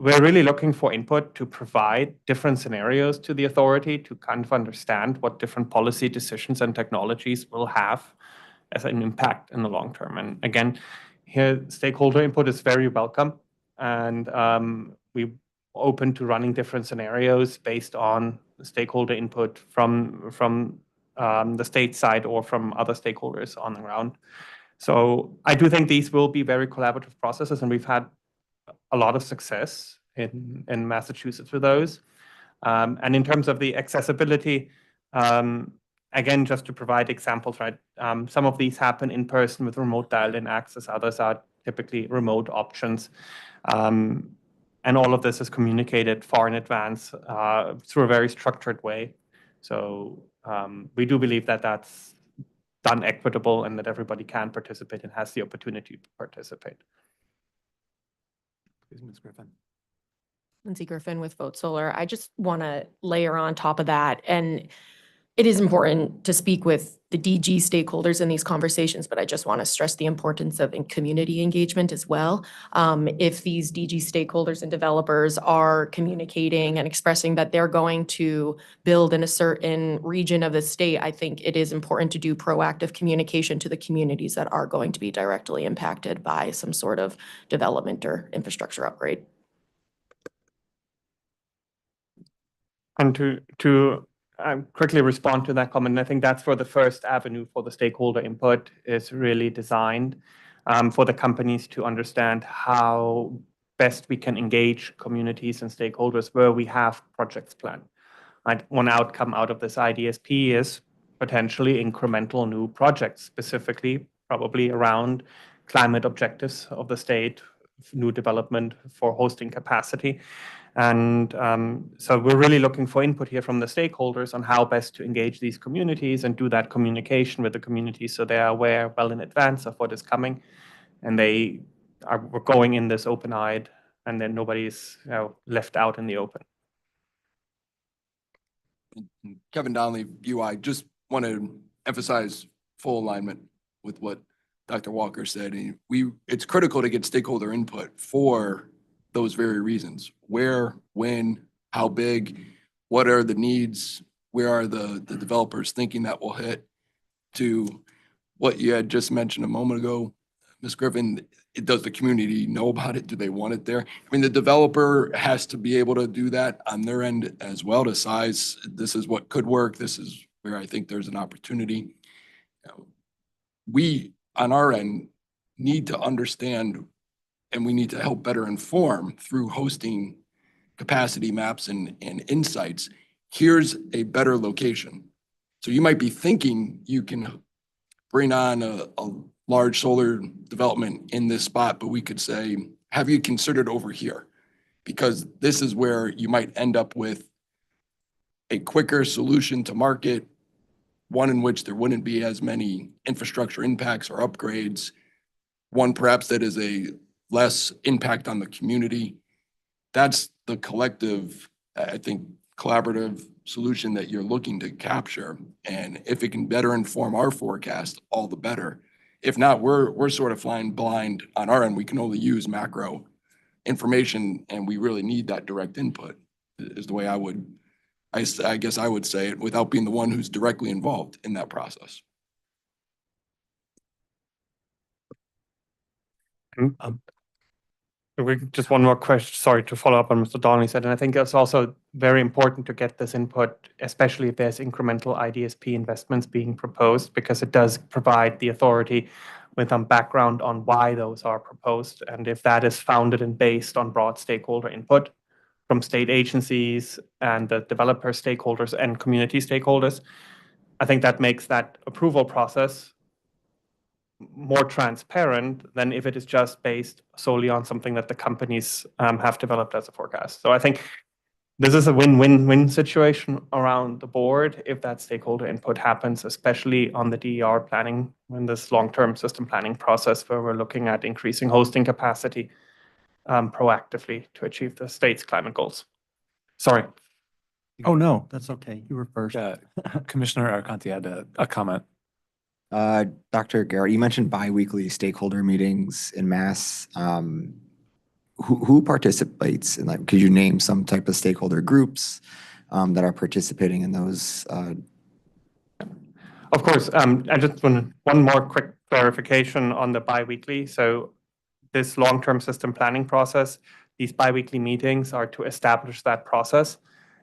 We're really looking for input to provide different scenarios to the authority to kind of understand what different policy decisions and technologies will have as an impact in the long term. And again, here stakeholder input is very welcome, and we're open to running different scenarios based on the stakeholder input from the state side or from other stakeholders on the ground. So I do think these will be very collaborative processes, and we've had a lot of success in Massachusetts with those. And in terms of the accessibility, again, just to provide examples, right? Some of these happen in person with remote dial-in access. Others are typically remote options. And all of this is communicated far in advance through a very structured way. So we do believe that that's done equitable and that everybody can participate and has the opportunity to participate. Ms. Griffin. Lindsay Griffin with Vote Solar. I just want to layer on top of that, and it is important to speak with the DG stakeholders in these conversations, but I just want to stress the importance of community engagement as well. If these DG stakeholders and developers are communicating and expressing that they're going to build in a certain region of the state, I think it is important to do proactive communication to the communities that are going to be directly impacted by some sort of development or infrastructure upgrade. And to quickly respond to that comment, I think that's where the first avenue for the stakeholder input is really designed for the companies to understand how best we can engage communities and stakeholders where we have projects planned. Right? One outcome out of this IDSP is potentially incremental new projects, specifically probably around climate objectives of the state, new development for hosting capacity. And so we're really looking for input here from the stakeholders on how best to engage these communities and do that communication with the community so they are aware well in advance of what is coming, and we're going in this open-eyed, and then nobody's left out in the open. Kevin Donnelly, UI, just want to emphasize full alignment with what Dr. Walker said. And it's critical to get stakeholder input for those very reasons. Where, when, how big, what are the needs, where are the developers thinking that will hit, to what you had just mentioned a moment ago, Ms. Griffin. Does the community know about it? Do they want it there? I mean, the developer has to be able to do that on their end as well, to size, this is what could work, this is where I think there's an opportunity. We, on our end, need to understand and we need to help better inform through hosting capacity maps and insights. Here's a better location. So you might be thinking you can bring on a large solar development in this spot, but we could say, have you considered over here? Because this is where you might end up with a quicker solution to market, one in which there wouldn't be as many infrastructure impacts or upgrades, one perhaps that is a less impact on the community. That's the collective, I think, collaborative solution that you're looking to capture. And if it can better inform our forecast, all the better. If not, we're sort of flying blind on our end. We can only use macro information, and we really need that direct input, is the way I guess I would say it, without being the one who's directly involved in that process. Just one more question, sorry, to follow up on Mr. Donnelly said, and I think it's also very important to get this input, especially if there's incremental IDSP investments being proposed, because it does provide the authority with some background on why those are proposed, and if that is founded and based on broad stakeholder input from state agencies and the developer stakeholders and community stakeholders, I think that makes that approval process more transparent than if it is just based solely on something that the companies have developed as a forecast. So I think this is a win-win-win situation around the board if that stakeholder input happens, especially on the DER planning, in this long-term system planning process where we're looking at increasing hosting capacity proactively to achieve the state's climate goals. Sorry. Oh, no, that's okay. You were first. Commissioner Arconti had a comment. Dr. Garrett, you mentioned biweekly stakeholder meetings in Mass. Who participates in that? Could you name some type of stakeholder groups that are participating in those? Of course, I just want one more quick clarification on the biweekly. So this long-term system planning process, these biweekly meetings are to establish that process.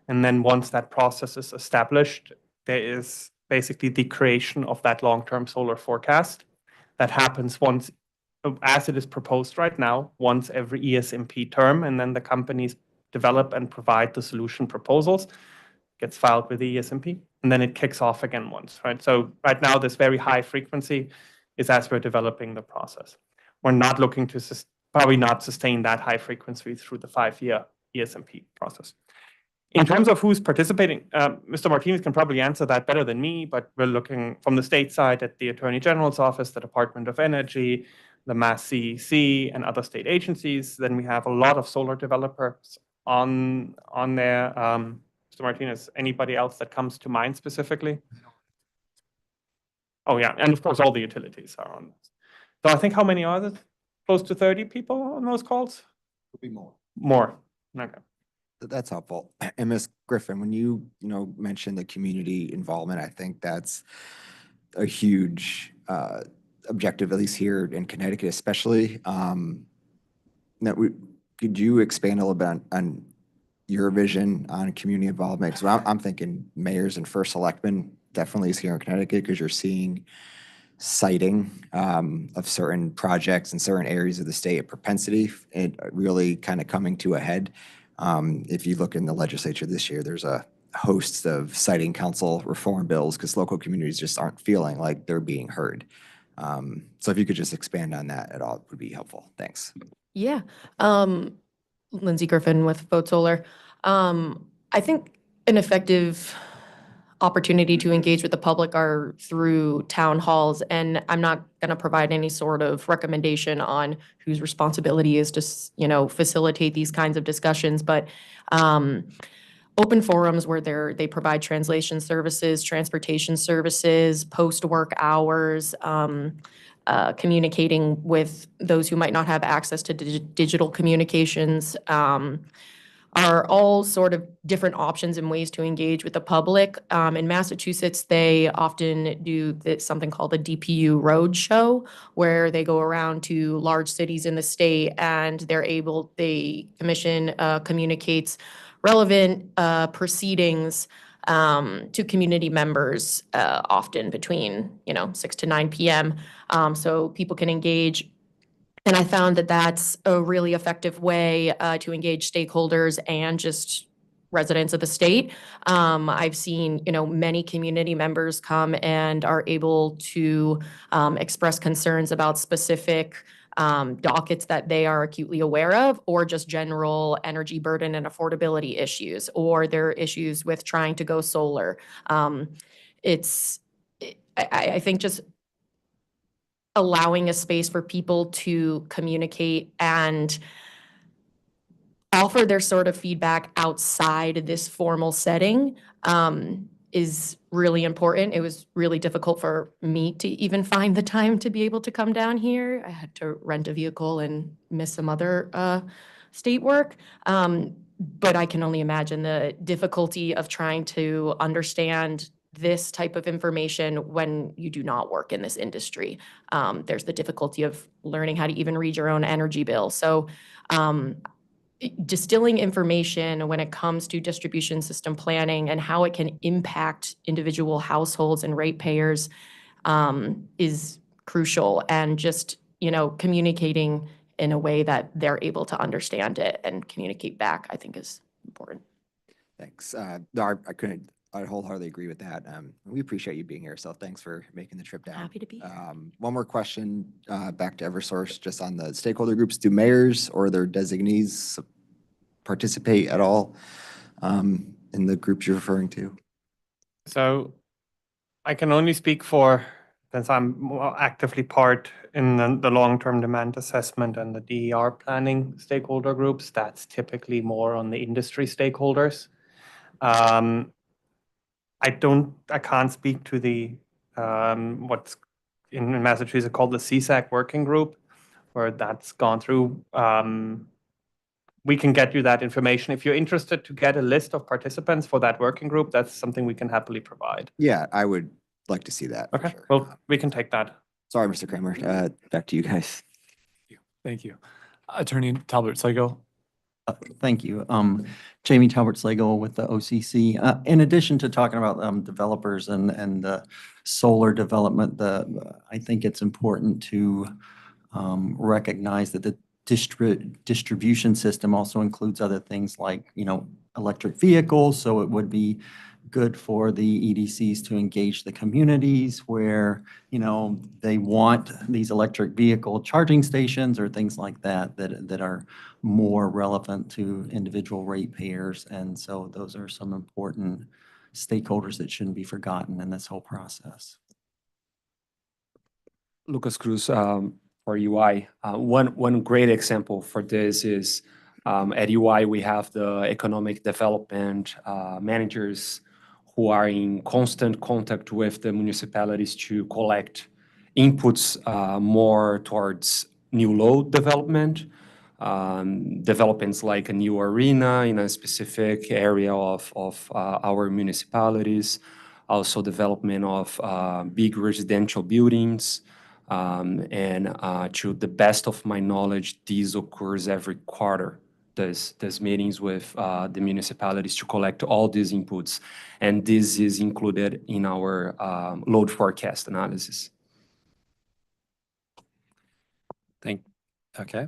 And then once that process is established, there is basically the creation of that long-term solar forecast that happens once, as it is proposed right now, once every ESMP term, and then the companies develop and provide the solution proposals, gets filed with the ESMP, and then it kicks off again once, right? So right now, this very high frequency is as we're developing the process. We're not looking to probably not sustain that high frequency through the 5-year ESMP process. In terms of who's participating, Mr. Martinez can probably answer that better than me, but we're looking from the state side at the Attorney General's office, the Department of Energy, the Mass CEC, and other state agencies. Then we have a lot of solar developers on there. Mr. Martinez, anybody else that comes to mind specifically? Oh, yeah, and of course, all the utilities are on this. So I think how many are there? Close to 30 people on those calls? Could be more. More, okay. That's helpful. And Ms. Griffin, when you mentioned the community involvement, I think that's a huge objective, at least here in Connecticut, especially. Could you expand a little bit on your vision on community involvement? Because I'm thinking mayors and first selectmen definitely is here in Connecticut, because you're seeing citing of certain projects in certain areas of the state, a propensity, and really kind of coming to a head. If you look in the legislature this year, there's a host of citing council reform bills because local communities just aren't feeling like they're being heard. So if you could just expand on that at all, it would be helpful. Thanks. Yeah. Lindsay Griffin with Vote Solar. I think an effective opportunity to engage with the public are through town halls, and I'm not going to provide any sort of recommendation on whose responsibility is to, facilitate these kinds of discussions, but open forums where they provide translation services, transportation services, post-work hours, communicating with those who might not have access to digital communications, are all sort of different options and ways to engage with the public. In Massachusetts, they often do something called a DPU Roadshow, where they go around to large cities in the state and the commission communicates relevant proceedings to community members, often between 6 to 9 p.m. So people can engage And I found that that's a really effective way to engage stakeholders and just residents of the state. I've seen, many community members come and are able to express concerns about specific dockets that they are acutely aware of, or just general energy burden and affordability issues, or their issues with trying to go solar. It's, I think just allowing a space for people to communicate and offer their sort of feedback outside this formal setting is really important. It was really difficult for me to even find the time to be able to come down here. I had to rent a vehicle and miss some other state work. But I can only imagine the difficulty of trying to understand this type of information when you do not work in this industry. There's the difficulty of learning how to even read your own energy bill. So distilling information when it comes to distribution system planning and how it can impact individual households and ratepayers is crucial. And just, communicating in a way that they're able to understand it and communicate back, I think is important. Thanks. I wholeheartedly agree with that. We appreciate you being here, so thanks for making the trip down. Happy to be here. One more question back to Eversource, just on the stakeholder groups. Do mayors or their designees participate at all in the groups you're referring to? So I can only speak for, since I'm more actively part in the long-term demand assessment and the DER planning stakeholder groups. That's typically more on the industry stakeholders. I can't speak to the what's in Massachusetts called the CSAC working group, where that's gone through. We can get you that information. If you're interested to get a list of participants for that working group, that's something we can happily provide. Yeah, I would like to see that. for Okay, sure. well, we can take that. Sorry, Mr. Kramer. Back to you guys. Thank you. Attorney Talbot Slagle. Thank you. Jamie Talbot Slagle with the OCC. In addition to talking about developers and the solar development, I think it's important to recognize that the distribution system also includes other things like, electric vehicles. So it would be good for the EDCs to engage the communities where, they want these electric vehicle charging stations or things like that are more relevant to individual ratepayers. And so those are some important stakeholders that shouldn't be forgotten in this whole process. Lucas Cruz for UI. One great example for this is at UI, we have the economic development managers who are in constant contact with the municipalities to collect inputs more towards new load development, developments like a new arena in a specific area of our municipalities, also development of big residential buildings. And to the best of my knowledge, this occurs every quarter. There's meetings with the municipalities to collect all these inputs, and this is included in our load forecast analysis. Okay.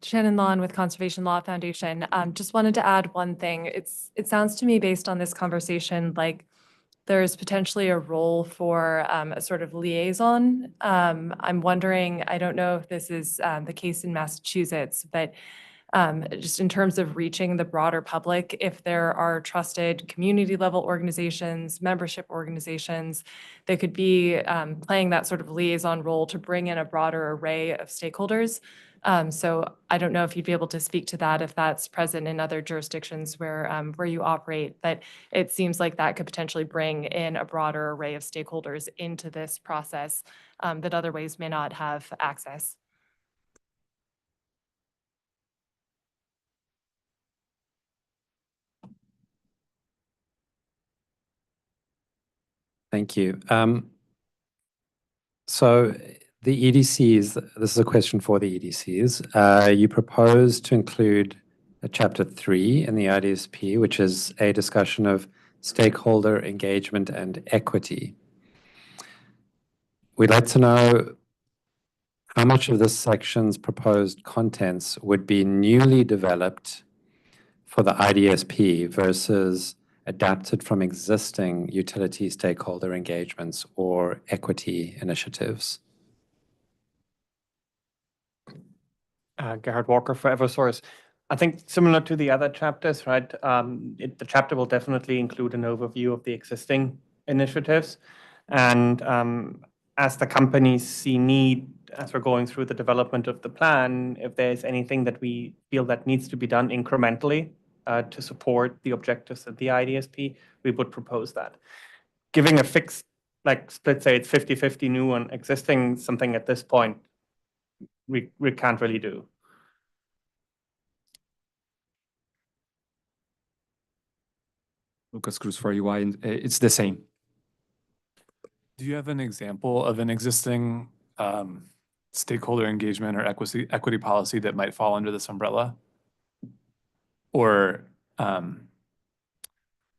Shannon Lawn with Conservation Law Foundation. Just wanted to add one thing. It sounds to me, based on this conversation, like there's potentially a role for a sort of liaison. I'm wondering, I don't know if this is the case in Massachusetts, but just in terms of reaching the broader public, if there are trusted community level organizations, membership organizations, they could be playing that sort of liaison role to bring in a broader array of stakeholders. So I don't know if you'd be able to speak to that, if that's present in other jurisdictions where you operate, but it seems like that could potentially bring in a broader array of stakeholders into this process that other ways may not have access. Thank you. So the EDCs, this is a question for the EDCs. You propose to include a chapter 3 in the IDSP, which is a discussion of stakeholder engagement and equity. We'd like to know how much of this section's proposed contents would be newly developed for the IDSP versus adapted from existing utility stakeholder engagements or equity initiatives? Gerhard Walker for Eversource. I think similar to the other chapters, right? The chapter will definitely include an overview of the existing initiatives. And as the companies see need, as we're going through the development of the plan, if there's anything that we feel that needs to be done incrementally to support the objectives of the IDSP, we would propose that. Giving a fixed, like split, say it's 50-50 new and existing, something at this point, we can't really do. Lucas Cruz for UI, and it's the same. Do you have an example of an existing stakeholder engagement or equity policy that might fall under this umbrella? Or, yeah,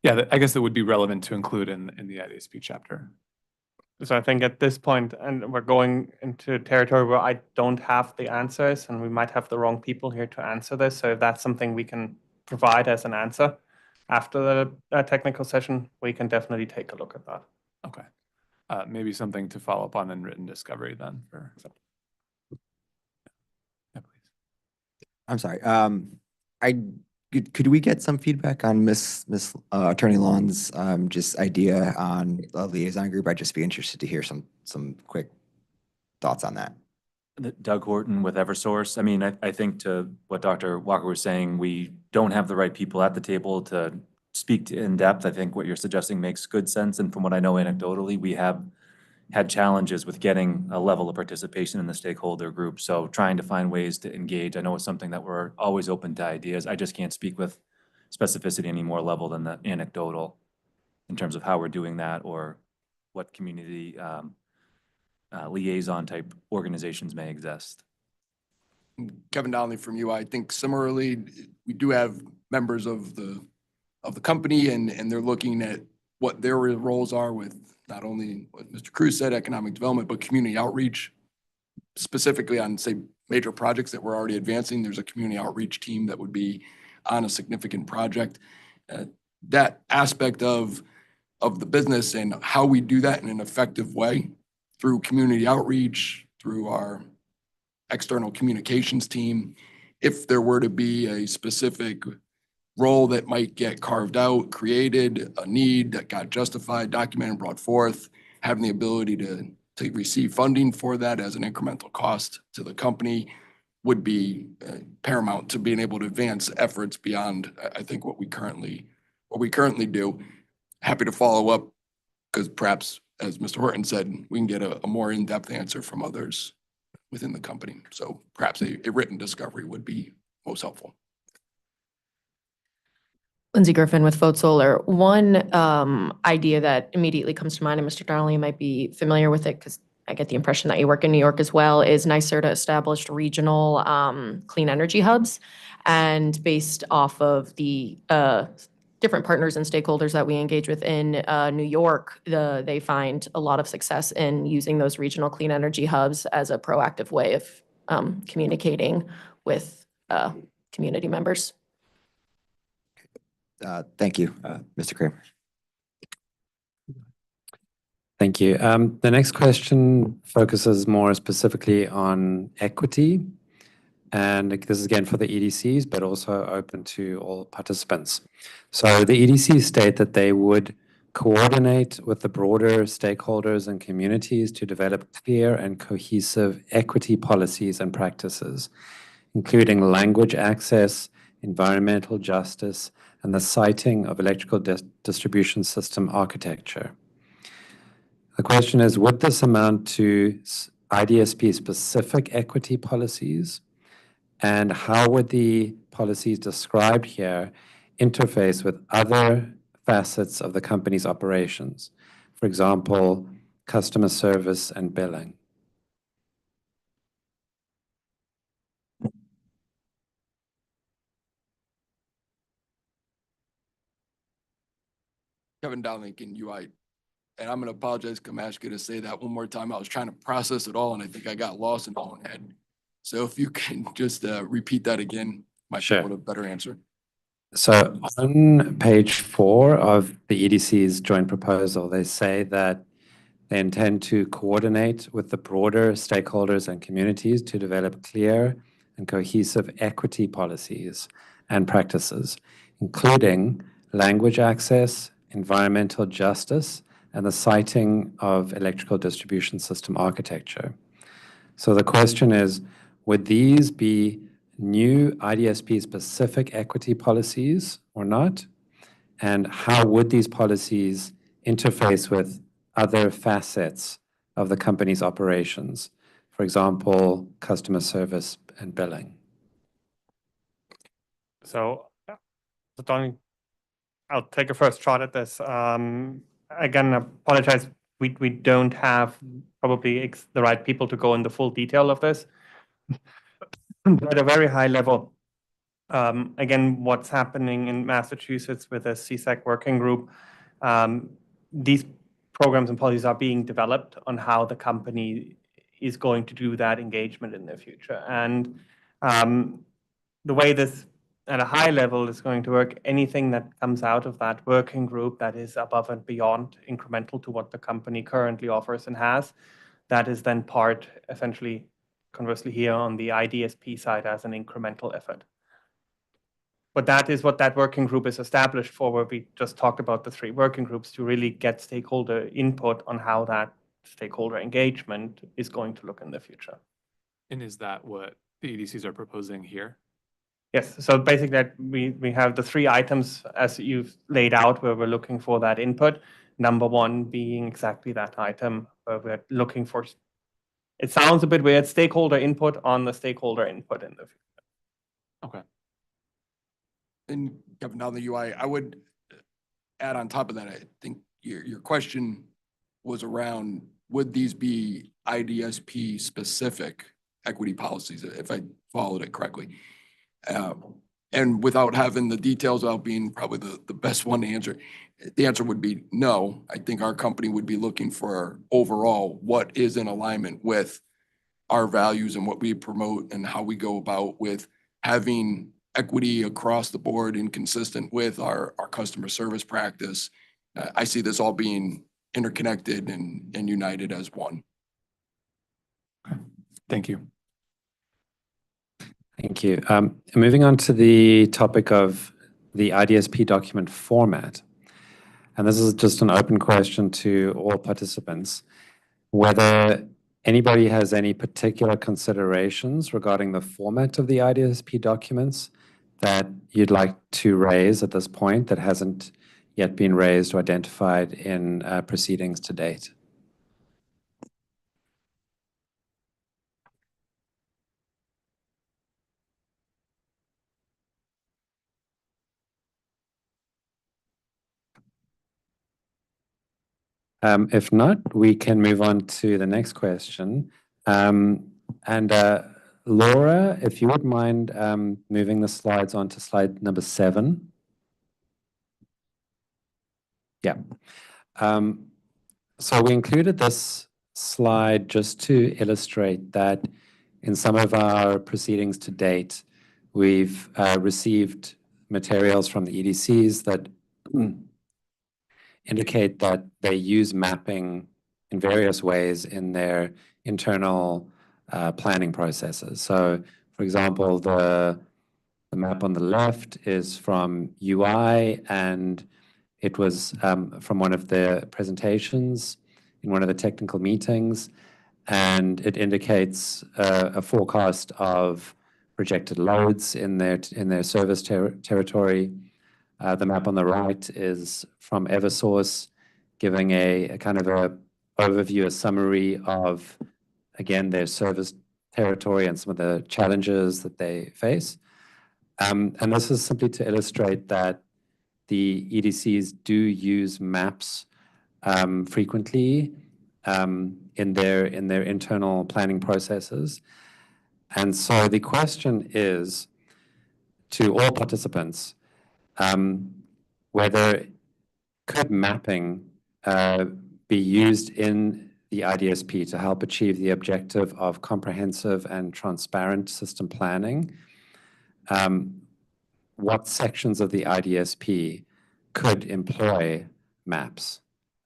I guess that would be relevant to include in the IDSP chapter. So I think at this point, and we're going into territory where I don't have the answers, and we might have the wrong people here to answer this. So if that's something we can provide as an answer after the technical session, we can definitely take a look at that. Okay. Maybe something to follow up on in written discovery then for. Yeah, please. I'm sorry. Could we get some feedback on Miss Attorney Lon's just idea on a liaison group? I'd just be interested to hear some quick thoughts on that. Doug Horton with Eversource. I mean, I think to what Dr. Walker was saying, we don't have the right people at the table to speak to in depth. I think what you're suggesting makes good sense. And from what I know anecdotally, we have had challenges with getting a level of participation in the stakeholder group. So trying to find ways to engage. I know it's something that we're always open to ideas. I just can't speak with specificity any more level than the anecdotal in terms of how we're doing that or what community liaison type organizations may exist. Kevin Donnelly from UI. I think similarly, we do have members of the company and they're looking at what their roles are with not only what Mr. Cruz said, economic development, but community outreach, specifically on, say, major projects that we're already advancing. There's a community outreach team that would be on a significant project. That aspect of the business and how we do that in an effective way through community outreach, through our external communications team, if there were to be a specific role that might get carved out, created, a need that got justified, documented, brought forth, having the ability to receive funding for that as an incremental cost to the company would be paramount to being able to advance efforts beyond, I think, what we currently do. Happy to follow up because perhaps, as Mr. Horton said, we can get a more in-depth answer from others within the company. So perhaps a written discovery would be most helpful. Lindsay Griffin with Vote Solar. One idea that immediately comes to mind, and Mr. Donnelly might be familiar with it because I get the impression that you work in New York as well, is NYSERDA established regional clean energy hubs. And based off of the different partners and stakeholders that we engage with in New York, they find a lot of success in using those regional clean energy hubs as a proactive way of communicating with community members. Thank you, Mr. Kramer. Thank you. The next question focuses more specifically on equity. And this is again for the EDCs, but also open to all participants. So the EDCs state that they would coordinate with the broader stakeholders and communities to develop clear and cohesive equity policies and practices, including language access, environmental justice, and the citing of electrical distribution system architecture. The question is, would this amount to IDSP-specific equity policies? And how would the policies described here interface with other facets of the company's operations? For example, customer service and billing. Kevin Donnelly in UI. and I'm gonna apologize, Kamashka, to say that one more time. I was trying to process it all and I think I got lost in my own head. So if you can just repeat that again, might be Sure. able to better answer. So on page 4 of the EDC's joint proposal, they say that they intend to coordinate with the broader stakeholders and communities to develop clear and cohesive equity policies and practices, including language access, environmental justice, and the citing of electrical distribution system architecture. So the question is, would these be new IDSP-specific equity policies or not? And how would these policies interface with other facets of the company's operations? For example, customer service and billing. So, Tony, I'll take a first shot at this. Again, I apologize, we don't have probably the right people to go into full detail of this. But at a very high level, again, what's happening in Massachusetts with the CSEC working group, these programs and policies are being developed on how the company is going to do that engagement in the future. And the way this at a high level is going to work, anything that comes out of that working group that is above and beyond incremental to what the company currently offers and has, that is then part, essentially, conversely here on the IDSP side as an incremental effort. But that is what that working group is established for, where we just talked about the 3 working groups to really get stakeholder input on how that stakeholder engagement is going to look in the future. And is that what the EDCs are proposing here? Yes, so basically that we have the 3 items as you've laid out where we're looking for that input. Number 1 being exactly that item where we're looking for, it sounds a bit weird, stakeholder input on the stakeholder input in the future. Okay. And Kevin, now the UI, I would add on top of that, I think your question was around, would these be IDSP specific equity policies, if I followed it correctly? And without having the details, without being probably the best one to answer, the answer would be no. I think our company would be looking for overall what is in alignment with our values and what we promote and how we go about with having equity across the board and consistent with our customer service practice. I see this all being interconnected and united as one. Thank you. Thank you. Moving on to the topic of the IDSP document format. And this is just an open question to all participants, whether anybody has any particular considerations regarding the format of the IDSP documents that you'd like to raise at this point that hasn't yet been raised or identified in proceedings to date. If not, we can move on to the next question. Laura, if you would mind moving the slides on to slide number 7. Yeah. So we included this slide just to illustrate that in some of our proceedings to date, we've received materials from the EDCs that indicate that they use mapping in various ways in their internal planning processes. So, for example, the map on the left is from UI, and it was from one of the presentations in one of the technical meetings, and it indicates a forecast of projected loads in their service territory. The map on the right is from Eversource, giving a kind of a overview, a summary of, again, their service territory and some of the challenges that they face. And this is simply to illustrate that the EDCs do use maps frequently in their internal planning processes. And so the question is to all participants, whether could mapping be used in the IDSP to help achieve the objective of comprehensive and transparent system planning, what sections of the IDSP could employ maps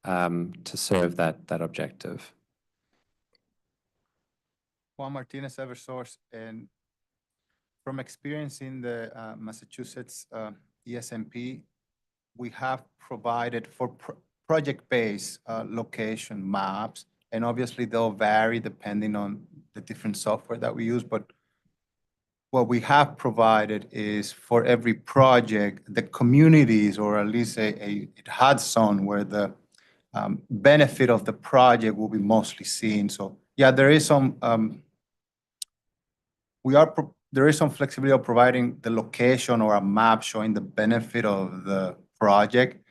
to serve that objective? Juan Martinez, Eversource, and from experience in the Massachusetts ESMP, we have provided for project-based location maps, and obviously they'll vary depending on the different software that we use, but what we have provided is for every project, the communities, or at least a hot zone where the benefit of the project will be mostly seen. So yeah, there is some there is some flexibility of providing the location or a map showing the benefit of the project.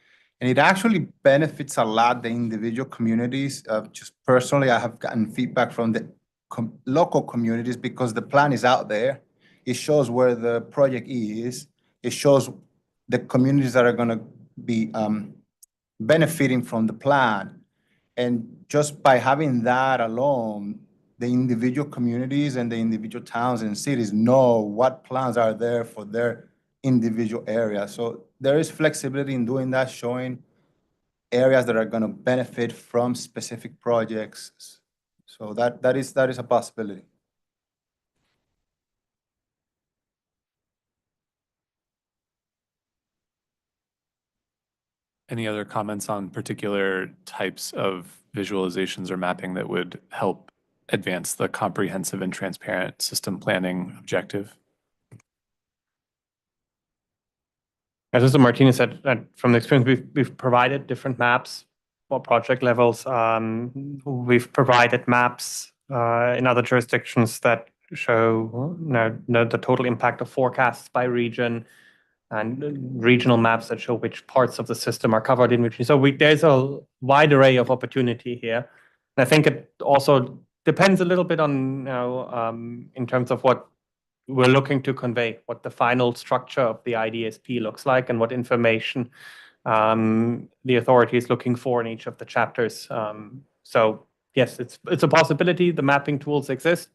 And it actually benefits a lot the individual communities. Just personally, I have gotten feedback from the local communities because the plan is out there. It shows where the project is. It shows the communities that are going to be benefiting from the plan. And just by having that alone, the individual communities and the individual towns and cities know what plans are there for their individual area. So there is flexibility in doing that, showing areas that are going to benefit from specific projects. So that is a possibility. Any other comments on particular types of visualizations or mapping that would help advance the comprehensive and transparent system planning objective? As Mr. Martinez said, from the experience, we've provided different maps for project levels. We've provided maps in other jurisdictions that show the total impact of forecasts by region, and regional maps that show which parts of the system are covered in which. So there's a wide array of opportunity here. And I think it also depends a little bit on, in terms of what we're looking to convey, what the final structure of the IDSP looks like, and what information the authority is looking for in each of the chapters. So yes, it's a possibility. The mapping tools exist.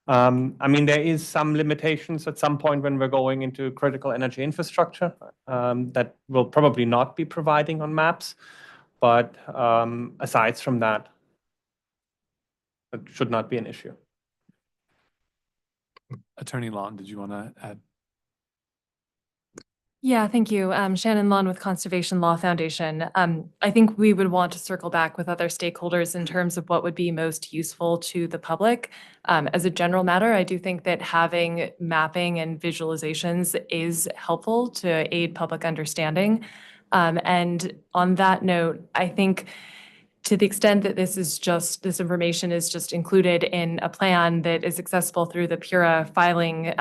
I mean, there is some limitations at some point when we're going into critical energy infrastructure that will probably not be providing on maps. But aside from that, it should not be an issue. Attorney Long, did you want to add? Yeah, thank you. Shannon Lawn with Conservation Law Foundation. I think we would want to circle back with other stakeholders in terms of what would be most useful to the public. As a general matter, I do think that having mapping and visualizations is helpful to aid public understanding. And on that note, I think to the extent that this information is just included in a plan that is accessible through the PURA filing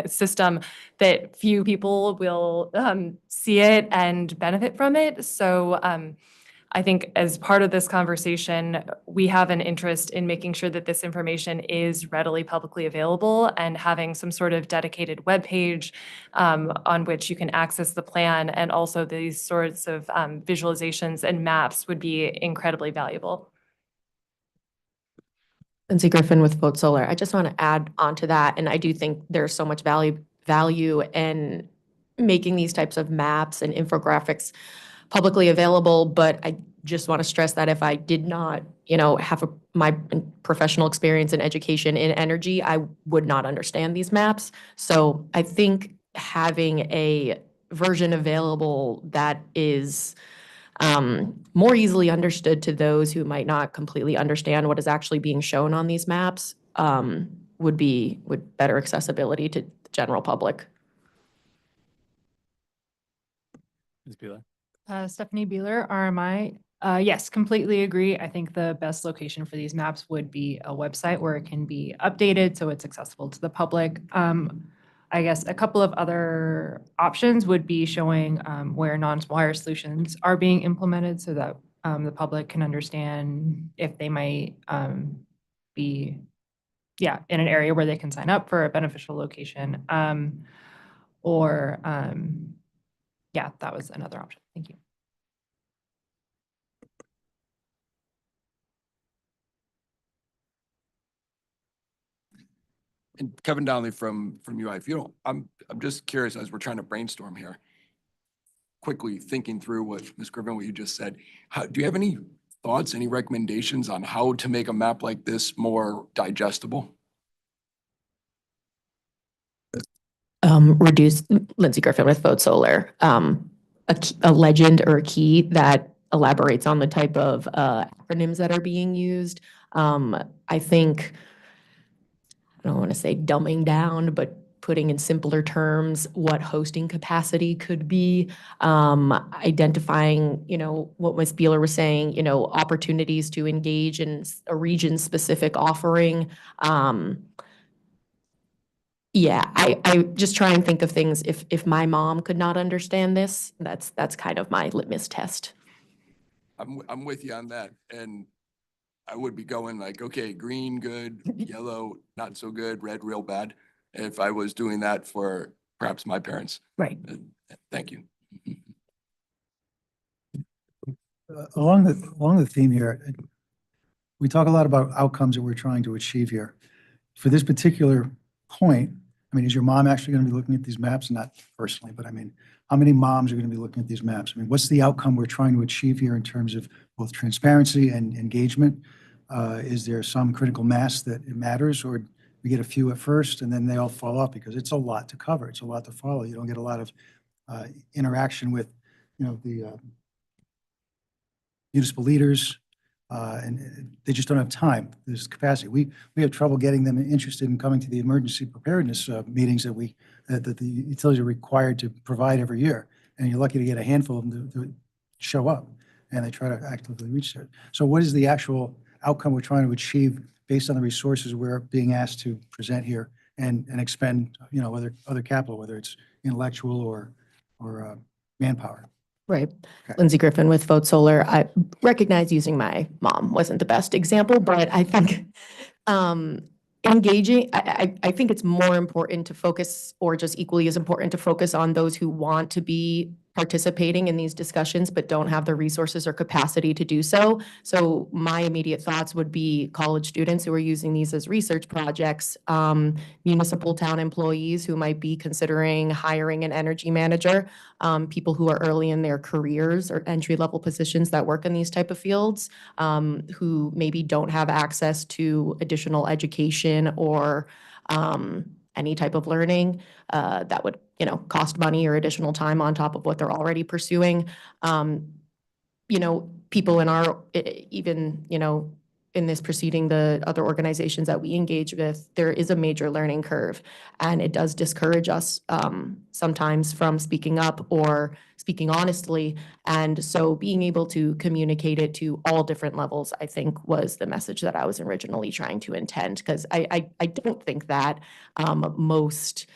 system, that few people will see it and benefit from it. So I think as part of this conversation, we have an interest in making sure that this information is readily publicly available, and having some sort of dedicated webpage on which you can access the plan, and also these sorts of visualizations and maps would be incredibly valuable. Lindsay Griffin with Vote Solar. I just want to add on to that, and I do think there's so much value in making these types of maps and infographics publicly available, but I just want to stress that if I did not, have my professional experience and education in energy, I would not understand these maps. So I think having a version available that is more easily understood to those who might not completely understand what is actually being shown on these maps would better accessibility to the general public. Ms. Beeler? Stephanie Beeler, RMI. Yes, completely agree. I think the best location for these maps would be a website where it can be updated so it's accessible to the public. I guess a couple of other options would be showing where non-wire solutions are being implemented so that the public can understand if they might be, in an area where they can sign up for a beneficial location. Yeah, that was another option. Thank you. And Kevin Donnelly from UI, if you don't, I'm just curious as we're trying to brainstorm here. Quickly thinking through what Ms. Griffin, what you just said, do you have any thoughts, any recommendations on how to make a map like this more digestible? Reduce Lindsay Griffin with Vote Solar. A legend or a key that elaborates on the type of acronyms that are being used. I think, I don't want to say dumbing down, but putting in simpler terms what hosting capacity could be, identifying, what Ms. Beeler was saying, opportunities to engage in a region-specific offering. Yeah, I just try and think of things, if my mom could not understand this, that's kind of my litmus test. I'm with you on that. And I would be going like, okay, green, good, yellow, not so good, red, real bad. If I was doing that for perhaps my parents. Right. Thank you. Along the theme here, we talk a lot about outcomes that we're trying to achieve here. For this particular point, I mean, is your mom actually going to be looking at these maps? Not personally, but I mean, how many moms are going to be looking at these maps? I mean, what's the outcome we're trying to achieve here in terms of both transparency and engagement? Is there some critical mass that it matters, or we get a few at first and then they all fall off? Because it's a lot to cover. It's a lot to follow. You don't get a lot of interaction with, the municipal leaders, and they just don't have time. There's capacity. We have trouble getting them interested in coming to the emergency preparedness meetings that the utilities are required to provide every year. And you're lucky to get a handful of them to show up, and they try to actively reach it. So what is the actual outcome we're trying to achieve based on the resources we're being asked to present here and expend, other capital, whether it's intellectual or manpower? Right. Lindsay Griffin with Vote Solar. I recognize using my mom wasn't the best example, but I think engaging, I think it's more important to focus, or just equally as important to focus on those who want to be participating in these discussions but don't have the resources or capacity to do so. So my immediate thoughts would be college students who are using these as research projects, municipal town employees who might be considering hiring an energy manager, people who are early in their careers or entry-level positions that work in these type of fields, who maybe don't have access to additional education or any type of learning that would, cost money or additional time on top of what they're already pursuing. People in our, even, in this proceeding, the other organizations that we engage with, there is a major learning curve, and it does discourage us sometimes from speaking up or speaking honestly. And so being able to communicate it to all different levels, I think, was the message that I was originally trying to intend, because I don't think that most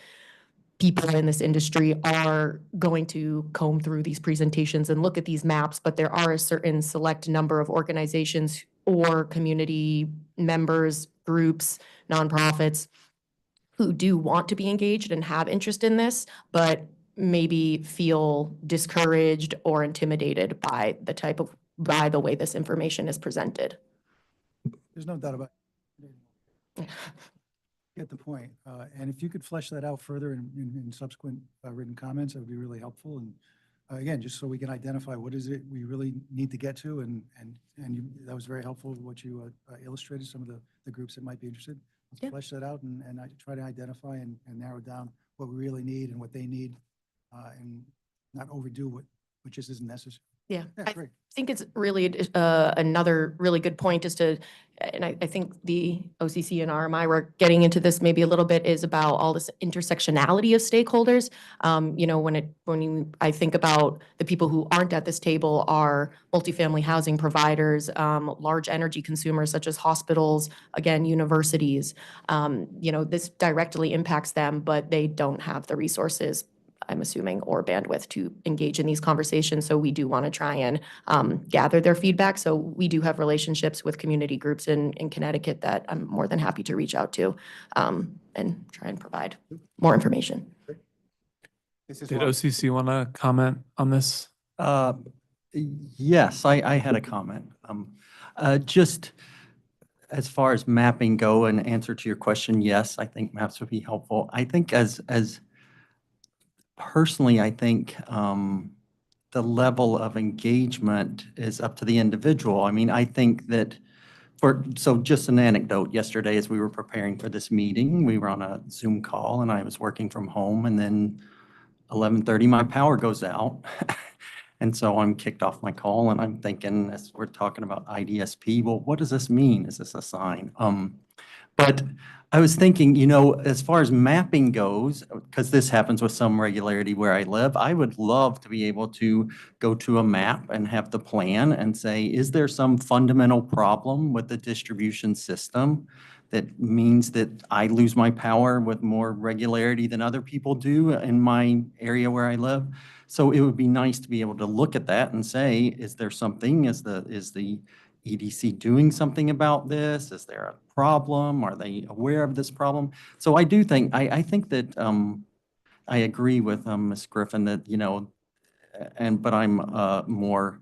people in this industry are going to comb through these presentations and look at these maps, but there are a certain select number of organizations or community members, groups, nonprofits who do want to be engaged and have interest in this, but maybe feel discouraged or intimidated by the way this information is presented. There's no doubt about it. Get the point. And if you could flesh that out further in subsequent written comments, that would be really helpful. And again, just so we can identify what is it we really need to get to. And that was very helpful, what you illustrated, some of the groups that might be interested. Let's flesh that out and I try to identify and narrow down what we really need and what they need, and not overdo what just isn't necessary. Yeah, Great. I think it's really another really good point is to, and I think the OCC and RMI were getting into this maybe a little bit, is about all this intersectionality of stakeholders. I think about the people who aren't at this table are multifamily housing providers, large energy consumers such as hospitals, again, universities. This directly impacts them, but they don't have the resources, I'm assuming, or bandwidth to engage in these conversations. So we do want to try and gather their feedback. So we do have relationships with community groups in Connecticut that I'm more than happy to reach out to and try and provide more information. Did OCC want to comment on this? Yes, I had a comment. Just as far as mapping go, and answer to your question, yes, I think maps would be helpful. I think as personally, I think the level of engagement is up to the individual. I mean, I think that so just an anecdote, yesterday as we were preparing for this meeting, we were on a Zoom call and I was working from home, and then 11:30 my power goes out. And so I'm kicked off my call and I'm thinking, as we're talking about IDSP, well, what does this mean? Is this a sign? But I was thinking, you know, as far as mapping goes, because this happens with some regularity where I live, I would love to be able to go to a map and have the plan and say, is there some fundamental problem with the distribution system that means that I lose my power with more regularity than other people do in my area where I live? So it would be nice to be able to look at that and say, is there something, is the EDC doing something about this? Is there a problem? Are they aware of this problem? So I do think, I think that I agree with Ms. Griffin that, you know, but I'm more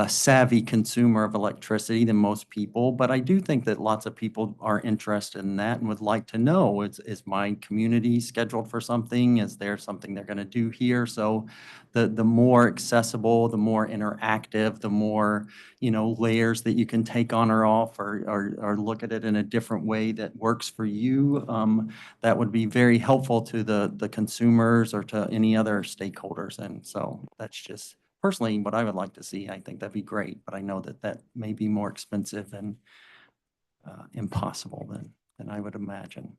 savvy consumer of electricity than most people, but I do think that lots of people are interested in that and would like to know, is my community scheduled for something? Is there something they're going to do here? So the more accessible, the more interactive, the more, you know, layers that you can take on or off, or look at it in a different way that works for you, that would be very helpful to the consumers or to any other stakeholders. And so that's just personally what I would like to see. I think that'd be great, but I know that that may be more expensive and impossible than I would imagine.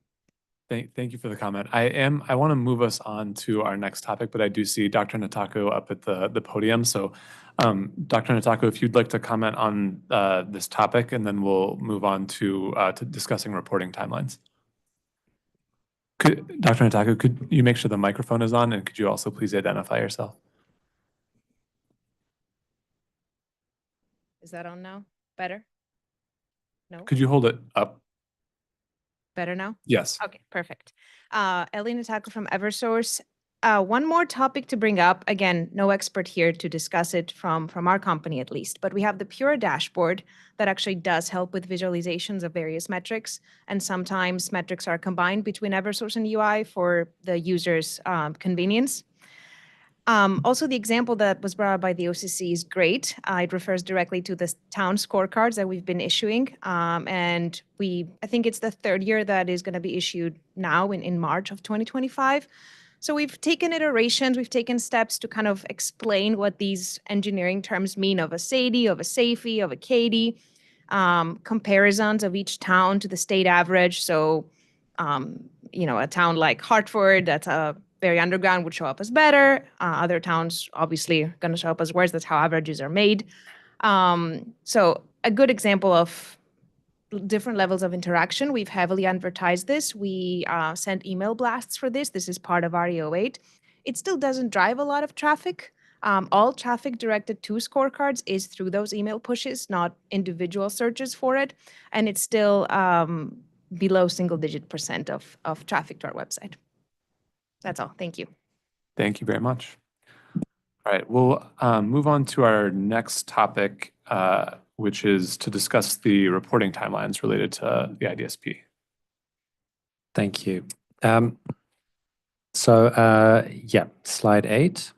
Thank you for the comment. I want to move us on to our next topic, but I do see Dr. Natako up at the podium. So Dr. Natako, if you'd like to comment on this topic, and then we'll move on to discussing reporting timelines. Dr. Natako, could you make sure the microphone is on, and could you also please identify yourself? Is that on now? Better? No? Could you hold it up? Better now? Yes. Okay, perfect. Ellie Natako from Eversource. One more topic to bring up. Again, no expert here to discuss it from our company at least, but we have the Pure dashboard that actually does help with visualizations of various metrics. And sometimes metrics are combined between Eversource and UI for the user's convenience. Also, the example that was brought up by the OCC is great. It refers directly to the town scorecards that we've been issuing. And I think it's the third year that is going to be issued now in March of 2025. So we've taken iterations, we've taken steps to kind of explain what these engineering terms mean of a SAIDI, of a SAIFI, of a CAIDI, comparisons of each town to the state average. So, you know, a town like Hartford, that's a very underground, would show up as better. Other towns obviously are going to show up as worse. That's how averages are made. So a good example of different levels of interaction. We've heavily advertised this. We sent email blasts for this. This is part of RE08. It still doesn't drive a lot of traffic. All traffic directed to scorecards is through those email pushes, not individual searches for it. And it's still below single-digit % of traffic to our website. That's all. Thank you. Thank you very much. All right, we'll move on to our next topic, which is to discuss the reporting timelines related to the IDSP. Thank you. Yeah, slide 8.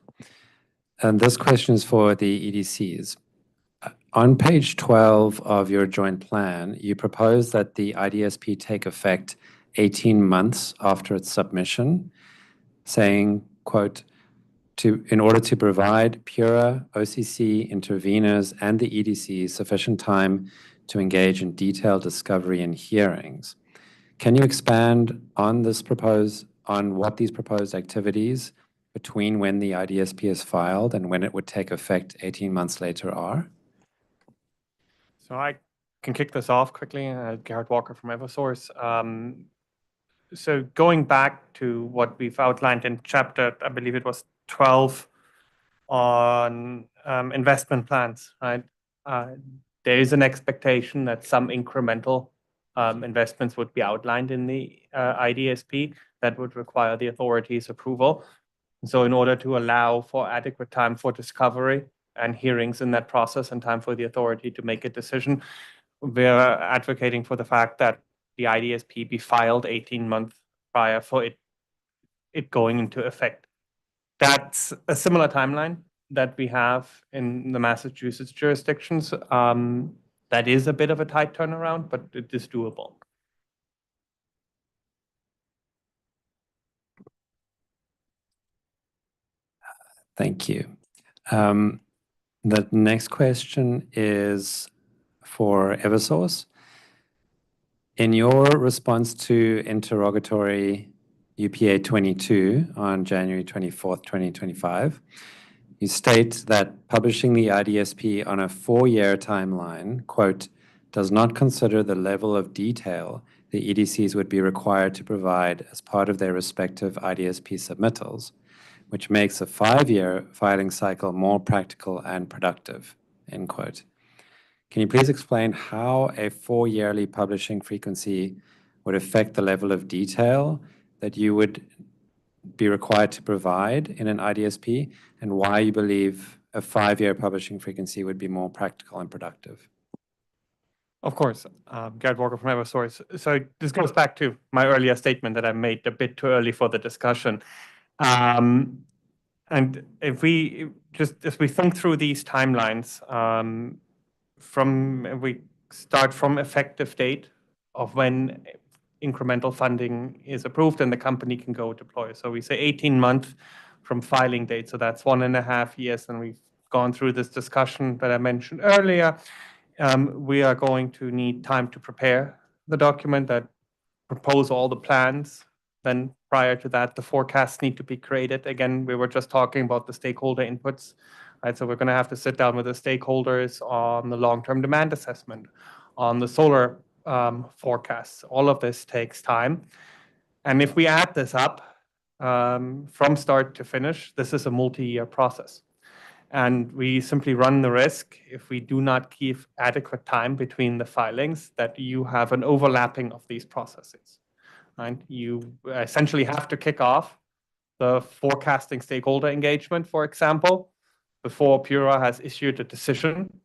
And this question is for the EDCs. On page 12 of your joint plan, you propose that the IDSP take effect 18 months after its submission, saying, quote, in order to provide Pura, OCC, interveners, and the EDC sufficient time to engage in detailed discovery and hearings. Can you expand on what these proposed activities between when the IDSP is filed and when it would take effect 18 months later are? So I can kick this off quickly. Gerhard Walker from Eversource. So going back to what we've outlined in chapter, I believe it was 12 on investment plans, right? There is an expectation that some incremental investments would be outlined in the IDSP that would require the authority's approval. So in order to allow for adequate time for discovery and hearings in that process and time for the authority to make a decision, we're advocating for the fact that the IDSP be filed 18 months prior for it going into effect. That's a similar timeline that we have in the Massachusetts jurisdictions. That is a bit of a tight turnaround, but it is doable. Thank you. The next question is for Eversource. In your response to interrogatory UPA 22 on January 24th, 2025, you state that publishing the IDSP on a 4-year timeline, quote, does not consider the level of detail the EDCs would be required to provide as part of their respective IDSP submittals, which makes a 5-year filing cycle more practical and productive, end quote. Can you please explain how a 4-yearly publishing frequency would affect the level of detail that you would be required to provide in an IDSP, and why you believe a 5-year publishing frequency would be more practical and productive? Of course, Garrett Walker from Eversource. So this goes back to my earlier statement that I made a bit too early for the discussion. And if we think through these timelines, we start from effective date of when incremental funding is approved and the company can go deploy. So we say 18 months from filing date. So that's 1.5 years. And we've gone through this discussion that I mentioned earlier. We are going to need time to prepare the document, that propose all the plans. Then prior to that, the forecasts need to be created. Again, we were just talking about the stakeholder inputs, right? So we're going to have to sit down with the stakeholders on the long-term demand assessment, on the solar forecasts. All of this takes time. And if we add this up from start to finish, this is a multi-year process. And we simply run the risk, if we do not keep adequate time between the filings, that you have an overlapping of these processes. Right? You essentially have to kick off the forecasting stakeholder engagement, for example, before PURA has issued a decision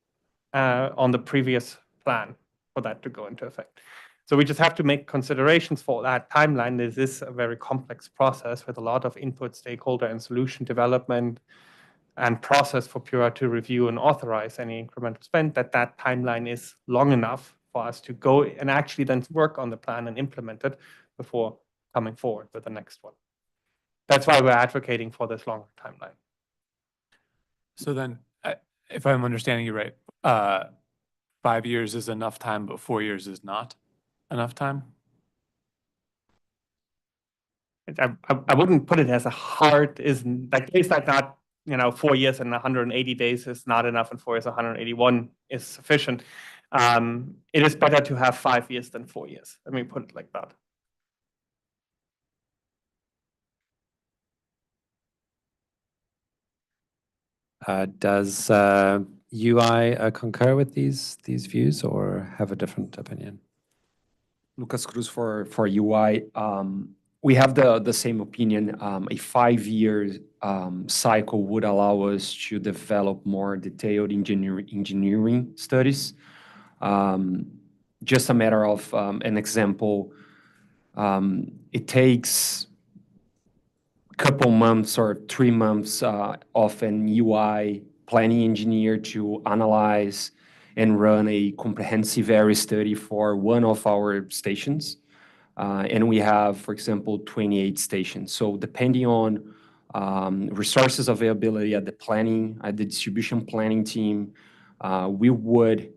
on the previous plan for that to go into effect. So we just have to make considerations for that timeline. This is a very complex process with a lot of input, stakeholder, and solution development and process for PURA to review and authorize any incremental spend, that timeline is long enough for us to go and actually then work on the plan and implement it before coming forward with the next one. That's why we're advocating for this longer timeline. So then, if I'm understanding you right, 5 years is enough time, but 4 years is not enough time? I wouldn't put it as a hard, like, is that not, 4 years and 180 days is not enough, and 4 years, 181 is sufficient. It is better to have 5 years than 4 years. Let me put it like that. Does UI concur with these views or have a different opinion? Lucas Cruz for UI. We have the same opinion. A 5-year cycle would allow us to develop more detailed engineering studies. Just a matter of an example, it takes a couple months or 3 months of an UI planning engineer to analyze and run a comprehensive area study for one of our stations. And we have, for example, 28 stations. So depending on resources availability at the distribution planning team, we would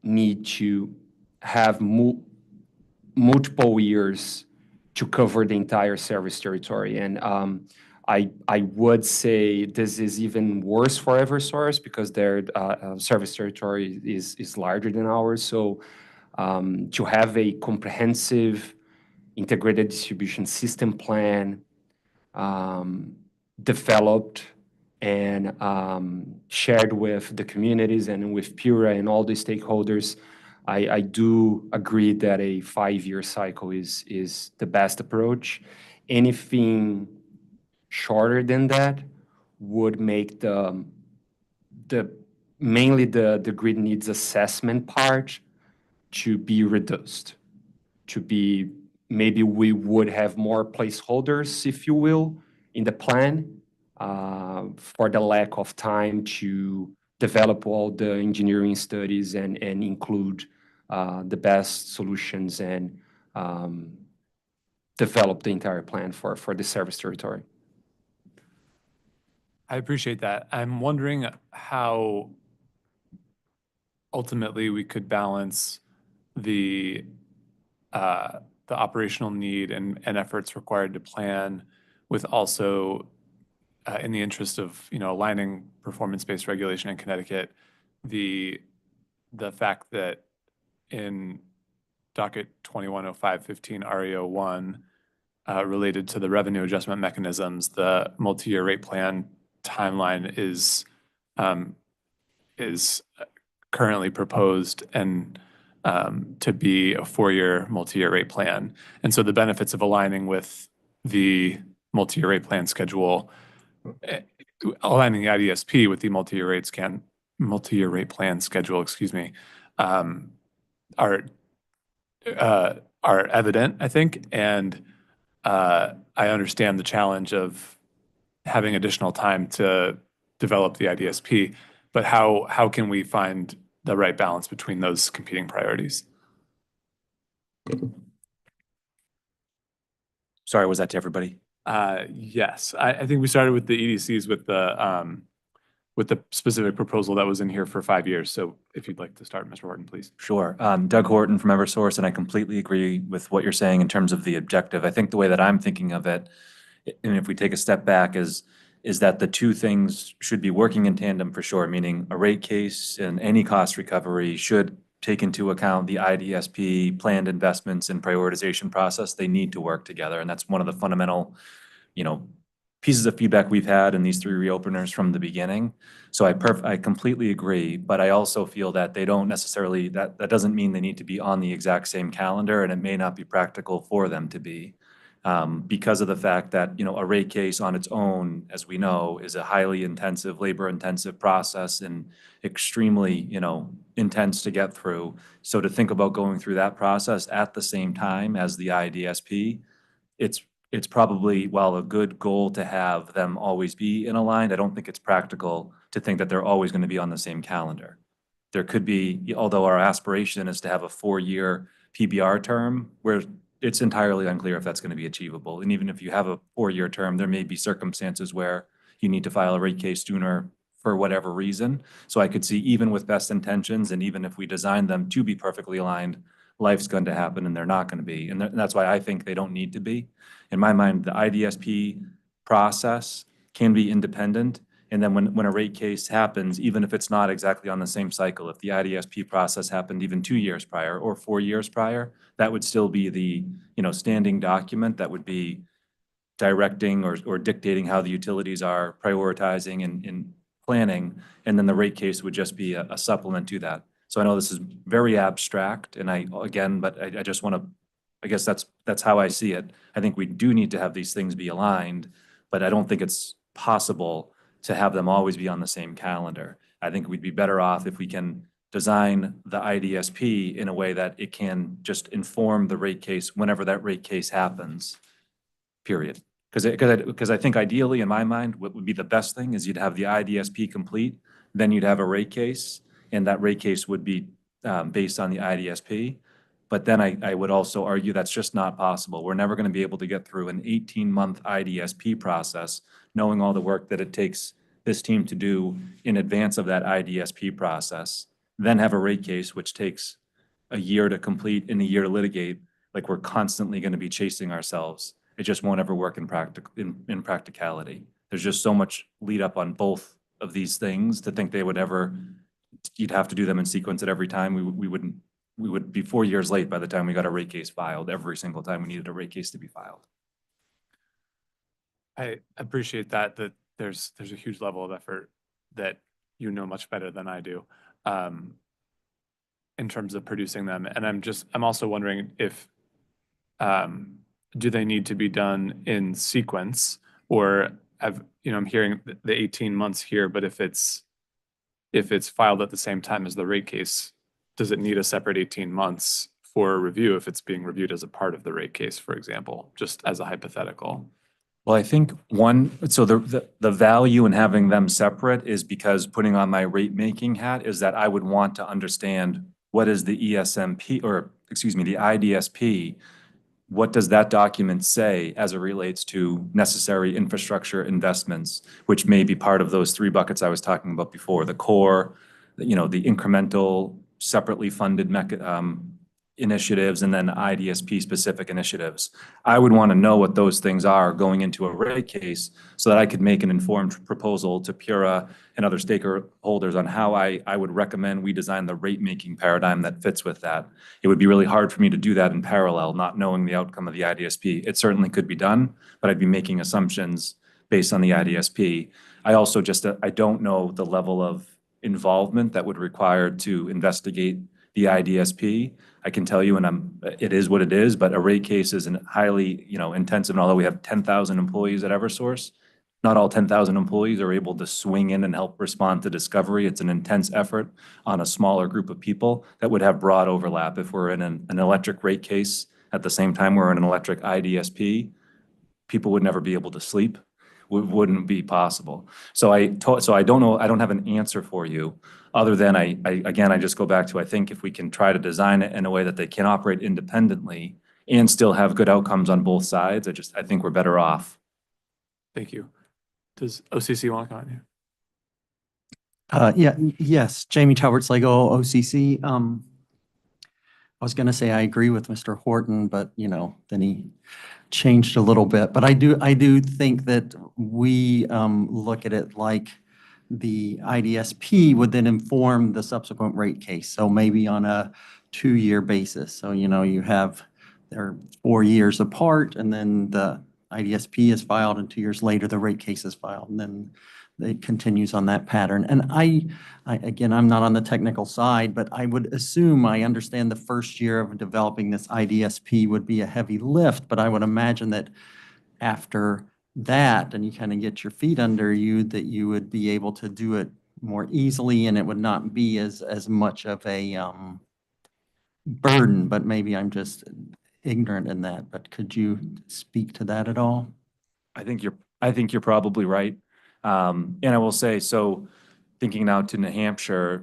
need to have multiple years to cover the entire service territory. And I would say this is even worse for Eversource because their service territory is larger than ours. So to have a comprehensive integrated distribution system plan developed and shared with the communities and with PURA and all the stakeholders, I do agree that a 5-year cycle is the best approach. Anything shorter than that would make mainly the grid needs assessment part to be reduced, to be, maybe we would have more placeholders, if you will, in the plan for the lack of time to develop all the engineering studies and include the best solutions and develop the entire plan for the service territory. I appreciate that. I'm wondering how ultimately we could balance the operational need and efforts required to plan with also in the interest of, aligning performance-based regulation in Connecticut, the fact that in docket 210515 REO 1, related to the revenue adjustment mechanisms, the multi-year rate plan timeline is currently proposed and to be a 4-year multi-year rate plan. And so the benefits of aligning with the multi-year rate plan schedule, aligning the IDSP with the multi-year rate plan schedule, are evident, I think, and I understand the challenge of having additional time to develop the IDSP, but how can we find the right balance between those competing priorities? Sorry, was that to everybody? Yes, I think we started with the EDCs with the specific proposal that was in here for 5 years. So if you'd like to start, Mr. Horton, please. Sure. Doug Horton from Eversource, and I completely agree with what you're saying in terms of the objective. I think the way that I'm thinking of it, and if we take a step back, is that the two things should be working in tandem for sure, meaning a rate case and any cost recovery should take into account the IDSP planned investments and prioritization process. They need to work together, and that's one of the fundamental, pieces of feedback we've had in these 3 reopeners from the beginning. So I completely agree, but I also feel that they don't necessarily, that doesn't mean they need to be on the exact same calendar, and it may not be practical for them to be. Because of the fact that, a rate case on its own, as we know, is a highly intensive, labor-intensive process and extremely, intense to get through. So to think about going through that process at the same time as the IDSP, it's probably, while a good goal to have them always be in aligned, I don't think it's practical to think that they're always going to be on the same calendar. There could be, although our aspiration is to have a 4-year PBR term, where it's entirely unclear if that's going to be achievable. And even if you have a 4-year term, there may be circumstances where you need to file a rate case sooner for whatever reason. So I could see, even with best intentions, and even if we design them to be perfectly aligned, life's going to happen and they're not going to be. And that's why I think they don't need to be. In my mind, the IDSP process can be independent. And then when a rate case happens, even if it's not exactly on the same cycle, if the IDSP process happened even 2 years prior or 4 years prior, that would still be the, standing document that would be directing or dictating how the utilities are prioritizing and planning. And then the rate case would just be a supplement to that. So I know this is very abstract, and I just want to, I guess that's how I see it. I think we do need to have these things be aligned, but I don't think it's possible to have them always be on the same calendar. I think we'd be better off if we can design the IDSP in a way that it can just inform the rate case whenever that rate case happens, period. Because I think ideally, in my mind, what would be the best thing is you'd have the IDSP complete, then you'd have a rate case, and that rate case would be based on the IDSP. But then I would also argue that's just not possible. We're never going to be able to get through an 18-month IDSP process, knowing all the work that it takes this team to do in advance of that IDSP process, then have a rate case, which takes a year to complete and a year to litigate. Like, we're constantly going to be chasing ourselves. It just won't ever work in practicality. There's just so much lead up on both of these things to think they would ever, you'd have to do them in sequence at every time. We would be 4 years late by the time we got a rate case filed, every single time we needed a rate case to be filed. I appreciate that there's a huge level of effort that you know much better than I do in terms of producing them. And I'm also wondering if do they need to be done in sequence, or I'm hearing the 18 months here, but if it's filed at the same time as the rate case, does it need a separate 18 months for a review if it's being reviewed as a part of the rate case, for example, just as a hypothetical? Well, I think so the value in having them separate is because putting on my rate making hat is that I would want to understand what is the ESMP, or excuse me, the IDSP. What does that document say as it relates to necessary infrastructure investments, which may be part of those three buckets I was talking about before, the core, the incremental, separately funded initiatives, and then IDSP specific initiatives. I would want to know what those things are going into a rate case so that I could make an informed proposal to PURA and other stakeholders on how I would recommend we design the rate making paradigm that fits with that. It would be really hard for me to do that in parallel, not knowing the outcome of the IDSP. It certainly could be done, but I'd be making assumptions based on the IDSP. I also I don't know the level of involvement that would require to investigate the IDSP. I can tell you, and it is what it is, but a rate case is highly, intensive. And although we have 10,000 employees at Eversource, not all 10,000 employees are able to swing in and help respond to discovery. It's an intense effort on a smaller group of people that would have broad overlap. If we're in an electric rate case at the same time we're in an electric IDSP, people would never be able to sleep. Wouldn't be possible. So I don't know. I don't have an answer for you, other than I just go back to, I think if we can try to design it in a way that they can operate independently and still have good outcomes on both sides, I think we're better off. Thank you. Does OCC want to come on here? Yes, Jamie Talbert Slagle, OCC. I was going to say I agree with Mr. Horton, but then he changed a little bit. But I do think that we look at it like the IDSP would then inform the subsequent rate case. So maybe on a 2-year basis. So they're 4 years apart, and then the IDSP is filed, and 2 years later the rate case is filed, and then it continues on that pattern. And again, I'm not on the technical side, but I would assume I understand the first year of developing this IDSP would be a heavy lift, but I would imagine that after that, and you kind of get your feet under you, that you would be able to do it more easily, and it would not be as much of a burden. But maybe I'm just ignorant in that. But could you speak to that at all? I think you're probably right. And I will say, so thinking now to New Hampshire,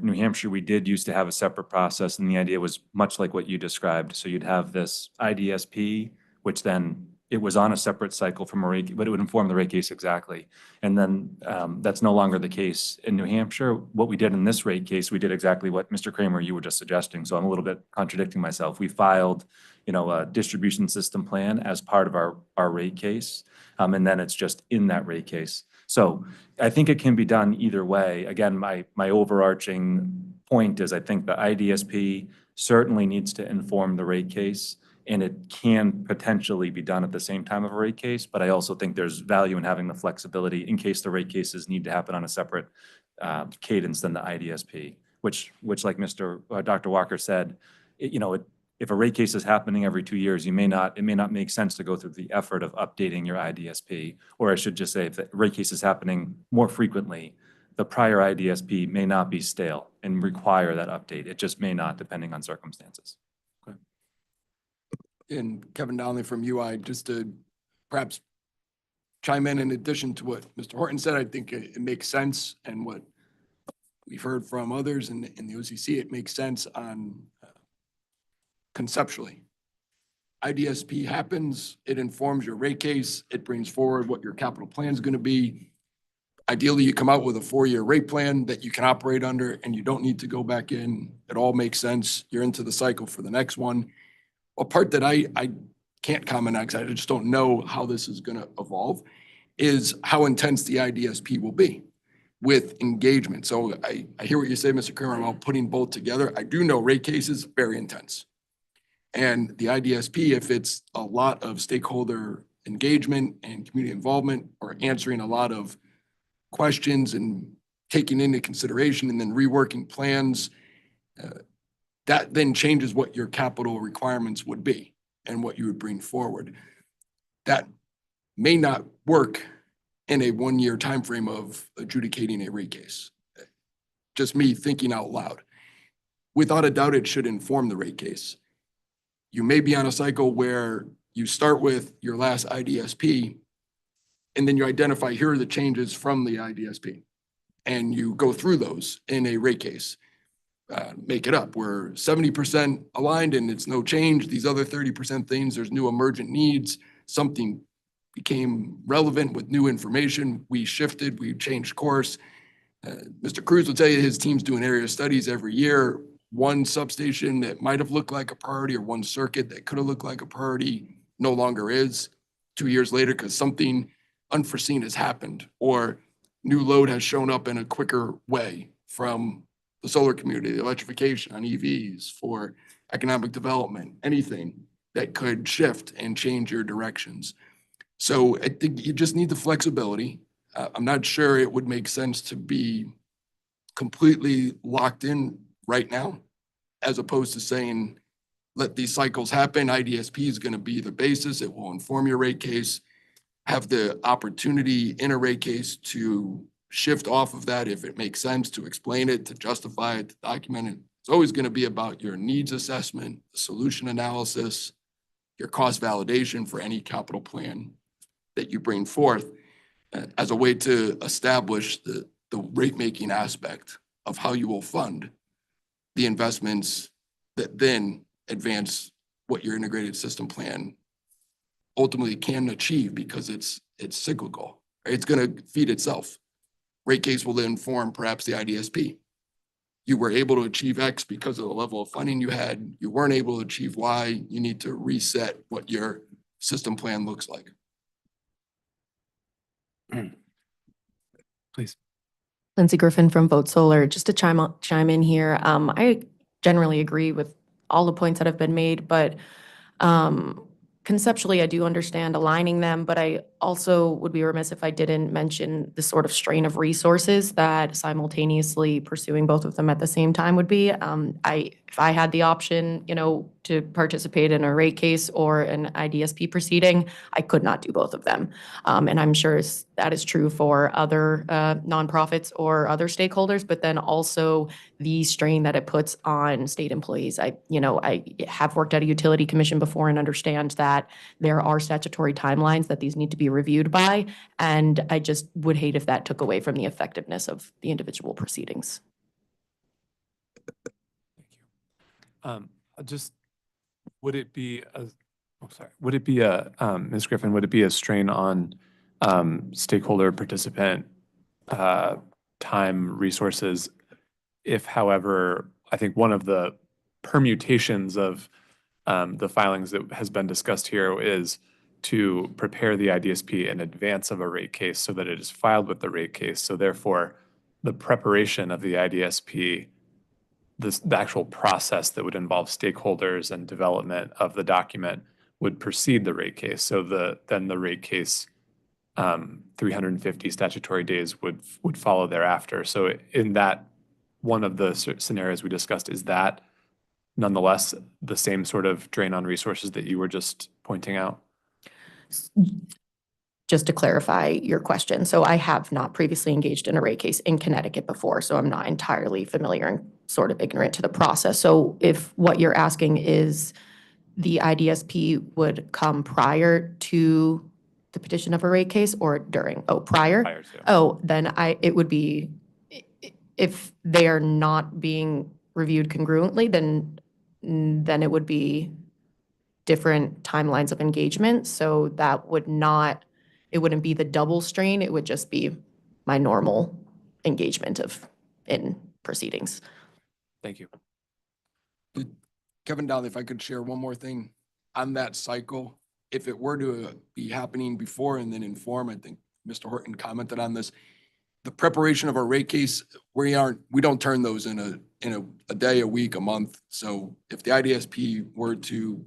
we did used to have a separate process, and the idea was much like what you described. So you'd have this IDSP, which then it was on a separate cycle from a rate, but it would inform the rate case exactly. And then that's no longer the case in New Hampshire. What we did in this rate case, we did exactly what Mr. Kramer, you were just suggesting. So I'm a little bit contradicting myself. We filed, a distribution system plan as part of our rate case. And then it's just in that rate case. So I think it can be done either way. Again, my overarching point is I think the IDSP certainly needs to inform the rate case, and it can potentially be done at the same time of a rate case. But I also think there's value in having the flexibility in case the rate cases need to happen on a separate cadence than the IDSP, which like Dr. Walker said, if a rate case is happening every 2 years, it may not make sense to go through the effort of updating your IDSP. Or I should just say, if the rate case is happening more frequently, the prior IDSP may not be stale and require that update. It just may not, depending on circumstances. Okay. And Kevin Donnelly from UI, just to perhaps chime in addition to what Mr. Horton said, I think it makes sense, and what we've heard from others in the OCC, it makes sense on conceptually. IDSP happens, it informs your rate case, it brings forward what your capital plan is going to be. Ideally, you come out with a 4-year rate plan that you can operate under, and you don't need to go back in. It all makes sense. You're into the cycle for the next one. A part that I can't comment on, because I just don't know how this is going to evolve, is how intense the IDSP will be with engagement. So I hear what you say, Mr. Kramer, about putting both together. I do know rate cases, very intense. And the IDSP, if it's a lot of stakeholder engagement and community involvement, or answering a lot of questions and taking into consideration and then reworking plans, that then changes what your capital requirements would be and what you would bring forward. That may not work in a 1-year time frame of adjudicating a rate case. Just me thinking out loud. without a doubt, it should inform the rate case. You may be on a cycle where you start with your last IDSP, and then you identify, here are the changes from the IDSP. And you go through those in a rate case. Make it up. We're 70% aligned and it's no change. These other 30% things, there's new emergent needs. Something became relevant with new information. We shifted, we changed course. Mr. Cruz will tell you his team's doing area studies every year. One substation that might have looked like a priority or one circuit that could have looked like a priority no longer is 2 years later because something unforeseen has happened or new load has shown up in a quicker way from the solar community, the electrification on EVs, for economic development, anything that could shift and change your directions. So I think you just need the flexibility. I'm not sure it would make sense to be completely locked in right now, as opposed to saying, let these cycles happen. IDSP is going to be the basis. It will inform your rate case. Have the opportunity in a rate case to shift off of that if it makes sense, to explain it, to justify it, to document it. It's always going to be about your needs assessment, solution analysis, your cost validation for any capital plan that you bring forth as a way to establish the rate-making aspect of how you will fund the investments that then advance what your integrated system plan ultimately can achieve, because it's cyclical. Right? It's going to feed itself. Rate case will then inform perhaps the IDSP. You were able to achieve X because of the level of funding you had. You weren't able to achieve Y. You need to reset what your system plan looks like. Please. Lindsay Griffin from Vote Solar. Just to chime in here, I generally agree with all the points that have been made, but conceptually, I do understand aligning them, but I also would be remiss if I didn't mention the sort of strain of resources that simultaneously pursuing both of them at the same time would be. If I had the option, to participate in a rate case or an IDSP proceeding, I could not do both of them. And I'm sure that is true for other nonprofits or other stakeholders, but then also the strain that it puts on state employees. I have worked at a utility commission before and understand that there are statutory timelines that these need to be reviewed by, and I just would hate if that took away from the effectiveness of the individual proceedings. Just, would it be Ms. Griffin, would it be a strain on stakeholder participant time, resources, if, however, I think one of the permutations of the filings that has been discussed here is to prepare the IDSP in advance of a rate case so that it is filed with the rate case. So therefore, the preparation of the IDSP, the actual process that would involve stakeholders and development of the document would precede the rate case. So then the rate case 350 statutory days would follow thereafter. So in that, one of the scenarios we discussed, is that nonetheless the same sort of drain on resources that you were just pointing out? Just to clarify your question, so I have not previously engaged in a rate case in Connecticut before, so I'm not entirely familiar and sort of ignorant to the process. So if what you're asking is the IDSP would come prior to the petition of a rate case or during? Oh, prior? Prior to. Oh, then it would be, if they are not being reviewed congruently, then it would be different timelines of engagement. So that would not, it wouldn't be the double strain. It would just be my normal engagement in proceedings. Thank you. Kevin Donnelly, if I could share one more thing on that cycle. If it were to be happening before and then inform, I think Mr. Horton commented on this, the preparation of our rate case, we don't turn those in a day, a week, a month. So if the IDSP were to,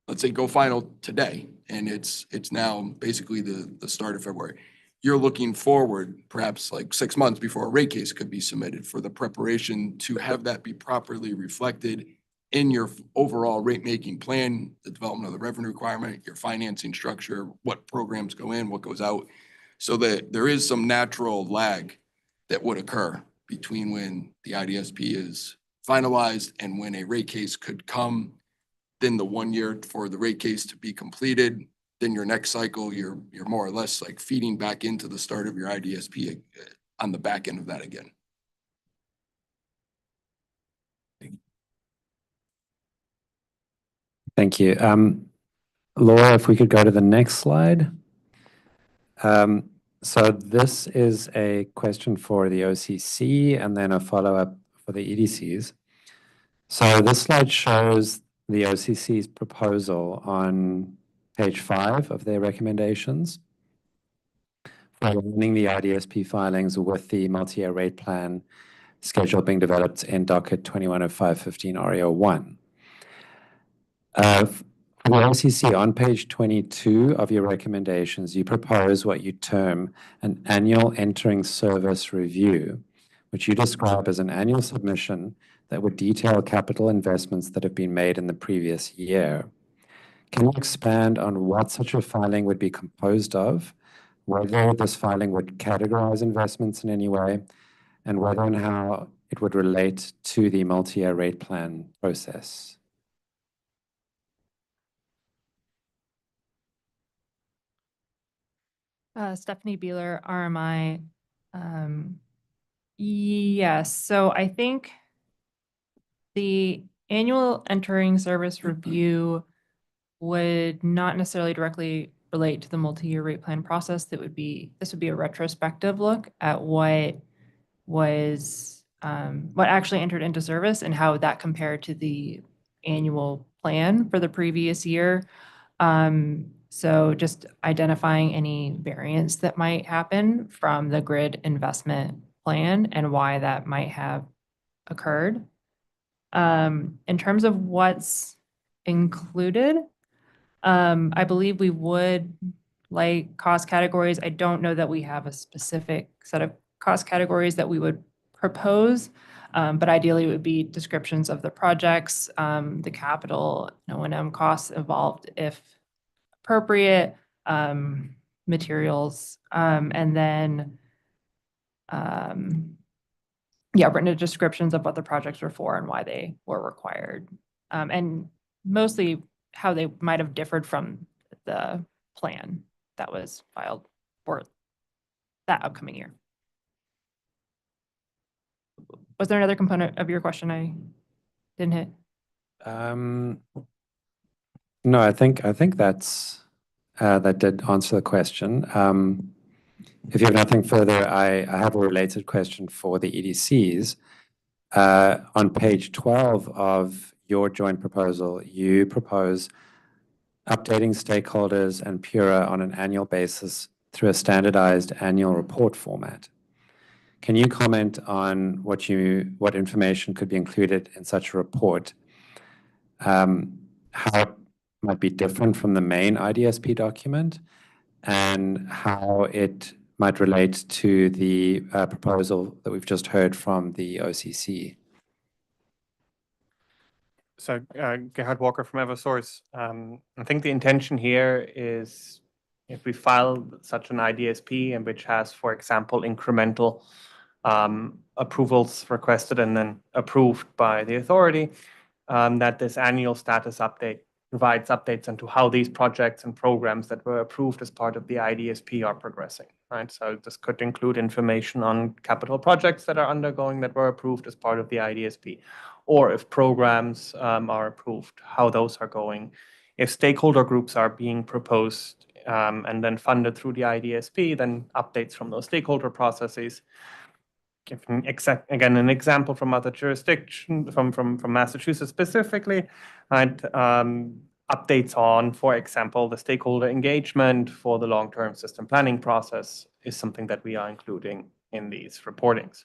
let's say, go final today, and it's now basically the start of February, you're looking forward perhaps like 6 months before a rate case could be submitted for the preparation to have that be properly reflected in your overall rate-making plan, the development of the revenue requirement, your financing structure, what programs go in, what goes out, so that there is some natural lag that would occur between when the IDSP is finalized and when a rate case could come, then the 1 year for the rate case to be completed, then your next cycle, you're more or less like feeding back into the start of your IDSP on the back end of that again. Thank you. Laura, if we could go to the next slide. So this is a question for the OCC and then a follow-up for the EDCs. So this slide shows the OCC's proposal on page 5 of their recommendations for aligning the IDSP filings with the multi-year rate plan schedule being developed in docket 210515 REO1. For the OCC, on page 22 of your recommendations, you propose what you term an annual entering service review, which you describe as an annual submission that would detail capital investments that have been made in the previous year. Can you expand on what such a filing would be composed of, whether this filing would categorize investments in any way, and whether and how it would relate to the multi-year rate plan process? Stephanie Beeler, RMI. Yes, so I think the annual entering service review would not necessarily directly relate to the multi-year rate plan process. This would be a retrospective look at what actually entered into service and how that compared to the annual plan for the previous year. So just identifying any variance that might happen from the grid investment plan and why that might have occurred. In terms of what's included, I believe we would like cost categories. I don't know that we have a specific set of cost categories that we would propose, but ideally it would be descriptions of the projects, the capital, O&M costs involved if appropriate, materials, and then written descriptions of what the projects were for and why they were required, and mostly how they might have differed from the plan that was filed for that upcoming year. Was there another component of your question I didn't hit? No, I think that's that did answer the question. If you have nothing further, I have a related question for the EDCs. On page 12 of your joint proposal, you propose updating stakeholders and PURA on an annual basis through a standardized annual report format. Can you comment on what information could be included in such a report? How it might be different from the main IDSP document, and how it might relate to the proposal that we've just heard from the OCC. So Gerhard Walker from Eversource. I think the intention here is if we file such an IDSP and which has, for example, incremental approvals requested and then approved by the authority, that this annual status update provides updates into how these projects and programs that were approved as part of the IDSP are progressing, right? So this could include information on capital projects that are undergoing that were approved as part of the IDSP, or if programs are approved, how those are going. If stakeholder groups are being proposed and then funded through the IDSP, then updates from those stakeholder processes. Again, an example from other jurisdictions, from Massachusetts specifically, and updates on, for example, the stakeholder engagement for the long-term system planning process is something that we are including in these reportings.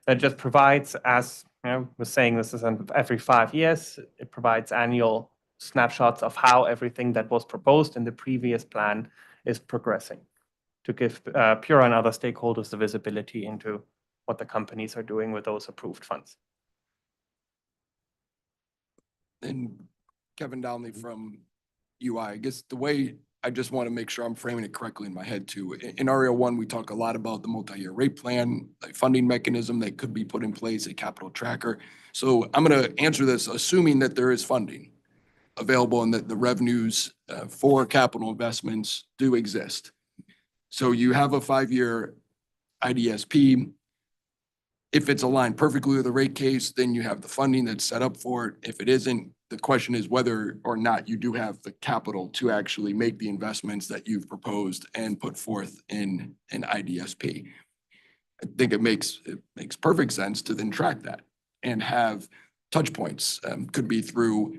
That just provides, as we're saying, this is every 5 years, it provides annual snapshots of how everything that was proposed in the previous plan is progressing, to give PURA and other stakeholders the visibility into what the companies are doing with those approved funds. And Kevin Donnelly from UI, I guess the way I just want to make sure I'm framing it correctly in my head too. In REO1, we talk a lot about the multi-year rate plan, a funding mechanism that could be put in place, a capital tracker. So I'm going to answer this assuming that there is funding available and that the revenues for capital investments do exist. So you have a 5-year IDSP. If it's aligned perfectly with the rate case, then you have the funding that's set up for it. If it isn't, the question is whether or not you do have the capital to actually make the investments that you've proposed and put forth in an IDSP. I think it makes perfect sense to then track that and have touch points. Could be through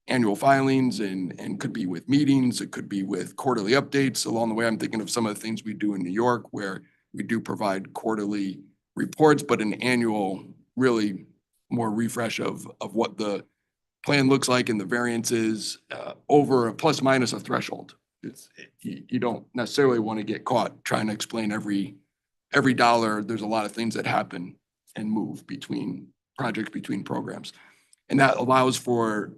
annual filings and could be with meetings. It could be with quarterly updates. Along the way, I'm thinking of some of the things we do in New York where we do provide quarterly reports, but an annual, really more refresh of what the plan looks like and the variances over a plus minus a threshold. You don't necessarily want to get caught trying to explain every dollar. There's a lot of things that happen and move between projects, between programs. And that allows for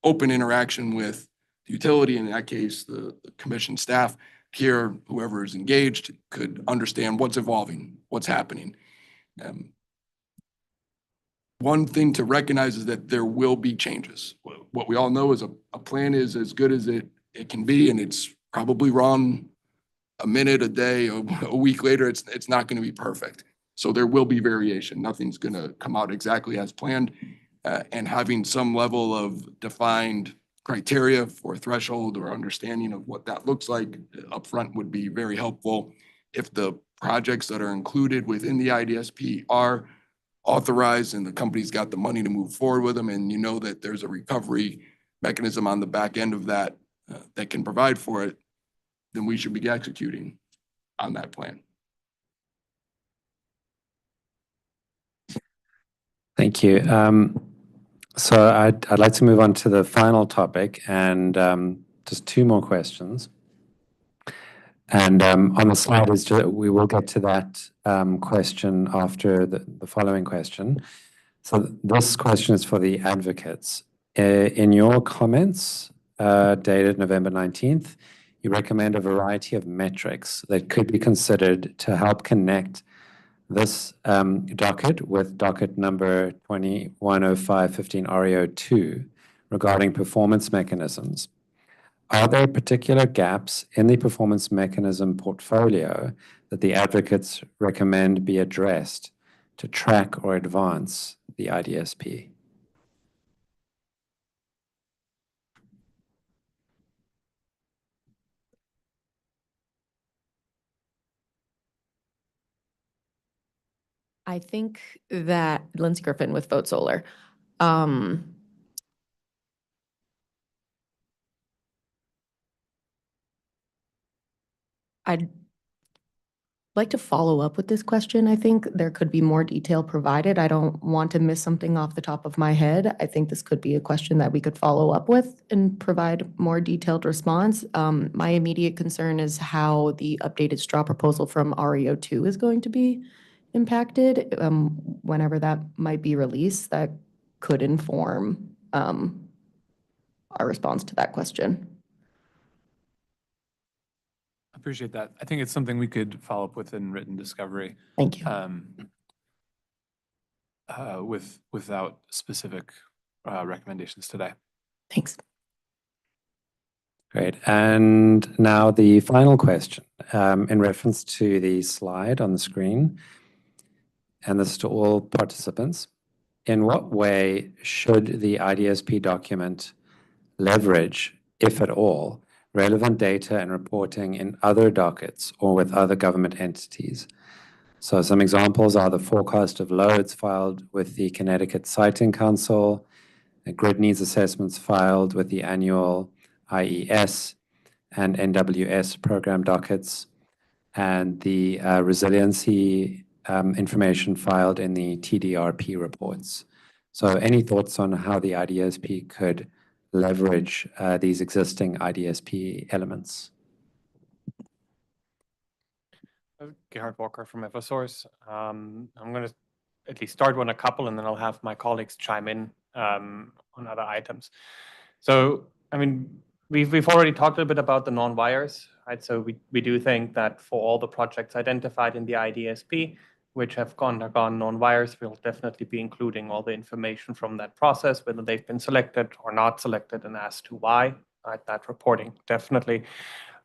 open interaction with the utility, in that case, the commission staff here, whoever is engaged could understand what's evolving, what's happening. One thing to recognize is that there will be changes. What we all know is a plan is as good as it can be, and it's probably wrong a minute, a day, a week later. It's not going to be perfect. So there will be variation. Nothing's going to come out exactly as planned. And having some level of defined criteria for threshold or understanding of what that looks like upfront would be very helpful. If the projects that are included within the IDSP are authorized and the company's got the money to move forward with them, and you know that there's a recovery mechanism on the back end of that that can provide for it, then we should be executing on that plan. Thank you. So I'd like to move on to the final topic and just 2 more questions. And on the slide is we will get to that question after the following question. So this question is for the advocates. In your comments dated November 19th, you recommend a variety of metrics that could be considered to help connect this docket with docket number 210515 REO2 regarding performance mechanisms. Are there particular gaps in the performance mechanism portfolio that the advocates recommend be addressed to track or advance the IDSP? I think that Lindsay Griffin with Vote Solar. I'd like to follow up with this question. I think there could be more detail provided. I don't want to miss something off the top of my head. I think this could be a question that we could follow up with and provide more detailed response. My immediate concern is how the updated straw proposal from REO2 is going to be impacted. Whenever that might be released, that could inform our response to that question. Appreciate that. I think it's something we could follow up with in written discovery. Thank you. Without specific recommendations today. Thanks. Great. And now the final question in reference to the slide on the screen, and this is to all participants. In what way should the IDSP document leverage, if at all, relevant data and reporting in other dockets or with other government entities? So some examples are the forecast of loads filed with the Connecticut Siting Council, the grid needs assessments filed with the annual IES and NWS program dockets, and the resiliency information filed in the TDRP reports. So any thoughts on how the IDSP could leverage these existing IDSP elements? Gerhard Walker from Eversource. I'm going to at least start on a couple, and then I'll have my colleagues chime in on other items. So, I mean, we've already talked a bit about the non-wires, right? So we do think that for all the projects identified in the IDSP, which have undergone non-wires, we'll definitely be including all the information from that process, whether they've been selected or not selected, and as to why, right? That reporting, definitely.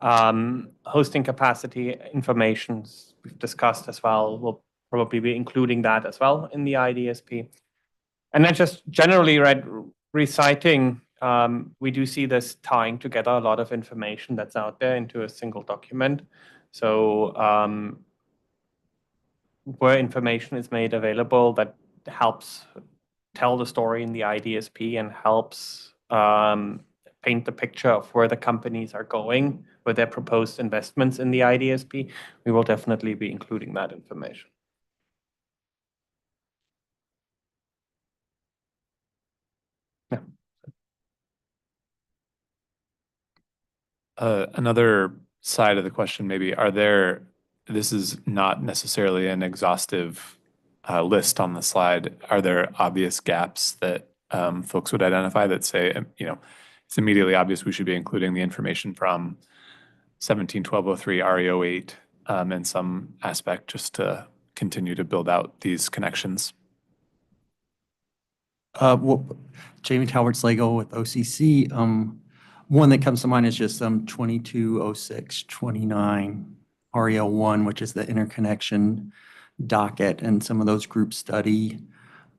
Hosting capacity information we've discussed as well. We'll probably be including that as well in the IDSP. And then just generally, right, reciting, we do see this tying together a lot of information that's out there into a single document. So where information is made available that helps tell the story in the IDSP and helps paint the picture of where the companies are going with their proposed investments in the IDSP, we will definitely be including that information. Yeah. Another side of the question, maybe, this is not necessarily an exhaustive list on the slide. Are there obvious gaps that folks would identify that say, it's immediately obvious we should be including the information from 171203 RE08 in some aspect just to continue to build out these connections? Jamie Talbert-Slagle with OCC. One that comes to mind is just 220629 REL1, which is the interconnection docket, and some of those group study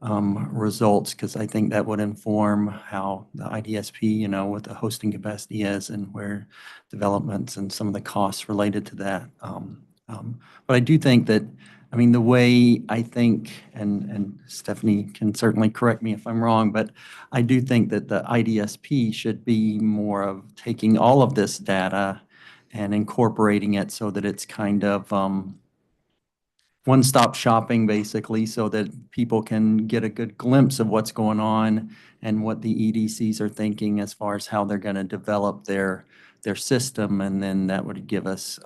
results, because I think that would inform how the IDSP, what the hosting capacity is and where developments and some of the costs related to that. But I do think that, the way I think, and Stephanie can certainly correct me if I'm wrong, but I do think that the IDSP should be more of taking all of this data and incorporating it so that it's kind of one-stop shopping, basically, so that people can get a good glimpse of what's going on and what the EDCs are thinking as far as how they're going to develop their system. And then that would give us,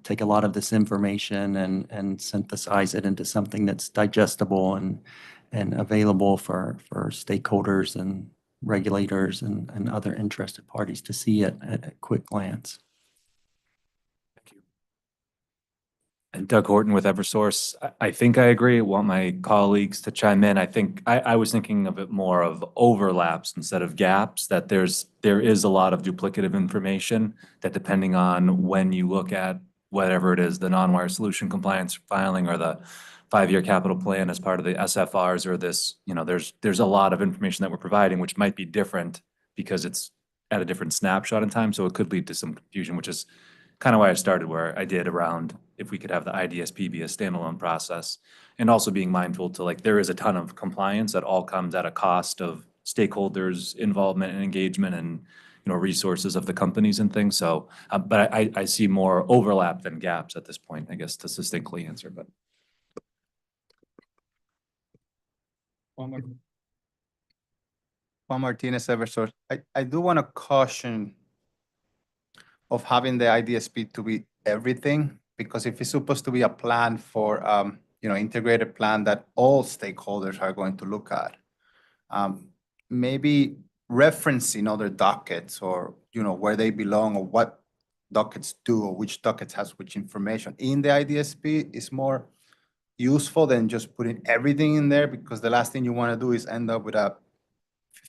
take a lot of this information and synthesize it into something that's digestible and available for stakeholders and regulators and other interested parties to see it at a quick glance. And Doug Horton with Eversource. I think I agree. I want my colleagues to chime in. I think I was thinking of it more of overlaps instead of gaps, that there is a lot of duplicative information that, depending on when you look at whatever it is, the non-wire solution compliance filing or the 5-year capital plan as part of the SFRs or this, there's a lot of information that we're providing, which might be different because it's at a different snapshot in time. So it could lead to some confusion, which is kind of why I started where I did around if we could have the IDSP be a standalone process, and also being mindful to there is a ton of compliance that all comes at a cost of stakeholders' involvement and engagement and resources of the companies and things. So, but I see more overlap than gaps at this point, I guess, to succinctly answer. But Juan Martinez, Eversource. I do want to caution of having the IDSP to be everything, because if it's supposed to be a plan for, integrated plan that all stakeholders are going to look at, maybe referencing other dockets or, where they belong or what dockets do or which dockets has which information in the IDSP is more useful than just putting everything in there, because the last thing you want to do is end up with a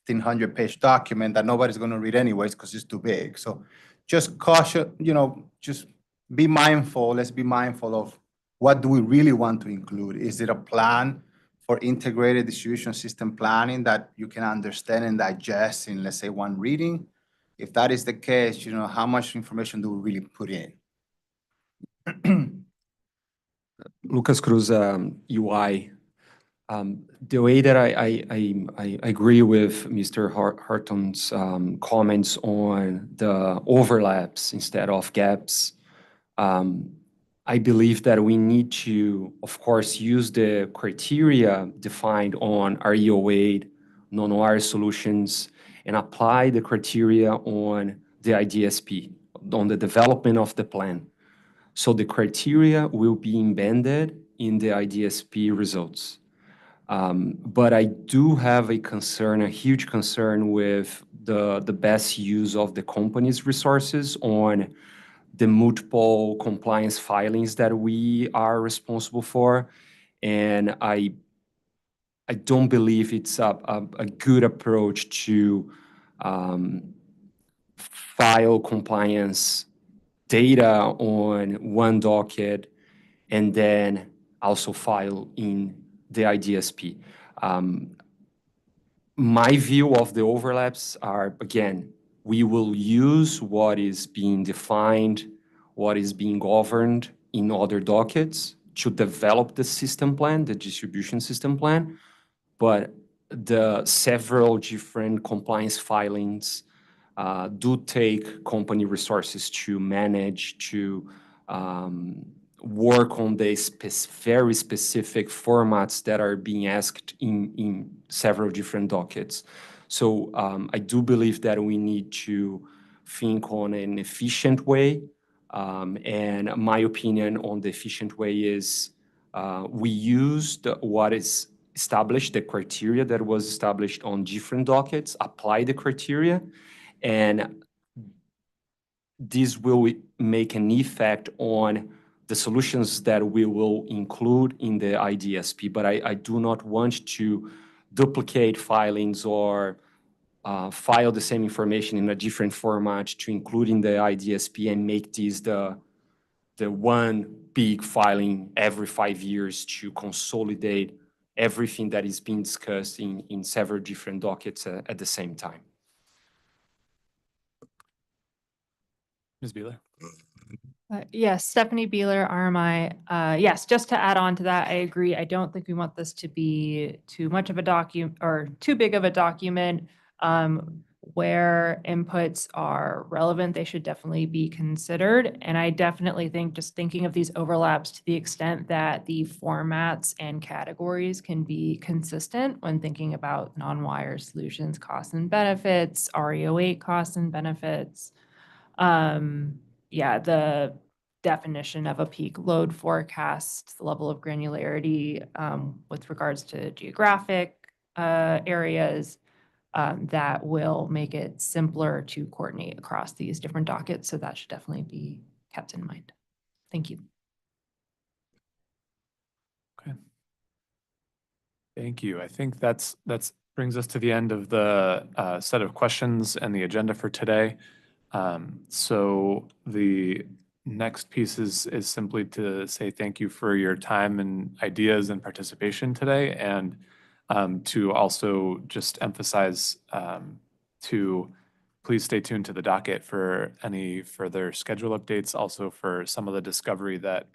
1,500-page document that nobody's going to read anyways because it's too big. So just caution, just be mindful. Let's be mindful of what do we really want to include. Is it a plan for integrated distribution system planning that you can understand and digest in, let's say, one reading? If that is the case, how much information do we really put in? Lucas Cruz, UI. The way that I agree with Mr. Horton's comments on the overlaps instead of gaps, I believe that we need to, of course, use the criteria defined on RE08, non-wire solutions, and apply the criteria on the IDSP, on the development of the plan. So the criteria will be embedded in the IDSP results. But I do have a huge concern with the best use of the company's resources on the multiple compliance filings that we are responsible for. And I don't believe it's a good approach to file compliance data on one docket and then also file in the IDSP. My view of the overlaps are, again, we will use what is being defined, what is being governed in other dockets to develop the system plan, the distribution system plan. But the several different compliance filings do take company resources to manage, to work on the very specific formats that are being asked in several different dockets. So I do believe that we need to think on an efficient way. And my opinion on the efficient way is we used what is established, the criteria that was established on different dockets, apply the criteria, and this will make an effect on the solutions that we will include in the IDSP. But I do not want to duplicate filings or file the same information in a different format to include in the IDSP and make this the one big filing every 5 years to consolidate everything that is being discussed in several different dockets at the same time. Ms. Beeler? Yes, Stephanie Beeler, RMI. Yes, just to add on to that, I agree. I don't think we want this to be too much of a document or too big of a document. Where inputs are relevant, they should definitely be considered. And I definitely think just thinking of these overlaps to the extent that the formats and categories can be consistent when thinking about non-wire solutions, costs and benefits, RE08 costs and benefits. Yeah, the definition of a peak load forecast, the level of granularity with regards to geographic areas, that will make it simpler to coordinate across these different dockets. So that should definitely be kept in mind. Thank you. Okay. Thank you. I think that's brings us to the end of the set of questions and the agenda for today. So the next piece is simply to say thank you for your time and ideas and participation today, and to also just emphasize to please stay tuned to the docket for any further schedule updates, also for some of the discovery that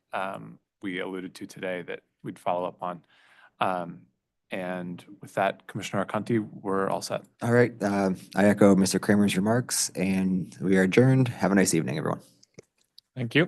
we alluded to today that we'd follow up on. And with that, Commissioner Arconti, we're all set. All right. I echo Mr. Kramer's remarks, and we are adjourned. Have a nice evening, everyone. Thank you.